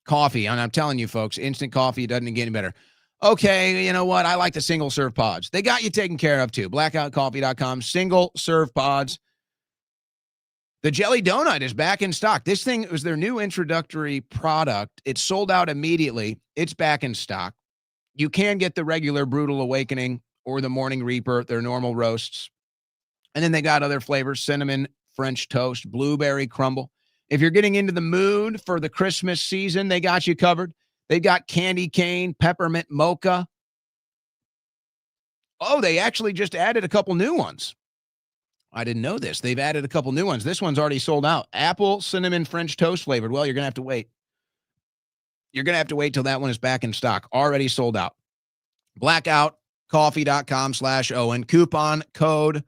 coffee. And I'm telling you, folks, instant coffee doesn't get any better. Okay, you know what? I like the single-serve pods. They got you taken care of, too. Blackoutcoffee.com, single-serve pods. The Jelly Donut is back in stock. This thing was their new introductory product. It sold out immediately. It's back in stock. You can get the regular Brutal Awakening or the Morning Reaper, their normal roasts. And then they got other flavors, cinnamon, French toast, blueberry crumble. If you're getting into the mood for the Christmas season, they got you covered. They've got candy cane, peppermint mocha. Oh, they actually just added a couple new ones. I didn't know this. They've added a couple new ones. This one's already sold out. Apple, cinnamon, French toast flavored. Well, you're going to have to wait. You're going to have to wait till that one is back in stock. Already sold out. Blackoutcoffee.com/Owen. Coupon code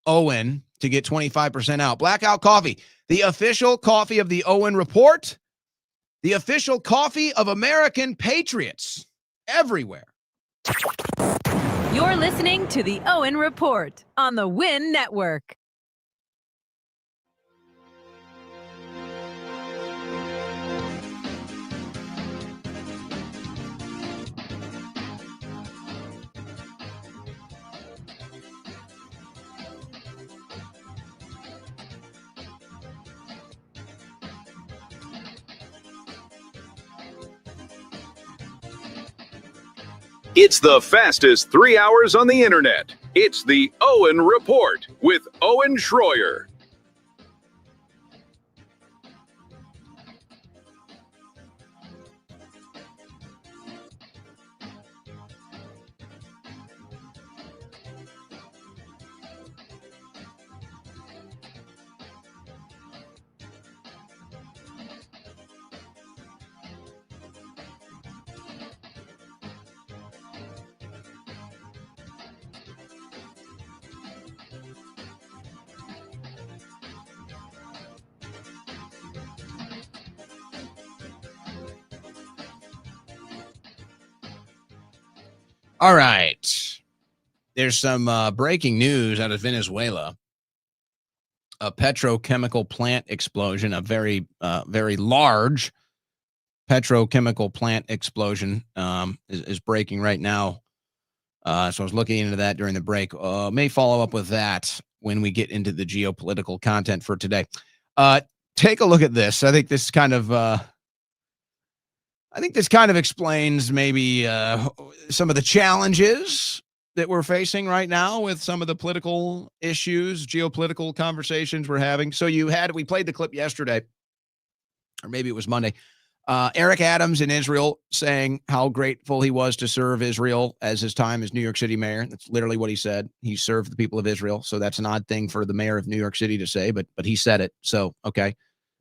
Owen to get 25% out. Blackout Coffee, the official coffee of the Owen Report, the official coffee of American patriots everywhere. You're listening to the Owen Report on the Win Network. It's the fastest 3 hours on the internet. It's the Owen Report with Owen Schroyer. All right. There's some breaking news out of Venezuela. A petrochemical plant explosion, a very, very large petrochemical plant explosion is breaking right now. So I was looking into that during the break. May follow up with that when we get into the geopolitical content for today. Take a look at this. I think this kind of explains maybe some of the challenges that we're facing right now with some of the political issues, geopolitical conversations we're having. So we played the clip yesterday, or maybe it was Monday. Eric Adams in Israel saying how grateful he was to serve Israel as his time as New York City mayor. That's literally what he said. He served the people of Israel. So that's an odd thing for the mayor of New York City to say, but he said it. So, okay.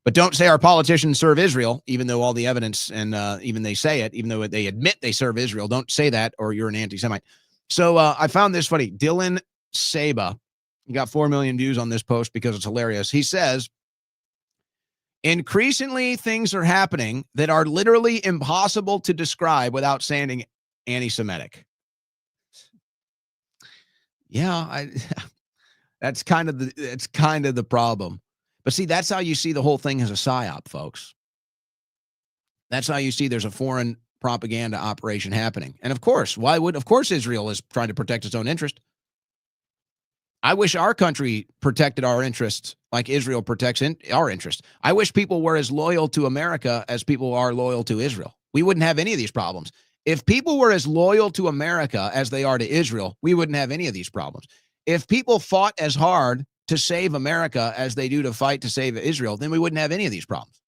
But don't say our politicians serve Israel, even though all the evidence and even they say it, even though they admit they serve Israel. Don't say that or you're an anti-Semite. So I found this funny. Dylan Saba, he got 4 million views on this post because it's hilarious. He says, increasingly things are happening that are literally impossible to describe without sounding anti-Semitic. Yeah, that's kind of the problem. But see, that's how you see the whole thing as a psyop, folks. That's how you see there's a foreign propaganda operation happening. And of course, Israel is trying to protect its own interest. I wish our country protected our interests like Israel protects our interests. I wish people were as loyal to America as people are loyal to Israel. We wouldn't have any of these problems. If people were as loyal to America as they are to Israel, we wouldn't have any of these problems. If people fought as hard to save America as they do to fight to save Israel, then we wouldn't have any of these problems.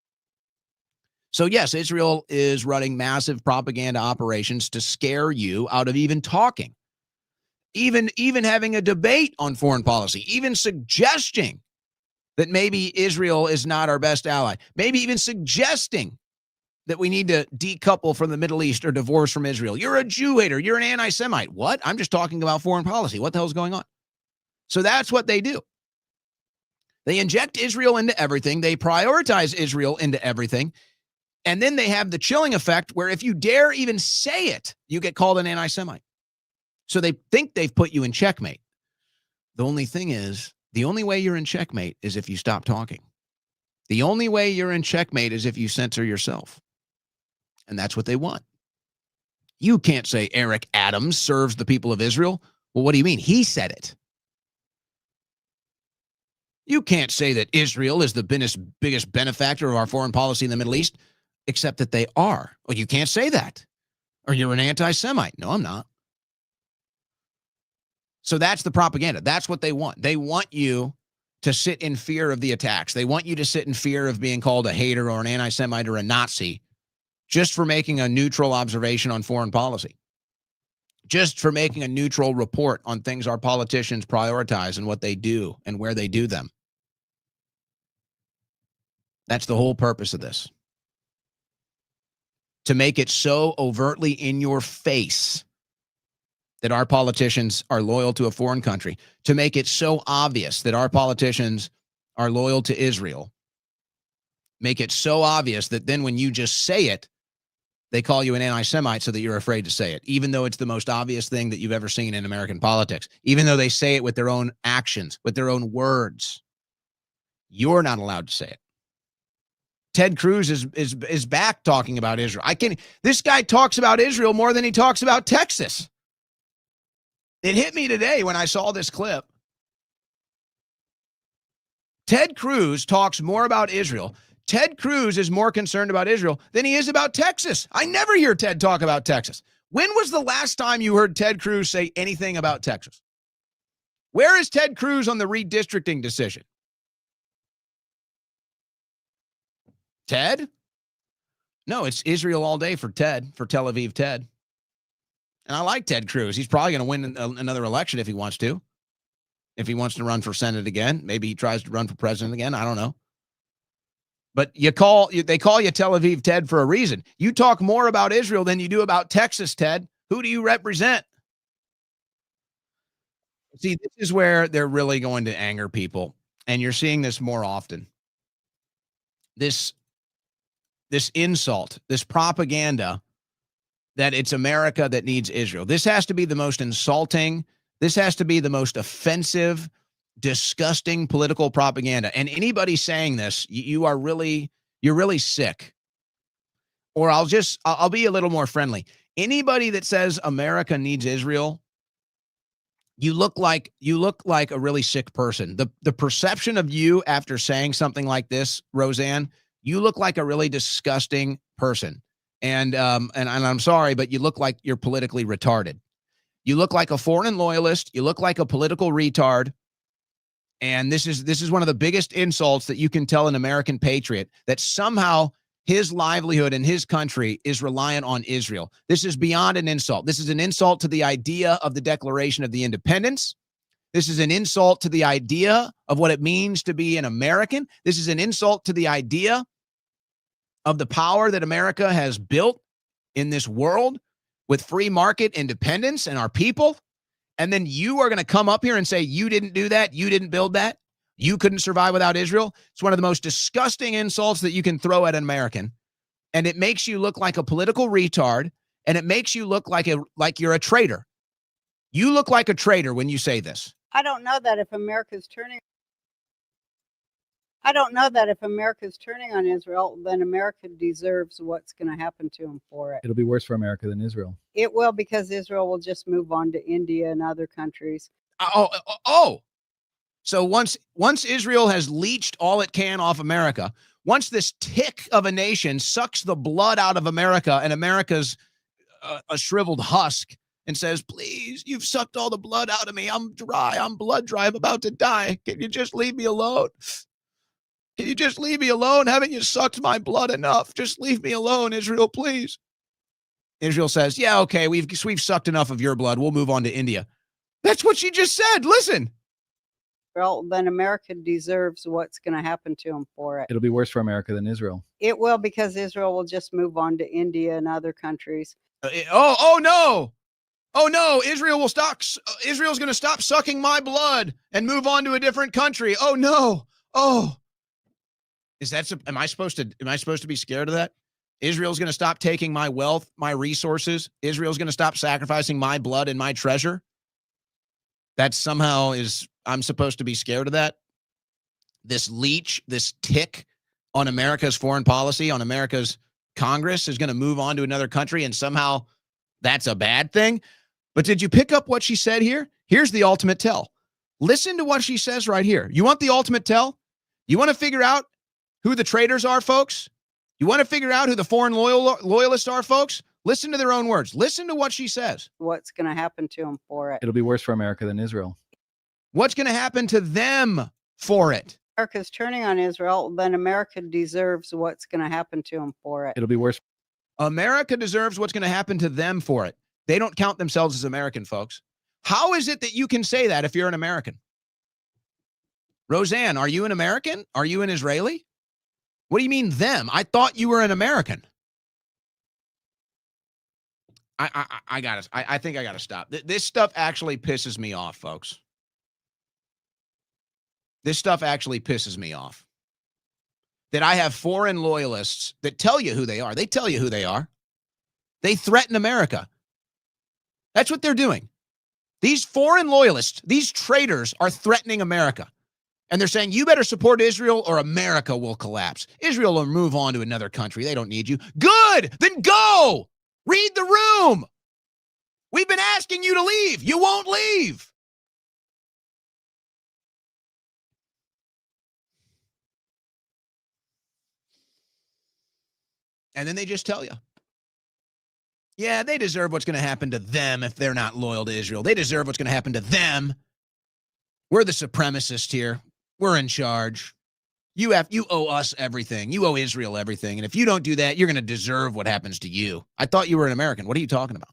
So yes, Israel is running massive propaganda operations to scare you out of even talking, even having a debate on foreign policy, even suggesting that maybe Israel is not our best ally, maybe even suggesting that we need to decouple from the Middle East or divorce from Israel. You're a Jew hater. You're an anti-Semite. What? I'm just talking about foreign policy. What the hell's going on? So that's what they do. They inject Israel into everything. They prioritize Israel into everything. And then they have the chilling effect where if you dare even say it, you get called an anti-Semite. So they think they've put you in checkmate. The only thing is, the only way you're in checkmate is if you stop talking. The only way you're in checkmate is if you censor yourself. And that's what they want. You can't say Eric Adams serves the people of Israel. Well, what do you mean? He said it. You can't say that Israel is the biggest benefactor of our foreign policy in the Middle East, except that they are. Well, you can't say that. Or you're an anti-Semite. No, I'm not. So that's the propaganda. That's what they want. They want you to sit in fear of the attacks. They want you to sit in fear of being called a hater or an anti-Semite or a Nazi just for making a neutral observation on foreign policy. Just for making a neutral report on things our politicians prioritize and what they do and where they do them. That's the whole purpose of this. To make it so overtly in your face that our politicians are loyal to a foreign country, to make it so obvious that our politicians are loyal to Israel, make it so obvious that then when you just say it, they call you an anti-Semite so that you're afraid to say it, even though it's the most obvious thing that you've ever seen in American politics, even though they say it with their own actions, with their own words. You're not allowed to say it. Ted Cruz is back talking about Israel. This guy talks about Israel more than he talks about Texas. It hit me today when I saw this clip. Ted Cruz talks more about Israel. Ted Cruz is more concerned about Israel than he is about Texas. I never hear Ted talk about Texas. When was the last time you heard Ted Cruz say anything about Texas? Where is Ted Cruz on the redistricting decision? Ted? No, it's Israel all day for Ted, for Tel Aviv Ted. And I like Ted Cruz. He's probably going to win another election if he wants to. If he wants to run for Senate again, maybe he tries to run for president again. I don't know. But they call you Tel Aviv Ted for a reason. You talk more about Israel than you do about Texas, Ted. Who do you represent? See, this is where they're really going to anger people. And you're seeing this more often. This insult, this propaganda that it's America that needs Israel. This has to be the most insulting. This has to be the most offensive, disgusting political propaganda. And anybody saying this, you're really sick. Or I'll be a little more friendly. Anybody that says America needs Israel, you look like a really sick person. The perception of you after saying something like this, Roseanne, you look like a really disgusting person. And I'm sorry, but you look like you're politically retarded. You look like a foreign loyalist. You look like a political retard. And this is one of the biggest insults that you can tell an American patriot, that somehow his livelihood in his country is reliant on Israel. This is beyond an insult. This is an insult to the idea of the Declaration of the Independence. This is an insult to the idea of what it means to be an American. This is an insult to the idea of the power that America has built in this world with free market independence and our people. And then you are going to come up here and say, you didn't do that. You didn't build that. You couldn't survive without Israel. It's one of the most disgusting insults that you can throw at an American. And it makes you look like a political retard. And it makes you look like you're a traitor. You look like a traitor when you say this. I don't know that if America's turning on Israel, then America deserves what's going to happen to them for it. It'll be worse for America than Israel. It will, because Israel will just move on to India and other countries. So once Israel has leached all it can off America, once this tick of a nation sucks the blood out of America and America's a shriveled husk and says, please, you've sucked all the blood out of me. I'm dry. I'm blood dry. I'm about to die. Can you just leave me alone? Can you just leave me alone? Haven't you sucked my blood enough? Just leave me alone, Israel, please. Israel says, yeah, okay, we've sucked enough of your blood. We'll move on to India. That's what she just said. Listen. Well, then America deserves what's going to happen to them for it. It'll be worse for America than Israel. It will, because Israel will just move on to India and other countries. Oh no. Oh no, Israel's going to stop sucking my blood and move on to a different country. Oh no. Oh. Am I supposed to be scared of that? Israel's going to stop taking my wealth, my resources. Israel's going to stop sacrificing my blood and my treasure. That somehow I'm supposed to be scared of that. This leech, this tick on America's foreign policy, on America's Congress is going to move on to another country, and somehow that's a bad thing. But did you pick up what she said here? Here's the ultimate tell. Listen to what she says right here. You want the ultimate tell? You want to figure out who the traitors are, folks? You want to figure out who the foreign loyalists are, folks? Listen to their own words. Listen to what she says. What's going to happen to them for it? It'll be worse for America than Israel. What's going to happen to them for it? America's turning on Israel, then America deserves what's going to happen to them for it. It'll be worse. America deserves what's going to happen to them for it. They don't count themselves as American, folks. How is it that you can say that if you're an American? Roseanne, are you an American? Are you an Israeli? What do you mean them? I thought you were an American. I think I gotta stop. This stuff actually pisses me off, folks. This stuff actually pisses me off. That I have foreign loyalists that tell you who they are. They tell you who they are. They threaten America. That's what they're doing. These foreign loyalists, these traitors are threatening America. And they're saying, you better support Israel or America will collapse. Israel will move on to another country. They don't need you. Good. Then go. Read the room. We've been asking you to leave. You won't leave. And then they just tell you. Yeah, they deserve what's going to happen to them if they're not loyal to Israel. They deserve what's going to happen to them. We're the supremacists here. We're in charge. You owe us everything. You owe Israel everything. And if you don't do that, you're going to deserve what happens to you. I thought you were an American. What are you talking about?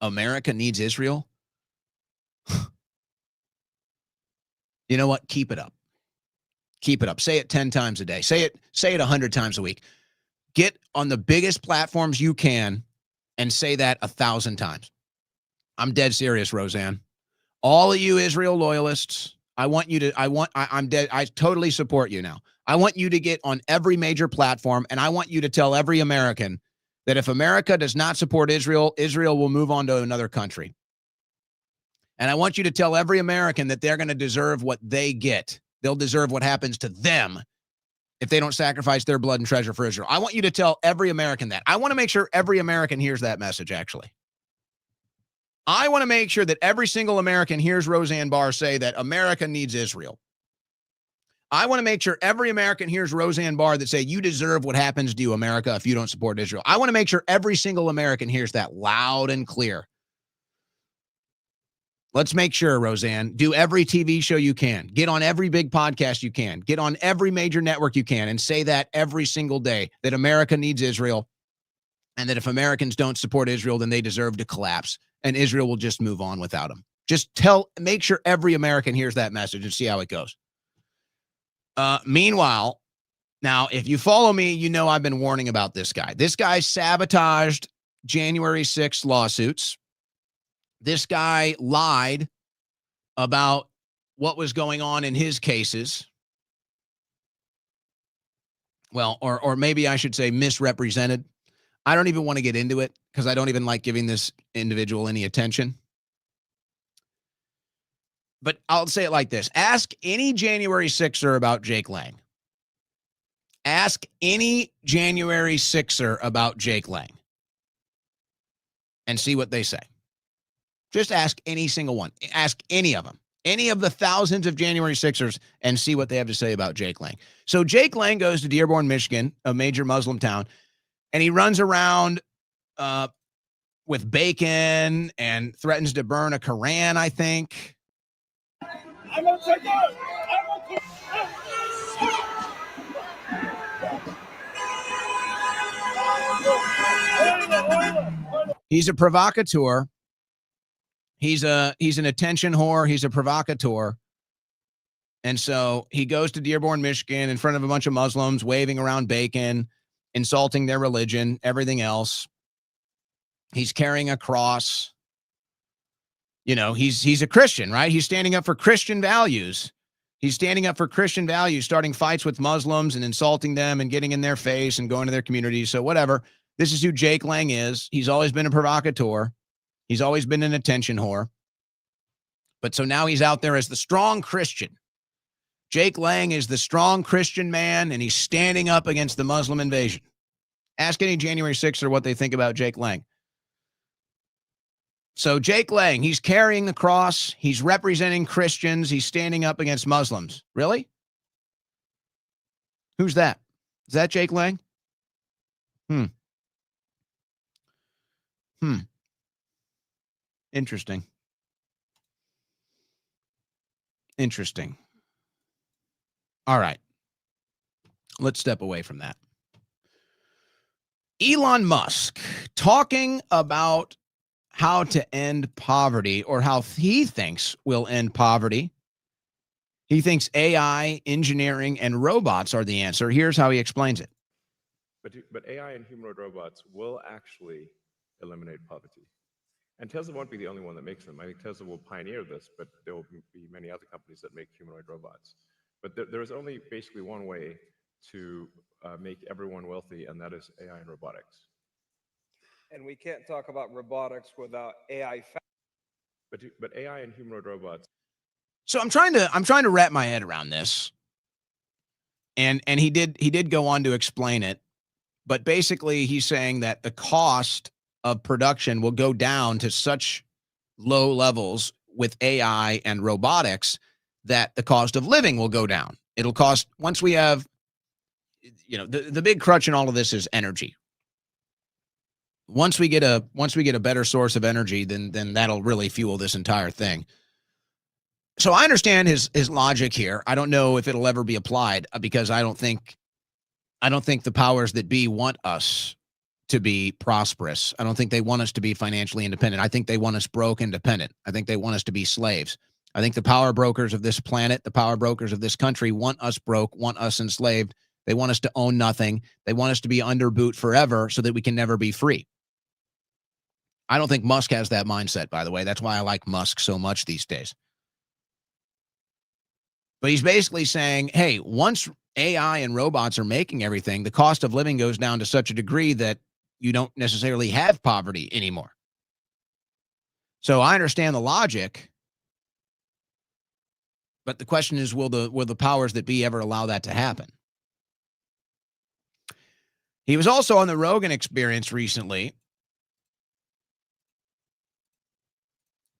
America needs Israel? You know what? Keep it up. Keep it up. Say it 10 times a day. Say it 100 times a week. Get on the biggest platforms you can and say that 1,000 times. I'm dead serious, Roseanne. All of you Israel loyalists, I totally support you now. I want you to get on every major platform, and I want you to tell every American that if America does not support Israel, Israel will move on to another country. And I want you to tell every American that they're going to deserve what they get. They'll deserve what happens to them if they don't sacrifice their blood and treasure for Israel. I want you to tell every American that. I want to make sure every American hears that message, actually. I want to make sure that every single American hears Roseanne Barr say that America needs Israel. I want to make sure every American hears Roseanne Barr that say, you deserve what happens to you, America, if you don't support Israel. I want to make sure every single American hears that loud and clear. Let's make sure, Roseanne, do every TV show you can. Get on every big podcast you can. Get on every major network you can and say that every single day, that America needs Israel, and that if Americans don't support Israel, then they deserve to collapse, and Israel will just move on without them. Just make sure every American hears that message and see how it goes. Meanwhile, now, if you follow me, you know I've been warning about this guy. This guy sabotaged January 6th lawsuits. This guy lied about what was going on in his cases. Well, or maybe I should say misrepresented. I don't even want to get into it because I don't even like giving this individual any attention. But I'll say it like this. Ask any January 6er about Jake Lang. Ask any January 6er about Jake Lang and see what they say. Just ask any single one. Ask any of them. Any of the thousands of January 6ers and see what they have to say about Jake Lang. So Jake Lang goes to Dearborn, Michigan, a major Muslim town, and he runs around with bacon and threatens to burn a Quran, I think. I'm gonna check out. He's a provocateur. He's an attention whore. He's a provocateur. And so he goes to Dearborn, Michigan in front of a bunch of Muslims, waving around bacon, insulting their religion, everything else. He's carrying a cross. You know, he's a Christian, right? He's standing up for Christian values. He's standing up for Christian values, starting fights with Muslims and insulting them and getting in their face and going to their communities. So whatever. This is who Jake Lang is. He's always been a provocateur. He's always been an attention whore. But so now he's out there as the strong Christian. Jake Lang is the strong Christian man, and he's standing up against the Muslim invasion. Ask any January 6th or what they think about Jake Lang. So Jake Lang, he's carrying the cross. He's representing Christians. He's standing up against Muslims. Really? Who's that? Is that Jake Lang? Interesting. All right. Let's step away from that. Elon Musk talking about how to end poverty, or how he thinks will end poverty. He thinks AI, engineering, and robots are the answer. Here's how he explains it. But AI and humanoid robots will actually eliminate poverty. And Tesla won't be the only one that makes them. I think Tesla will pioneer this, but there will be many other companies that make humanoid robots. But there is only basically one way to make everyone wealthy, and that is AI and robotics. And we can't talk about robotics without AI. But AI and humanoid robots. So I'm trying to wrap my head around this. And he did go on to explain it, but basically he's saying that the cost of production will go down to such low levels with AI and robotics that the cost of living will go down. It'll cost, once we have, you know, the big crutch in all of this is energy. once we get a better source of energy, then that'll really fuel this entire thing. So I understand his logic here. I don't know if it'll ever be applied because I don't think the powers that be want us to be prosperous. I don't think they want us to be financially independent. I think they want us broke and dependent. I think they want us to be slaves. I think the power brokers of this planet, the power brokers of this country want us broke, want us enslaved. They want us to own nothing. They want us to be under boot forever so that we can never be free. I don't think Musk has that mindset, by the way. That's why I like Musk so much these days. But he's basically saying, hey, once AI and robots are making everything, the cost of living goes down to such a degree that you don't necessarily have poverty anymore. So I understand the logic, but the question is, will the powers that be ever allow that to happen? He was also on the Rogan Experience recently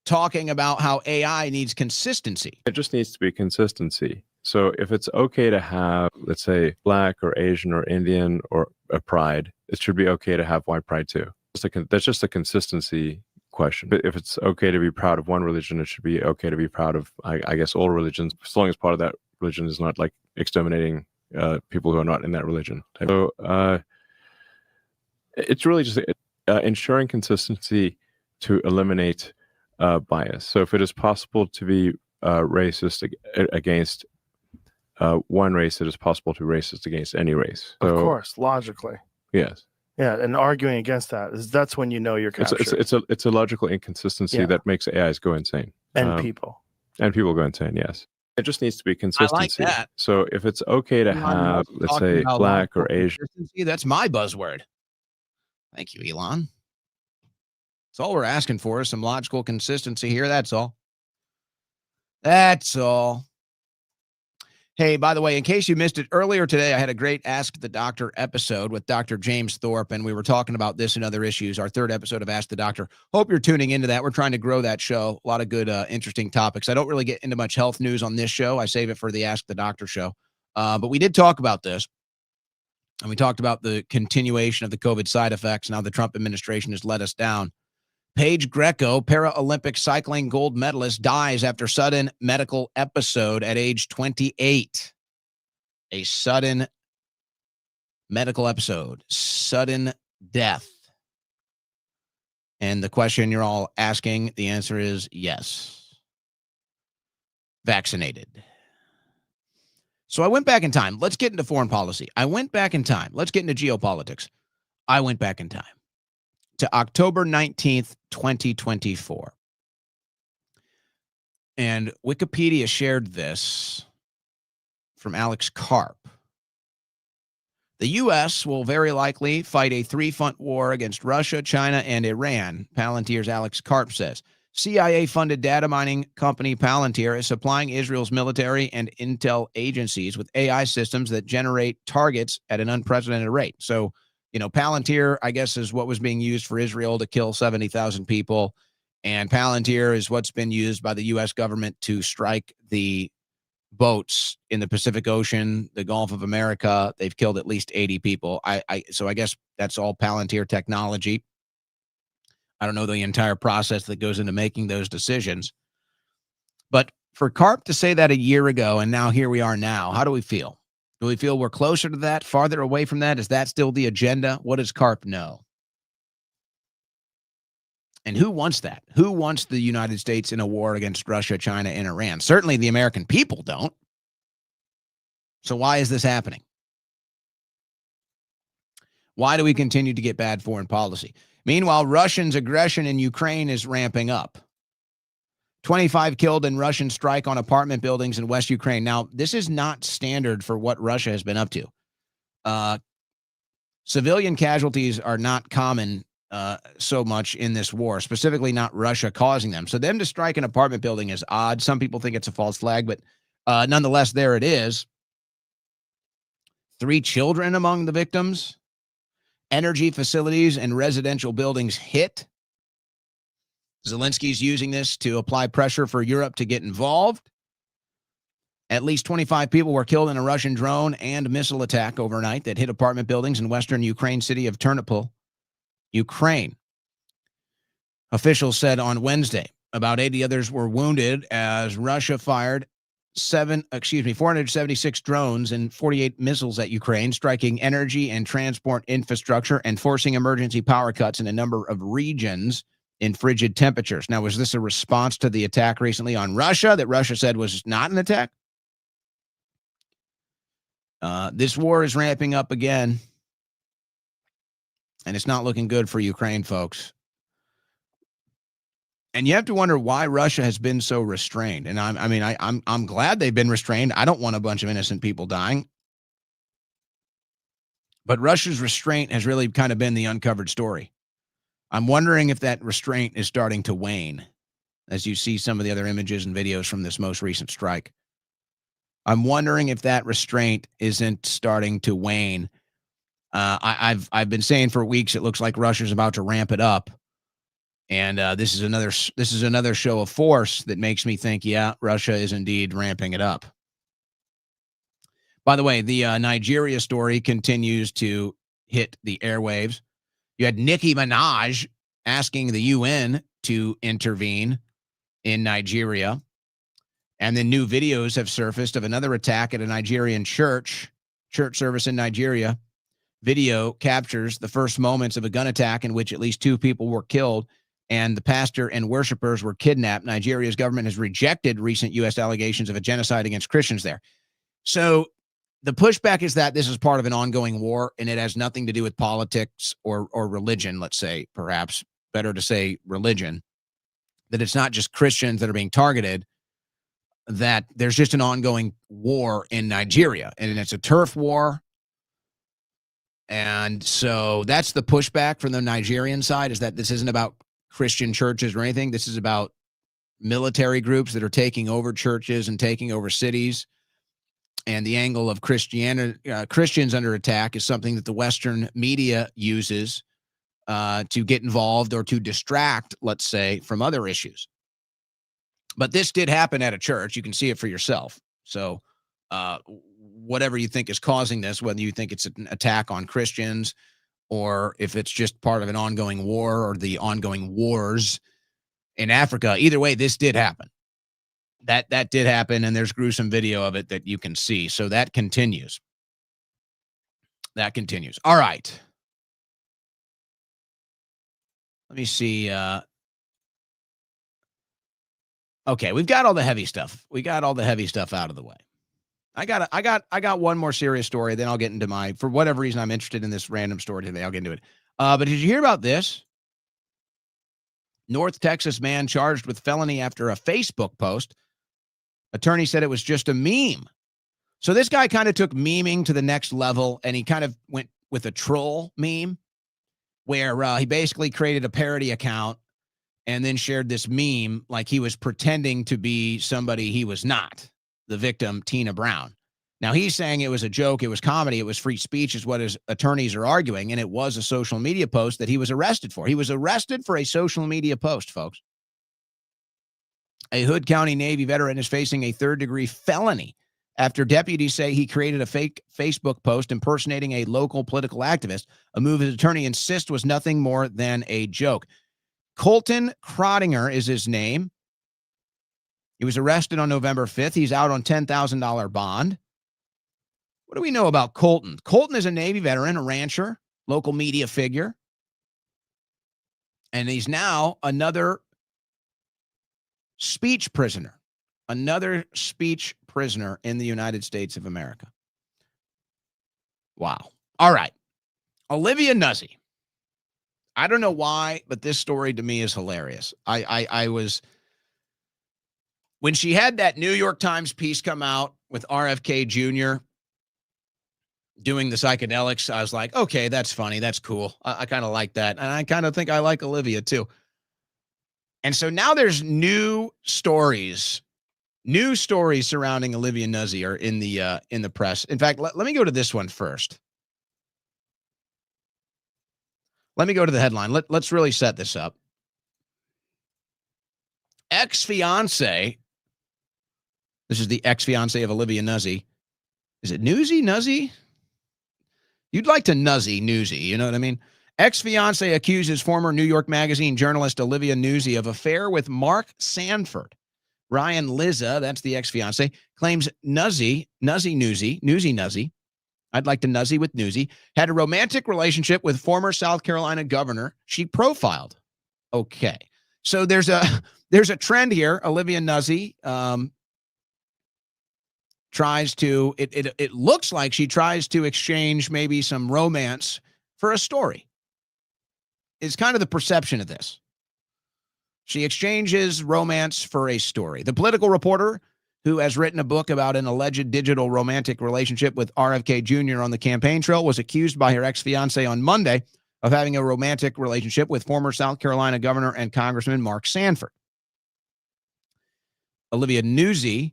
talking about how AI needs consistency. It just needs to be consistency. So if it's okay to have, let's say, Black or Asian or Indian or a pride, it should be okay to have white pride too. That's just a consistency question. But if it's okay to be proud of one religion, it should be okay to be proud of, I guess, all religions, as long as part of that religion is not like exterminating people who are not in that religion. So it's really just ensuring consistency to eliminate bias. So if it is possible to be racist against one race, it is possible to be racist against any race. So, of course, logically. Yes. Yeah, and arguing against that's when you know you're captured. It's a logical inconsistency that makes AIs go insane. And people go insane. Yes. It just needs to be consistency. I like that. So if it's okay to have, let's say, Black or Asian. That's my buzzword. Thank you, Elon. That's all we're asking for is some logical consistency here. That's all. That's all. Hey, by the way, in case you missed it earlier today, I had a great Ask the Doctor episode with Dr. James Thorpe, and we were talking about this and other issues. Our third episode of Ask the Doctor. Hope you're tuning into that. We're trying to grow that show. A lot of good, interesting topics. I don't really get into much health news on this show. I save it for the Ask the Doctor show. But we did talk about this. And we talked about the continuation of the COVID side effects. Now the Trump administration has let us down. Paige Greco, Paralympic cycling gold medalist, dies after sudden medical episode at age 28. A sudden medical episode, sudden death. And the question you're all asking, the answer is yes. Vaccinated. So I went back in time. Let's get into foreign policy. I went back in time. Let's get into geopolitics. I went back in time to October 19th, 2024. And Wikipedia shared this from Alex Karp. The U.S. will very likely fight a three-front war against Russia, China, and Iran, Palantir's Alex Karp says. CIA-funded data mining company Palantir is supplying Israel's military and intel agencies with AI systems that generate targets at an unprecedented rate. So, Palantir, I guess, is what was being used for Israel to kill 70,000 people. And Palantir is what's been used by the U.S. government to strike the boats in the Pacific Ocean, the Gulf of America. They've killed at least 80 people. So I guess that's all Palantir technology. I don't know the entire process that goes into making those decisions. But for Karp to say that a year ago, and now here we are now, how do we feel? Do we feel we're closer to that, farther away from that? Is that still the agenda? What does Karp know? And who wants that? Who wants the United States in a war against Russia, China, and Iran? Certainly the American people don't. So why is this happening? Why do we continue to get bad foreign policy? Meanwhile, Russians' aggression in Ukraine is ramping up. 25 killed in Russian strike on apartment buildings in West Ukraine. Now, this is not standard for what Russia has been up to. Civilian casualties are not common so much in this war, specifically not Russia causing them. So them to strike an apartment building is odd. Some people think it's a false flag, but nonetheless, there it is. 3 children among the victims. Energy facilities and residential buildings hit. Zelensky's using this to apply pressure for Europe to get involved. At least 25 people were killed in a Russian drone and missile attack overnight that hit apartment buildings in western Ukraine city of Ternopil. Ukraine. Officials said on Wednesday about 80 others were wounded as Russia fired 476 drones and 48 missiles at Ukraine, striking energy and transport infrastructure and forcing emergency power cuts in a number of regions in frigid temperatures. Now, was this a response to the attack recently on Russia that Russia said was not an attack? This war is ramping up again, and it's not looking good for Ukraine, folks. And you have to wonder why Russia has been so restrained. And I'm glad they've been restrained. I don't want a bunch of innocent people dying. But Russia's restraint has really kind of been the uncovered story. I'm wondering if that restraint is starting to wane as you see some of the other images and videos from this most recent strike. I'm wondering if that restraint isn't starting to wane. I've been saying for weeks it looks like Russia's about to ramp it up. And this is another show of force that makes me think, yeah, Russia is indeed ramping it up. By the way, the Nigeria story continues to hit the airwaves. You had Nicki Minaj asking the UN to intervene in Nigeria. And then new videos have surfaced of another attack at a Nigerian church service in Nigeria. Video captures the first moments of a gun attack in which at least 2 people were killed and the pastor and worshipers were kidnapped. Nigeria's government has rejected recent U.S. allegations of a genocide against Christians there. So the pushback is that this is part of an ongoing war, and it has nothing to do with politics or religion, let's say, perhaps better to say religion, that it's not just Christians that are being targeted, that there's just an ongoing war in Nigeria, and it's a turf war. And so that's the pushback from the Nigerian side, is that this isn't about Christian churches or anything. This is about military groups that are taking over churches and taking over cities. And the angle of Christians under attack is something that the Western media uses to get involved or to distract, let's say, from other issues. But this did happen at a church. You can see it for yourself. So whatever you think is causing this, whether you think it's an attack on Christians or if it's just part of an ongoing war or the ongoing wars in Africa, either way, this did happen. That did happen, and there's gruesome video of it that you can see. So that continues. That continues. All right. Let me see. Okay, we've got all the heavy stuff. We got all the heavy stuff out of the way. I got one more serious story, then I'll get into for whatever reason I'm interested in this random story today. I'll get into it. But did you hear about this? North Texas man charged with felony after a Facebook post. Attorney said it was just a meme. So this guy kind of took memeing to the next level, and he kind of went with a troll meme where he basically created a parody account and then shared this meme like he was pretending to be somebody he was not, the victim, Tina Brown. Now, he's saying it was a joke, it was comedy, it was free speech is what his attorneys are arguing, and it was a social media post that he was arrested for. He was arrested for a social media post, folks. A Hood County Navy veteran is facing a third-degree felony after deputies say he created a fake Facebook post impersonating a local political activist, a move his attorney insists was nothing more than a joke. Colton Crottinger is his name. He was arrested on November 5th. He's out on $10,000 bond. What do we know about Colton? Colton is a Navy veteran, a rancher, local media figure. And he's now another speech prisoner. Another speech prisoner in the United States of America. Wow. All right. Olivia Nuzzi. I don't know why, but this story to me is hilarious. I was, when she had that New York Times piece come out with RFK Jr. doing the psychedelics, I was like, okay, that's funny. That's cool. I kind of like that. And I kind of think I like Olivia too. And so now there's new stories surrounding Olivia Nuzzi are in the press. In fact, let me go to this one first. Let me go to the headline. Let's really set this up. Ex-fiance. This is the ex-fiance of Olivia Nuzzi. Is it Nuzzi? You'd like to Nuzzi, you know what I mean? Ex-fiance accuses former New York Magazine journalist Olivia Nuzzi of affair with Mark Sanford. Ryan Lizza, that's the ex-fiance, claims Nuzzi, I'd like to Nuzzi with Nuzzi, had a romantic relationship with former South Carolina governor she profiled. Okay. So there's a trend here. Olivia Nuzzi tries to, it looks like she tries to exchange maybe some romance for a story. It's kind of the perception of this. She exchanges romance for a story. The political reporter, who has written a book about an alleged digital romantic relationship with RFK Jr. on the campaign trail, was accused by her ex-fiance on Monday of having a romantic relationship with former South Carolina Governor and Congressman Mark Sanford. Olivia Nuzzi,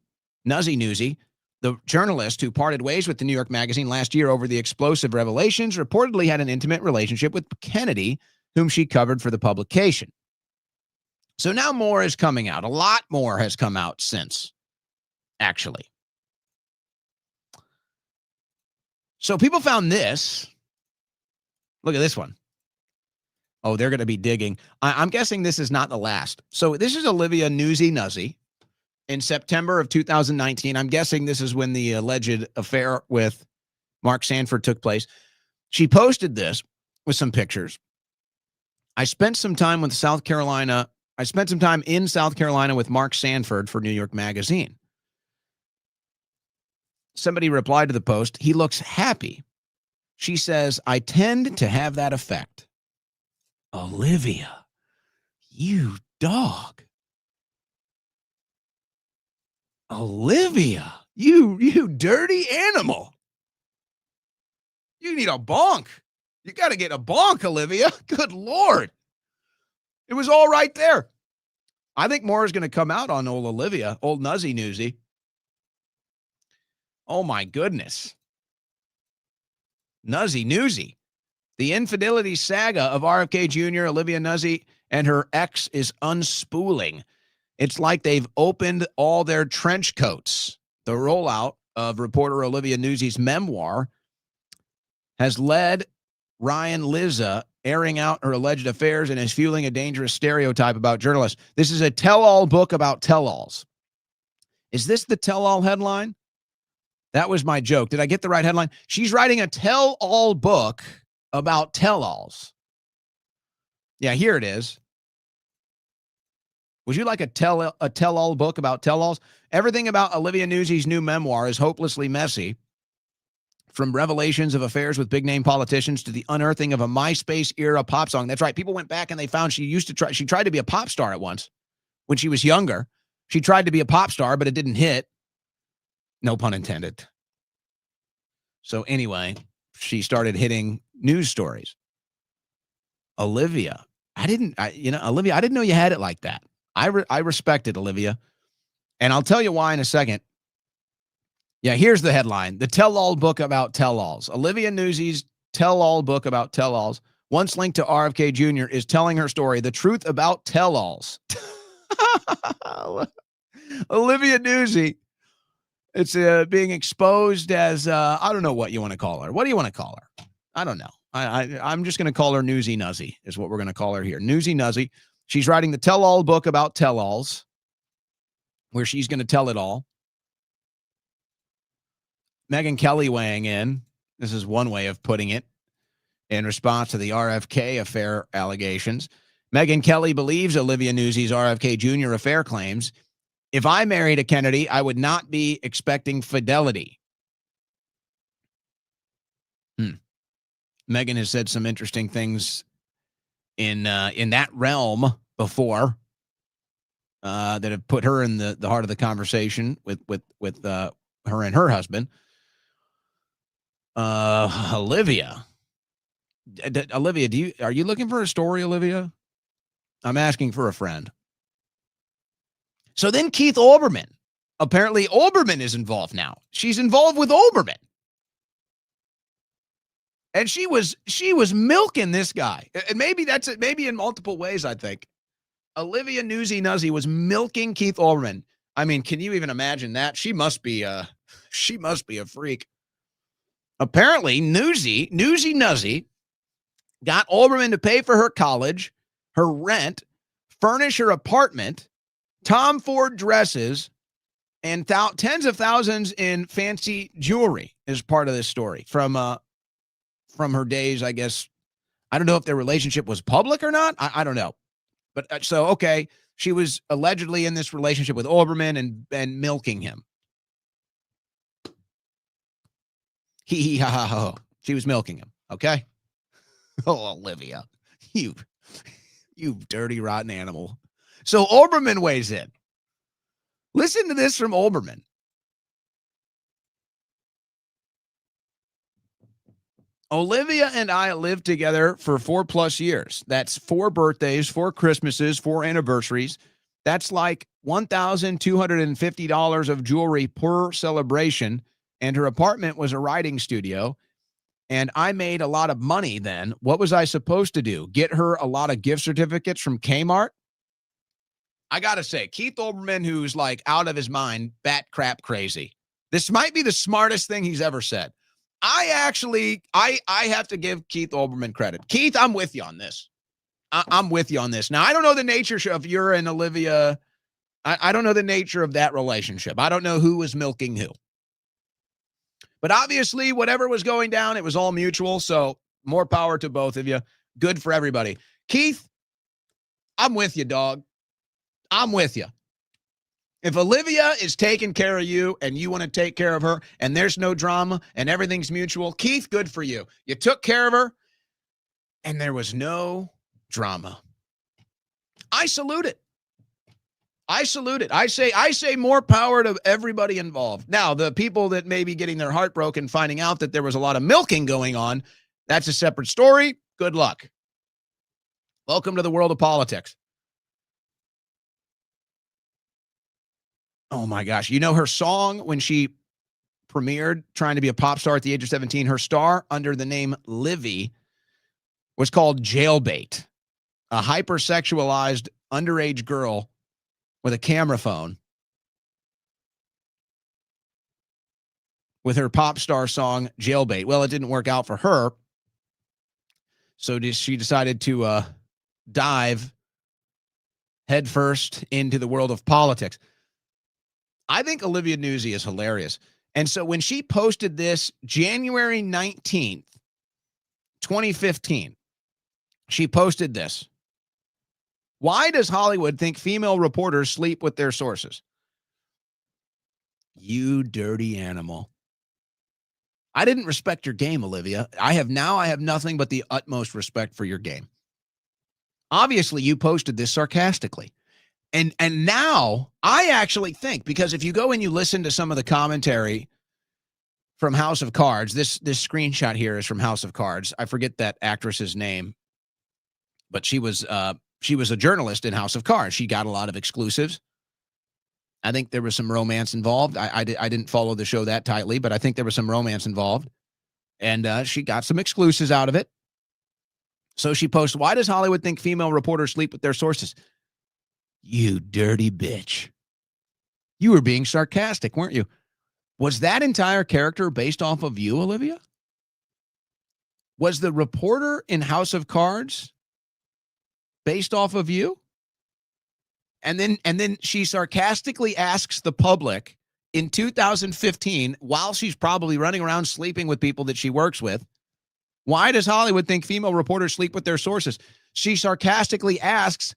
the journalist who parted ways with the New York Magazine last year over the explosive revelations, reportedly had an intimate relationship with Kennedy, whom she covered for the publication. So now more is coming out. A lot more has come out since, actually. So people found this. Look at this one. Oh, they're going to be digging. I'm guessing this is not the last. So this is Olivia Nuzzi in September of 2019. I'm guessing this is when the alleged affair with Mark Sanford took place. She posted this with some pictures. I spent some time in South Carolina with Mark Sanford for New York Magazine. Somebody replied to the post, he looks happy. She says, I tend to have that effect. Olivia, you dog. Olivia, you dirty animal. You need a bonk. You got to get a bonk, Olivia. Good Lord. It was all right there. I think more is going to come out on old Olivia, old Nuzzi. Oh, my goodness. Nuzzi. The infidelity saga of RFK Jr., Olivia Nuzzi, and her ex is unspooling. It's like they've opened all their trench coats. The rollout of reporter Olivia Nuzzi's memoir has led Ryan Lizza airing out her alleged affairs and is fueling a dangerous stereotype about journalists. This is a tell-all book about tell-alls. Is this the tell-all headline? That was my joke. Did I get the right headline? She's writing a tell-all book about tell-alls. Yeah, here it is. Would you like a tell-all book about tell-alls? Everything about Olivia Nuzzi's new memoir is hopelessly messy. From revelations of affairs with big-name politicians to the unearthing of a MySpace-era pop song. That's right. People went back and they found she tried to be a pop star at once when she was younger. She tried to be a pop star, but it didn't hit. No pun intended. So anyway, she started hitting news stories. Olivia, Olivia, I didn't know you had it like that. I respect it, Olivia. And I'll tell you why in a second. Yeah, here's the headline. The tell-all book about tell-alls. Olivia Nuzzi's tell-all book about tell-alls, once linked to RFK Jr., is telling her story, The Truth About Tell-Alls. Olivia Nuzzi. It's being exposed as, I don't know what you want to call her. What do you want to call her? I don't know. I'm just going to call her Nuzzi is what we're going to call her here. Nuzzi. She's writing the tell-all book about tell-alls, where she's going to tell it all. Megyn Kelly weighing in. This is one way of putting it in response to the RFK affair allegations. Megyn Kelly believes Olivia Nuzzi's RFK Jr. affair claims. If I married a Kennedy, I would not be expecting fidelity. Megyn has said some interesting things in that realm before that have put her in the heart of the conversation with her and her husband. Olivia, are you looking for a story, Olivia? I'm asking for a friend. So then Keith Olbermann. Apparently Olbermann is involved now. She's involved with Olbermann. And she was milking this guy. And maybe that's it. Maybe in multiple ways, I think. Olivia Nuzzi was milking Keith Olbermann. I mean, can you even imagine that? She must be a freak. Apparently, Nuzzi got Olbermann to pay for her college, her rent, furnish her apartment, Tom Ford dresses, and tens of thousands in fancy jewelry is part of this story from her days, I guess. I don't know if their relationship was public or not. I don't know. But so, okay, she was allegedly in this relationship with Olbermann and milking him. He ha ha ha. She was milking him. Okay. Oh, Olivia, you dirty, rotten animal. So Olbermann weighs in. Listen to this from Olbermann. Olivia and I lived together for 4+ years. That's 4 birthdays, 4 Christmases, 4 anniversaries. That's like $1,250 of jewelry per celebration. And her apartment was a writing studio. And I made a lot of money then. What was I supposed to do? Get her a lot of gift certificates from Kmart? I got to say, Keith Olbermann, who's like out of his mind, bat crap crazy. This might be the smartest thing he's ever said. I have to give Keith Olbermann credit. Keith, I'm with you on this. I'm with you on this. Now, I don't know the nature of your and Olivia. I don't know the nature of that relationship. I don't know who was milking who. But obviously, whatever was going down, it was all mutual. So more power to both of you. Good for everybody. Keith, I'm with you, dog. I'm with you. If Olivia is taking care of you and you want to take care of her and there's no drama and everything's mutual, Keith, good for you. You took care of her and there was no drama. I salute it. I salute it. I say more power to everybody involved. Now, the people that may be getting their heart broken finding out that there was a lot of milking going on, that's a separate story. Good luck. Welcome to the world of politics. Oh my gosh. You know her song when she premiered trying to be a pop star at the age of 17, her star under the name Livy was called Jailbait, a hypersexualized underage girl with a camera phone with her pop star song Jailbait. Well, it didn't work out for her. So she decided to dive headfirst into the world of politics. I think Olivia Nuzzi is hilarious. And so when she posted this January 19th, 2015, she posted this. Why does Hollywood think female reporters sleep with their sources? You dirty animal. I didn't respect your game, Olivia. I have nothing but the utmost respect for your game. Obviously, you posted this sarcastically. And now I actually think, because if you go and you listen to some of the commentary from House of Cards, this screenshot here is from House of Cards. I forget that actress's name, but she was a journalist in House of Cards. She got a lot of exclusives. I think there was some romance involved. I didn't follow the show that tightly, but I think there was some romance involved. And she got some exclusives out of it. So she posts, why does Hollywood think female reporters sleep with their sources? You dirty bitch. You were being sarcastic, weren't you? Was that entire character based off of you, Olivia? Was the reporter in House of Cards based off of you? And then she sarcastically asks the public in 2015, while she's probably running around sleeping with people that she works with, why does Hollywood think female reporters sleep with their sources? She sarcastically asks,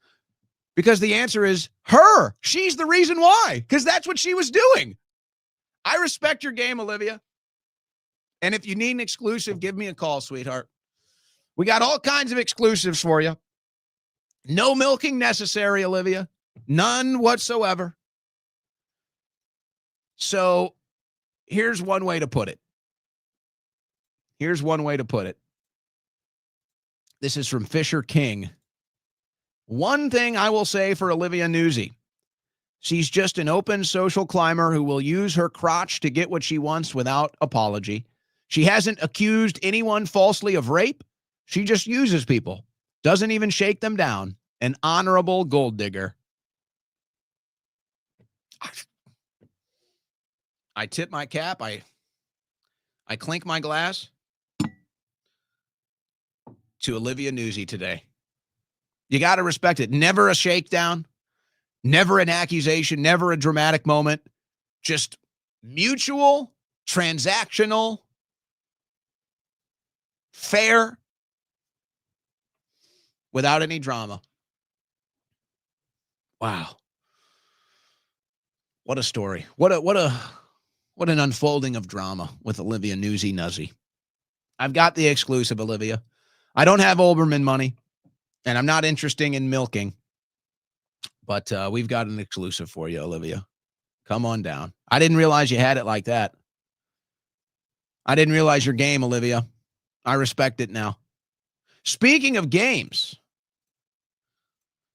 because the answer is her. She's the reason why, because that's what she was doing. I respect your game, Olivia. And if you need an exclusive, give me a call, sweetheart. We got all kinds of exclusives for you. No milking necessary, Olivia. None whatsoever. So here's one way to put it. This is from Fisher King. One thing I will say for Olivia Nuzzi, she's just an open social climber who will use her crotch to get what she wants without apology. She hasn't accused anyone falsely of rape. She just uses people. Doesn't even shake them down. An honorable gold digger. I tip my cap. I clink my glass to Olivia Nuzzi today. You got to respect it. Never a shakedown, never an accusation, never a dramatic moment. Just mutual, transactional, fair, without any drama. Wow. What a story. What an unfolding of drama with Olivia Nuzzi. I've got the exclusive, Olivia. I don't have Olbermann money, and I'm not interested in milking, but we've got an exclusive for you, Olivia. Come on down. I didn't realize you had it like that. I didn't realize your game, Olivia. I respect it now. Speaking of games,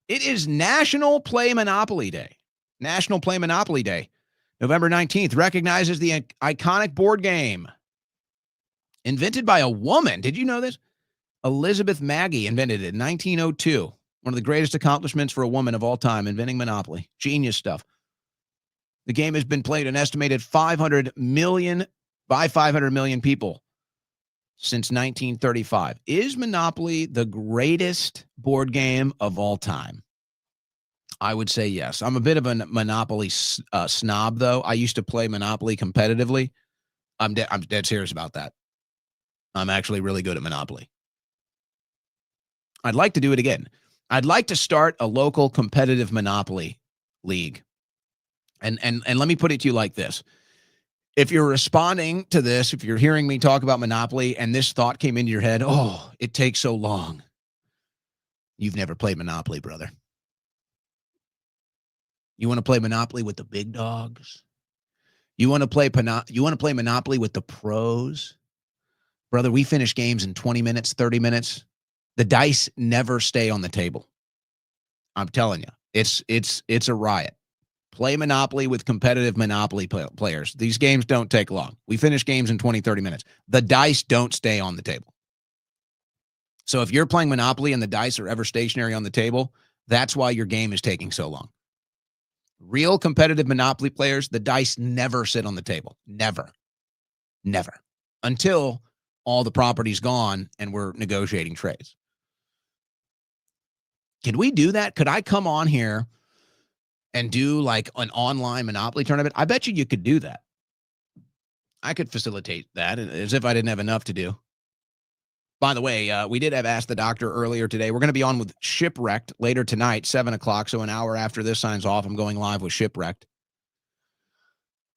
it is National Play Monopoly Day. National Play Monopoly Day. November 19th recognizes the iconic board game. Invented by a woman. Did you know this? Elizabeth Maggie invented it in 1902. One of the greatest accomplishments for a woman of all time, inventing Monopoly. Genius stuff. The game has been played an estimated 500 million people since 1935. Is Monopoly the greatest board game of all time? I would say yes. I'm a bit of a Monopoly snob, though. I used to play Monopoly competitively. I'm dead serious about that. I'm actually really good at Monopoly. I'd like to do it again. I'd like to start a local competitive Monopoly league. And let me put it to you like this. If you're responding to this, if you're hearing me talk about Monopoly and this thought came into your head, oh, it takes so long. You've never played Monopoly, brother. You want to play Monopoly with the big dogs? You want to play Monopoly with the pros? Brother, we finish games in 20 minutes, 30 minutes. The dice never stay on the table. I'm telling you, it's a riot. Play Monopoly with competitive Monopoly players. These games don't take long. We finish games in 20, 30 minutes. The dice don't stay on the table. So if you're playing Monopoly and the dice are ever stationary on the table, that's why your game is taking so long. Real competitive Monopoly players, the dice never sit on the table. Never. Never. Until all the property's gone and we're negotiating trades. Can we do that? Could I come on here and do like an online Monopoly tournament? I bet you could do that. I could facilitate that as if I didn't have enough to do. By the way, we did have Ask the Doctor earlier today. We're going to be on with Shipwrecked later tonight, 7 o'clock. So an hour after this signs off, I'm going live with Shipwrecked.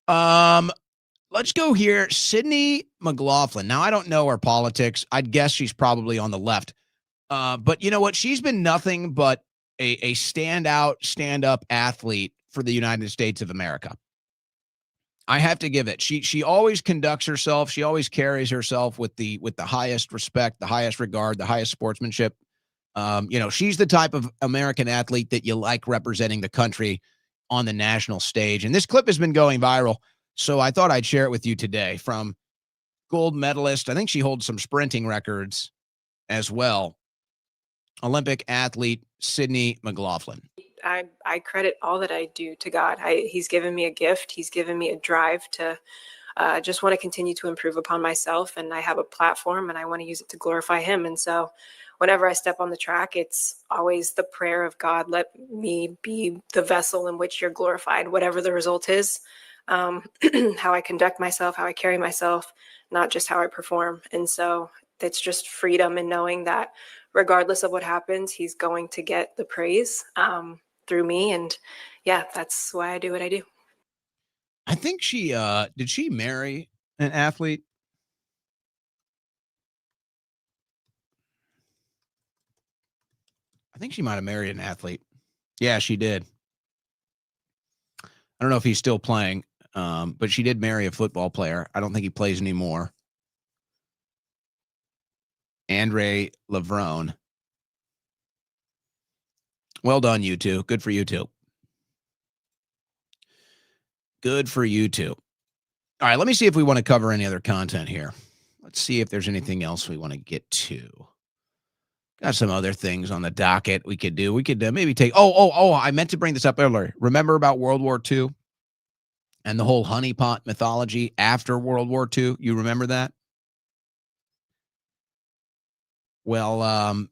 Let's go here. Sydney McLaughlin. Now, I don't know her politics. I'd guess she's probably on the left. But you know what? She's been nothing but a stand-up athlete for the United States of America. I have to give it. She always conducts herself. She always carries herself with the highest respect, the highest regard, the highest sportsmanship. She's the type of American athlete that you like representing the country on the national stage. And this clip has been going viral, so I thought I'd share it with you today from gold medalist. I think she holds some sprinting records as well. Olympic athlete Sydney McLaughlin. I credit all that I do to God. He's given me a gift. He's given me a drive to just want to continue to improve upon myself. And I have a platform and I want to use it to glorify him. And so whenever I step on the track, it's always the prayer of God, let me be the vessel in which you're glorified, whatever the result is, how I conduct myself, how I carry myself, not just how I perform. And so it's just freedom in knowing that regardless of what happens, he's going to get the praise through me. And yeah, that's why I do what I do. I think did she marry an athlete? I think she might have married an athlete. Yeah, she did. I don't know if he's still playing, but she did marry a football player. I don't think he plays anymore. Andre Levrone. Well done, you two. Good for you two. Good for you two. All right, let me see if we want to cover any other content here. Let's see if there's anything else we want to get to. Got some other things on the docket we could do. We could maybe take... Oh, I meant to bring this up earlier. Remember about World War II and the whole honeypot mythology after World War II? You remember that? Well,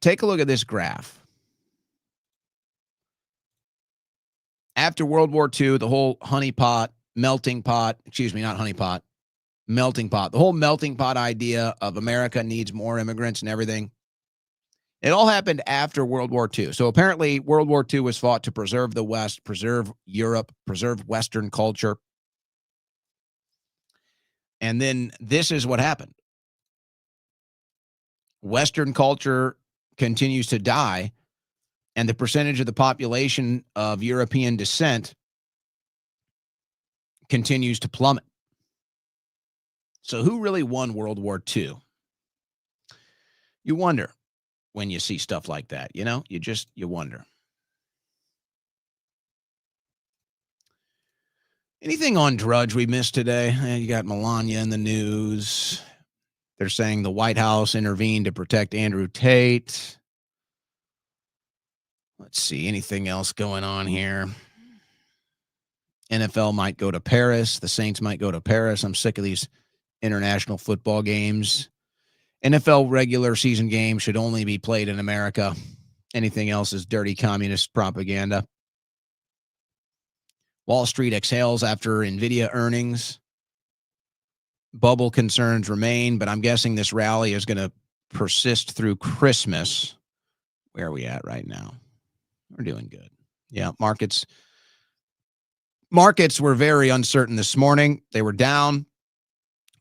take a look at this graph. After World War II, the whole melting pot, the whole melting pot idea of America needs more immigrants and everything. It all happened after World War II. So apparently World War II was fought to preserve the West, preserve Europe, preserve Western culture. And then this is what happened. Western culture continues to die, and the percentage of the population of European descent continues to plummet. So who really won World War II? You wonder when you see stuff like that, you know? You wonder. Anything on Drudge we missed today? You got Melania in the news. They're saying the White House intervened to protect Andrew Tate. Let's see, anything else going on here? NFL might go to Paris. The Saints might go to Paris. I'm sick of these international football games. NFL regular season games should only be played in America. Anything else is dirty communist propaganda. Wall Street exhales after NVIDIA earnings. Bubble concerns remain, but I'm guessing this rally is going to persist through Christmas. Where are we at right now? We're doing good. Yeah, markets were very uncertain this morning. They were down.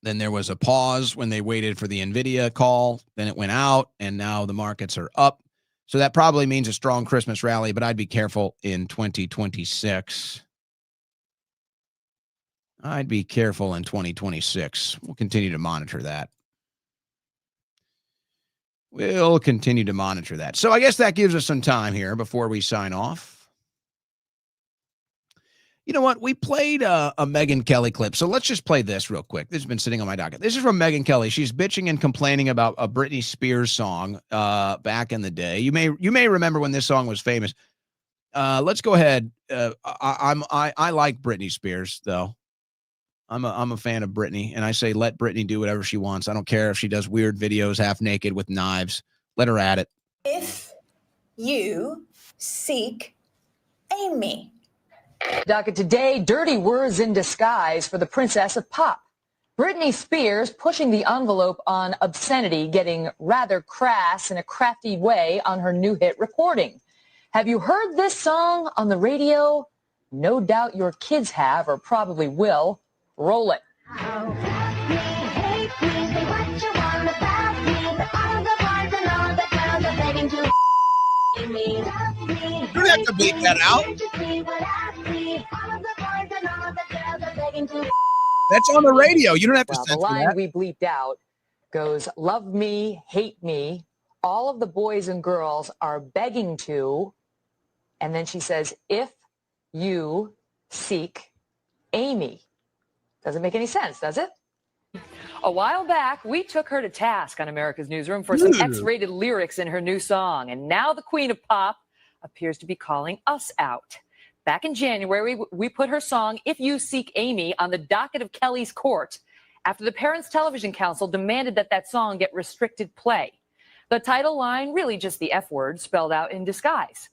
Then there was a pause when they waited for the NVIDIA call. Then it went out, and now the markets are up. So that probably means a strong Christmas rally, but I'd be careful in 2026. I'd be careful in 2026. We'll continue to monitor that. We'll continue to monitor that. So I guess that gives us some time here before we sign off. You know what? We played a Megyn Kelly clip. So let's just play this real quick. This has been sitting on my docket. This is from Megyn Kelly. She's bitching and complaining about a Britney Spears song back in the day. You may remember when this song was famous. Let's go ahead. I like Britney Spears, though. I'm a fan of Britney, and I say let Britney do whatever she wants. I don't care if she does weird videos half naked with knives. Let her at it. If you seek Amy. Docket today, dirty words in disguise for the princess of pop. Britney Spears pushing the envelope on obscenity, getting rather crass in a crafty way on her new hit recording. Have you heard this song on the radio? No doubt your kids have or probably will. Roll it. You don't have to bleep that out. That's on the radio. You don't have to censor the line that. we bleeped out goes, love me, hate me. All of the boys and girls are begging to. And then she says, if you seek Amy. Doesn't make any sense, does it? A while back, we took her to task on America's Newsroom for some X-rated lyrics in her new song. And now the queen of pop appears to be calling us out. Back in January, we put her song, If You Seek Amy, on the docket of Kelly's court after the Parents Television Council demanded that that song get restricted play. The title line, really just the F word spelled out in disguise.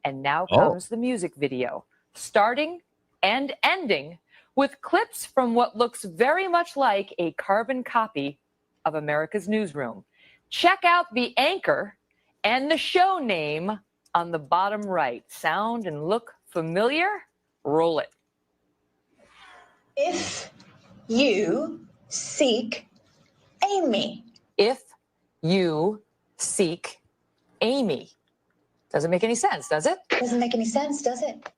And now comes the music video, starting and ending with clips from what looks very much like a carbon copy of America's Newsroom. Check out the anchor and the show name on the bottom right. Sound and look familiar? Roll it. If you seek Amy. If you seek Amy. Doesn't make any sense, does it? Doesn't make any sense, does it?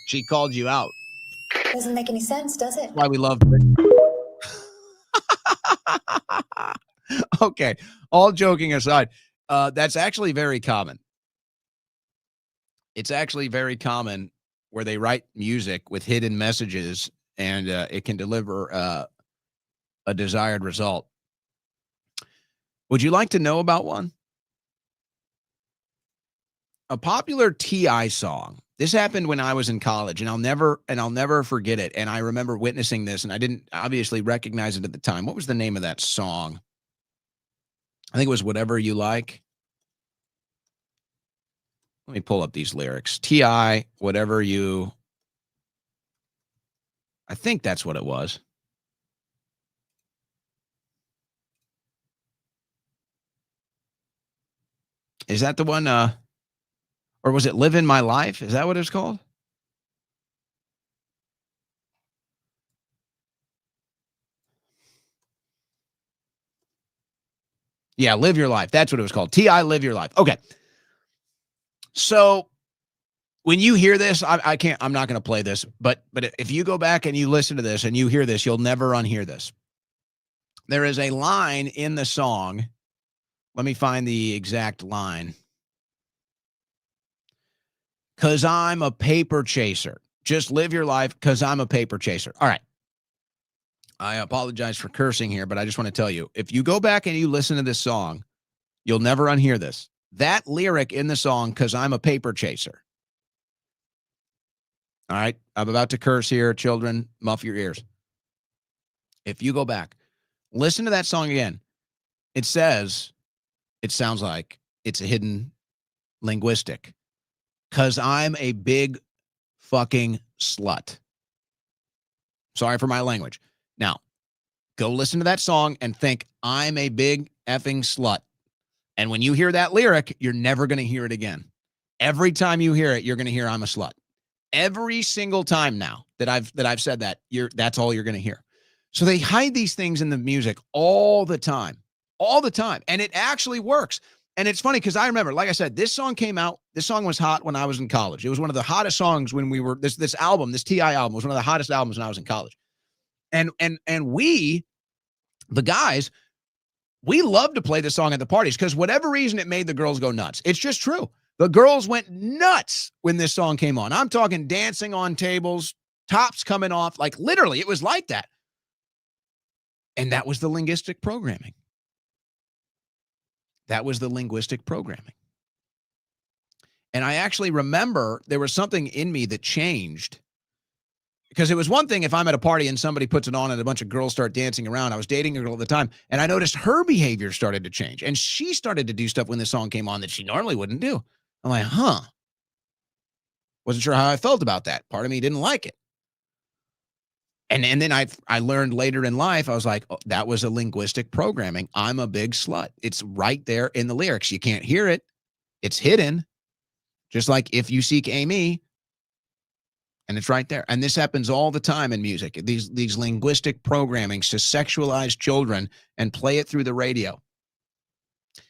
She called you out. Doesn't make any sense, does it? That's why we love Britney. Okay, all joking aside, that's actually very common. It's actually very common where they write music with hidden messages and it can deliver a desired result. Would you like to know about one? A popular T.I. song This happened when I was in college, and I'll never forget it. And I remember witnessing this, and I didn't obviously recognize it at the time. What was the name of that song? I think it was Whatever You Like. Let me pull up these lyrics. T.I., Whatever You. I think that's what it was. Is that the one? Or was it Living My Life? Is that what it's called? Yeah, Live Your Life. That's what it was called. T.I. Live Your Life. Okay. So when you hear this, I'm not going to play this, but if you go back and you listen to this and you hear this, you'll never unhear this. There is a line in the song. Let me find the exact line. 'Cause I'm a paper chaser. Just live your life, 'cause I'm a paper chaser. All right. I apologize for cursing here, but I just want to tell you, if you go back and you listen to this song, you'll never unhear this. That lyric in the song, 'cause I'm a paper chaser. All right. I'm about to curse here. Children, muff your ears. If you go back, listen to that song again. It sounds like it's a hidden linguistic. 'Cause I'm a big fucking slut. Sorry for my language. Now, go listen to that song and think, I'm a big effing slut. And when you hear that lyric, you're never going to hear it again. Every time you hear it, you're going to hear I'm a slut. Every single time now that I've said that, that's all you're going to hear. So they hide these things in the music all the time. All the time. And it actually works. And it's funny because I remember, like I said, this song came out. This song was hot when I was in college. It was one of the hottest songs when we were, this album, this T.I. album was one of the hottest albums when I was in college. And we, the guys, we love to play this song at the parties because whatever reason it made the girls go nuts. It's just true. The girls went nuts when this song came on. I'm talking dancing on tables, tops coming off, like literally it was like that. And that was the linguistic programming. That was the linguistic programming. And I actually remember there was something in me that changed. Because it was one thing if I'm at a party and somebody puts it on and a bunch of girls start dancing around. I was dating a girl at the time, and I noticed her behavior started to change. And she started to do stuff when the song came on that she normally wouldn't do. I'm like, huh. Wasn't sure how I felt about that. Part of me didn't like it. And then I learned later in life, I was like, oh, that was a linguistic programming. I'm a big slut. It's right there in the lyrics. You can't hear it. It's hidden. Just like If You Seek Amy. And it's right there. And this happens all the time in music. These linguistic programmings to sexualize children and play it through the radio.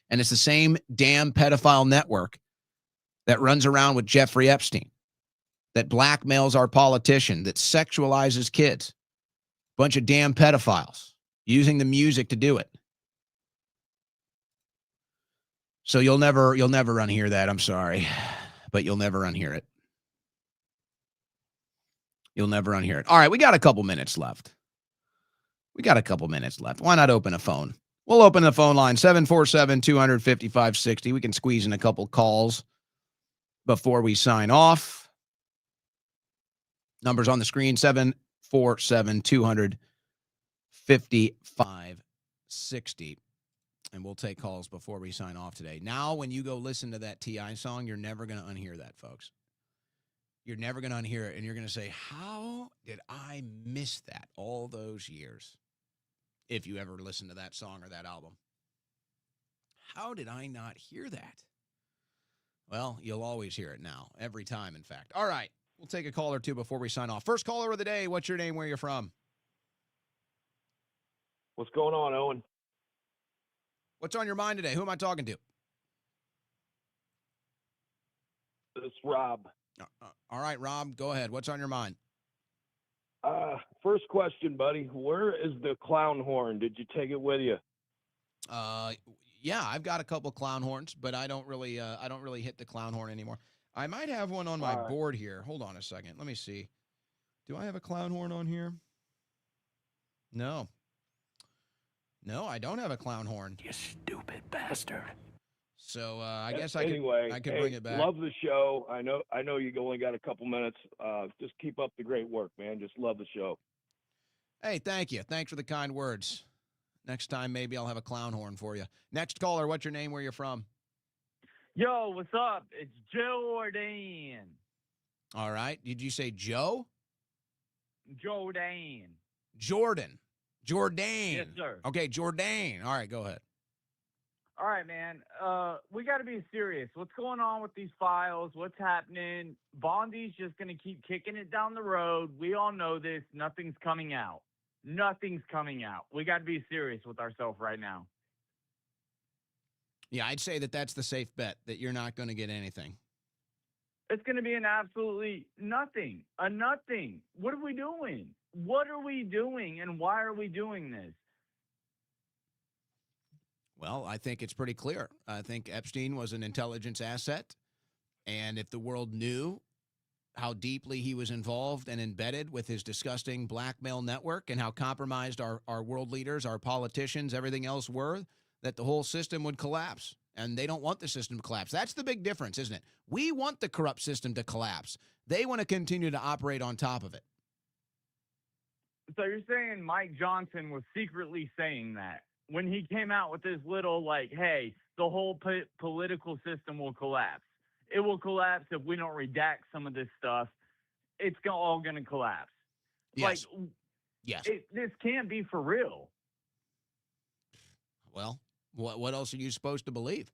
And it's the same damn pedophile network that runs around with Jeffrey Epstein, that blackmails our politician, that sexualizes kids. Bunch of damn pedophiles using the music to do it. So you'll never unhear that. I'm sorry, but you'll never unhear it. You'll never unhear it. All right, we got a couple minutes left. Why not open a phone? We'll open the phone line, 747-255-60. We can squeeze in a couple calls before we sign off. Numbers on the screen, 747-255-60. And we'll take calls before we sign off today. Now, when you go listen to that T.I. song, you're never going to unhear that, folks. You're never going to unhear it, and you're going to say, how did I miss that all those years? If you ever listen to that song or that album. How did I not hear that? Well, you'll always hear it now, every time, in fact. All right, we'll take a call or two before we sign off. First caller of the day, what's your name, where you're from? What's going on, Owen? What's on your mind today? Who am I talking to? It's Rob. All right, Rob, go ahead. What's on your mind? First question, buddy. Where is the clown horn? Did you take it with you? Yeah, I've got a couple clown horns, but I don't really hit the clown horn anymore. I might have one on my board here. Hold on a second. Let me see. Do I have a clown horn on here? No, I don't have a clown horn. You stupid bastard. So I guess I anyway, could bring it back. Love the show. I know you only got a couple minutes. Just keep up the great work, man. Just love the show. Hey, thank you. Thanks for the kind words. Next time, maybe I'll have a clown horn for you. Next caller, what's your name? Where you from? Yo, what's up? It's Jordan. All right. Did you say Joe? Jordan. Jordan. Yes, sir. Okay, Jordan. All right, go ahead. All right, man. We got to be serious. What's going on with these files? What's happening? Bondi's just going to keep kicking it down the road. We all know this. Nothing's coming out. Nothing's coming out. We got to be serious with ourselves right now. Yeah, I'd say that that's the safe bet, that you're not going to get anything. It's going to be an absolutely nothing. A nothing. What are we doing? What are we doing, and why are we doing this? Well, I think it's pretty clear. I think Epstein was an intelligence asset, and if the world knew how deeply he was involved and embedded with his disgusting blackmail network and how compromised our world leaders, our politicians, everything else were, that the whole system would collapse. And they don't want the system to collapse. That's the big difference, isn't it? We want the corrupt system to collapse. They want to continue to operate on top of it. So you're saying Mike Johnson was secretly saying that when he came out with this little, like, hey, the whole political system will collapse. It will collapse if we don't redact some of this stuff. It's all going to collapse. Yes. Like, yes. This can't be for real. Well, what else are you supposed to believe?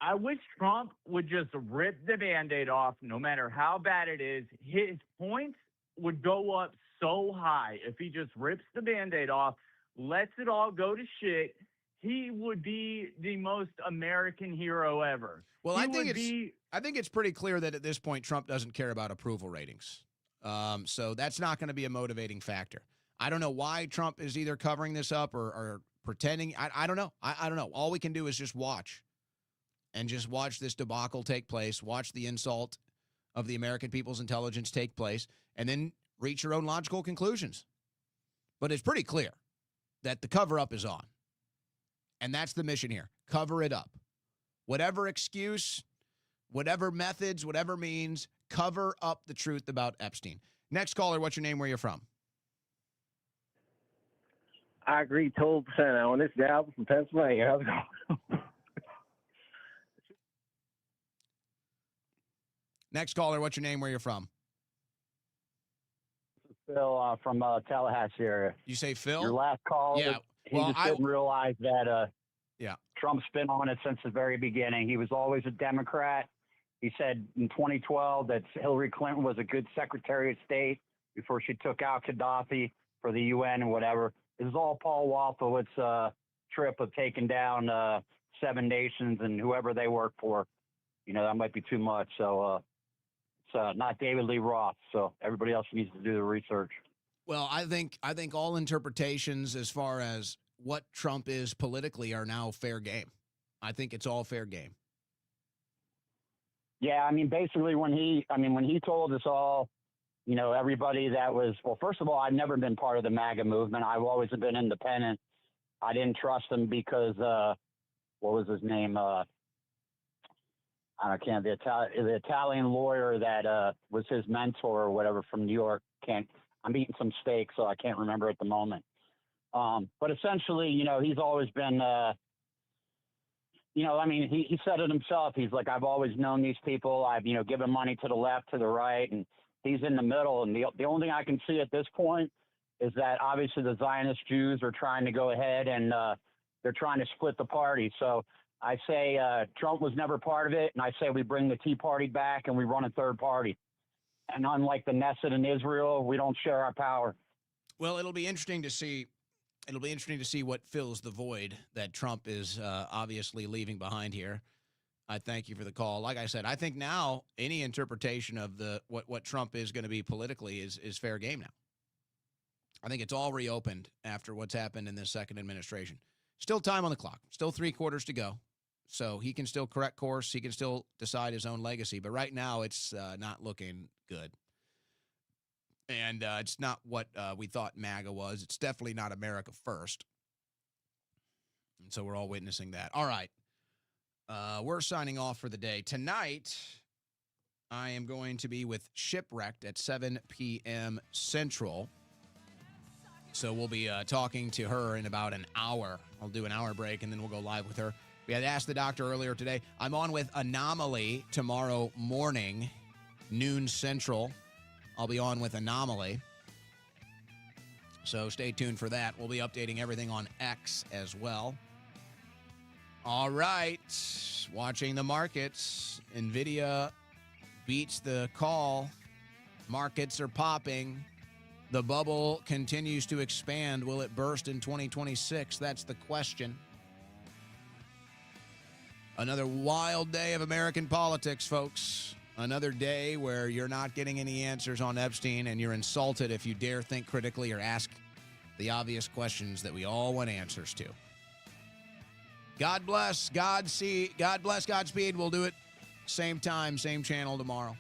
I wish Trump would just rip the Band-Aid off, no matter how bad it is. His points would go up so high if he just rips the Band-Aid off, lets it all go to shit. He would be the most American hero ever. Well, I think it's pretty clear that at this point Trump doesn't care about approval ratings. So that's not going to be a motivating factor. I don't know why Trump is either covering this up or pretending. I don't know. I don't know. All we can do is just watch and just watch this debacle take place, watch the insult of the American people's intelligence take place, and then reach your own logical conclusions. But it's pretty clear that the cover-up is on. And that's the mission here. Cover it up. Whatever excuse, whatever methods, whatever means, cover up the truth about Epstein. Next caller, what's your name, where you're from? I agree total percent on this guy from Pennsylvania. How's it going? Next caller, what's your name, where you're from? Phil from Tallahassee area. You say Phil? Your last call. Yeah. He just didn't realize that yeah, Trump's been on it since the very beginning. He was always a Democrat. He said in 2012 that Hillary Clinton was a good Secretary of State before she took out Gaddafi for the UN and whatever. This is all Paul Wolfowitz's trip of taking down 7 nations and whoever they work for. You know, that might be too much. So it's not David Lee Roth. So everybody else needs to do the research. Well, I think all interpretations as far as what Trump is politically are now fair game. I think it's all fair game. Yeah, I mean, basically when he told us all, you know, everybody that was, well, first of all, I've never been part of the MAGA movement. I've always been independent. I didn't trust him because, what was his name? The Italian lawyer that was his mentor or whatever from New York. I'm eating some steak, so I can't remember at the moment. But essentially, you know, he's always been, you know, I mean, he said it himself. He's like, I've always known these people. I've, you know, given money to the left, to the right, and he's in the middle. And the only thing I can see at this point is that obviously the Zionist Jews are trying to go ahead and they're trying to split the party. So I say Trump was never part of it, and I say we bring the Tea Party back and we run a third party. And unlike the Knesset in Israel, we don't share our power. Well, it'll be interesting to see. It'll be interesting to see what fills the void that Trump is obviously leaving behind here. I thank you for the call. Like I said, I think now any interpretation of what Trump is going to be politically is fair game now. I think it's all reopened after what's happened in this second administration. Still time on the clock. Still 3 quarters to go. So he can still correct course. He can still decide his own legacy. But right now it's not looking good. And it's not what we thought MAGA was. It's definitely not America first. And so we're all witnessing that. All right. we're signing off for the day. Tonight, I am going to be with Shipwrecked at 7 p.m. Central. So we'll be talking to her in about an hour. I'll do an hour break, and then we'll go live with her. We had asked the doctor earlier today. I'm on with Anomaly tomorrow morning, noon Central. I'll be on with Anomaly. So stay tuned for that. We'll be updating everything on X as well. All right. Watching the markets. NVIDIA beats the call. Markets are popping. The bubble continues to expand. Will it burst in 2026? That's the question. Another wild day of American politics, folks. Another day where you're not getting any answers on Epstein, and you're insulted if you dare think critically or ask the obvious questions that we all want answers to. God bless. God bless. Godspeed. We'll do it same time, same channel tomorrow.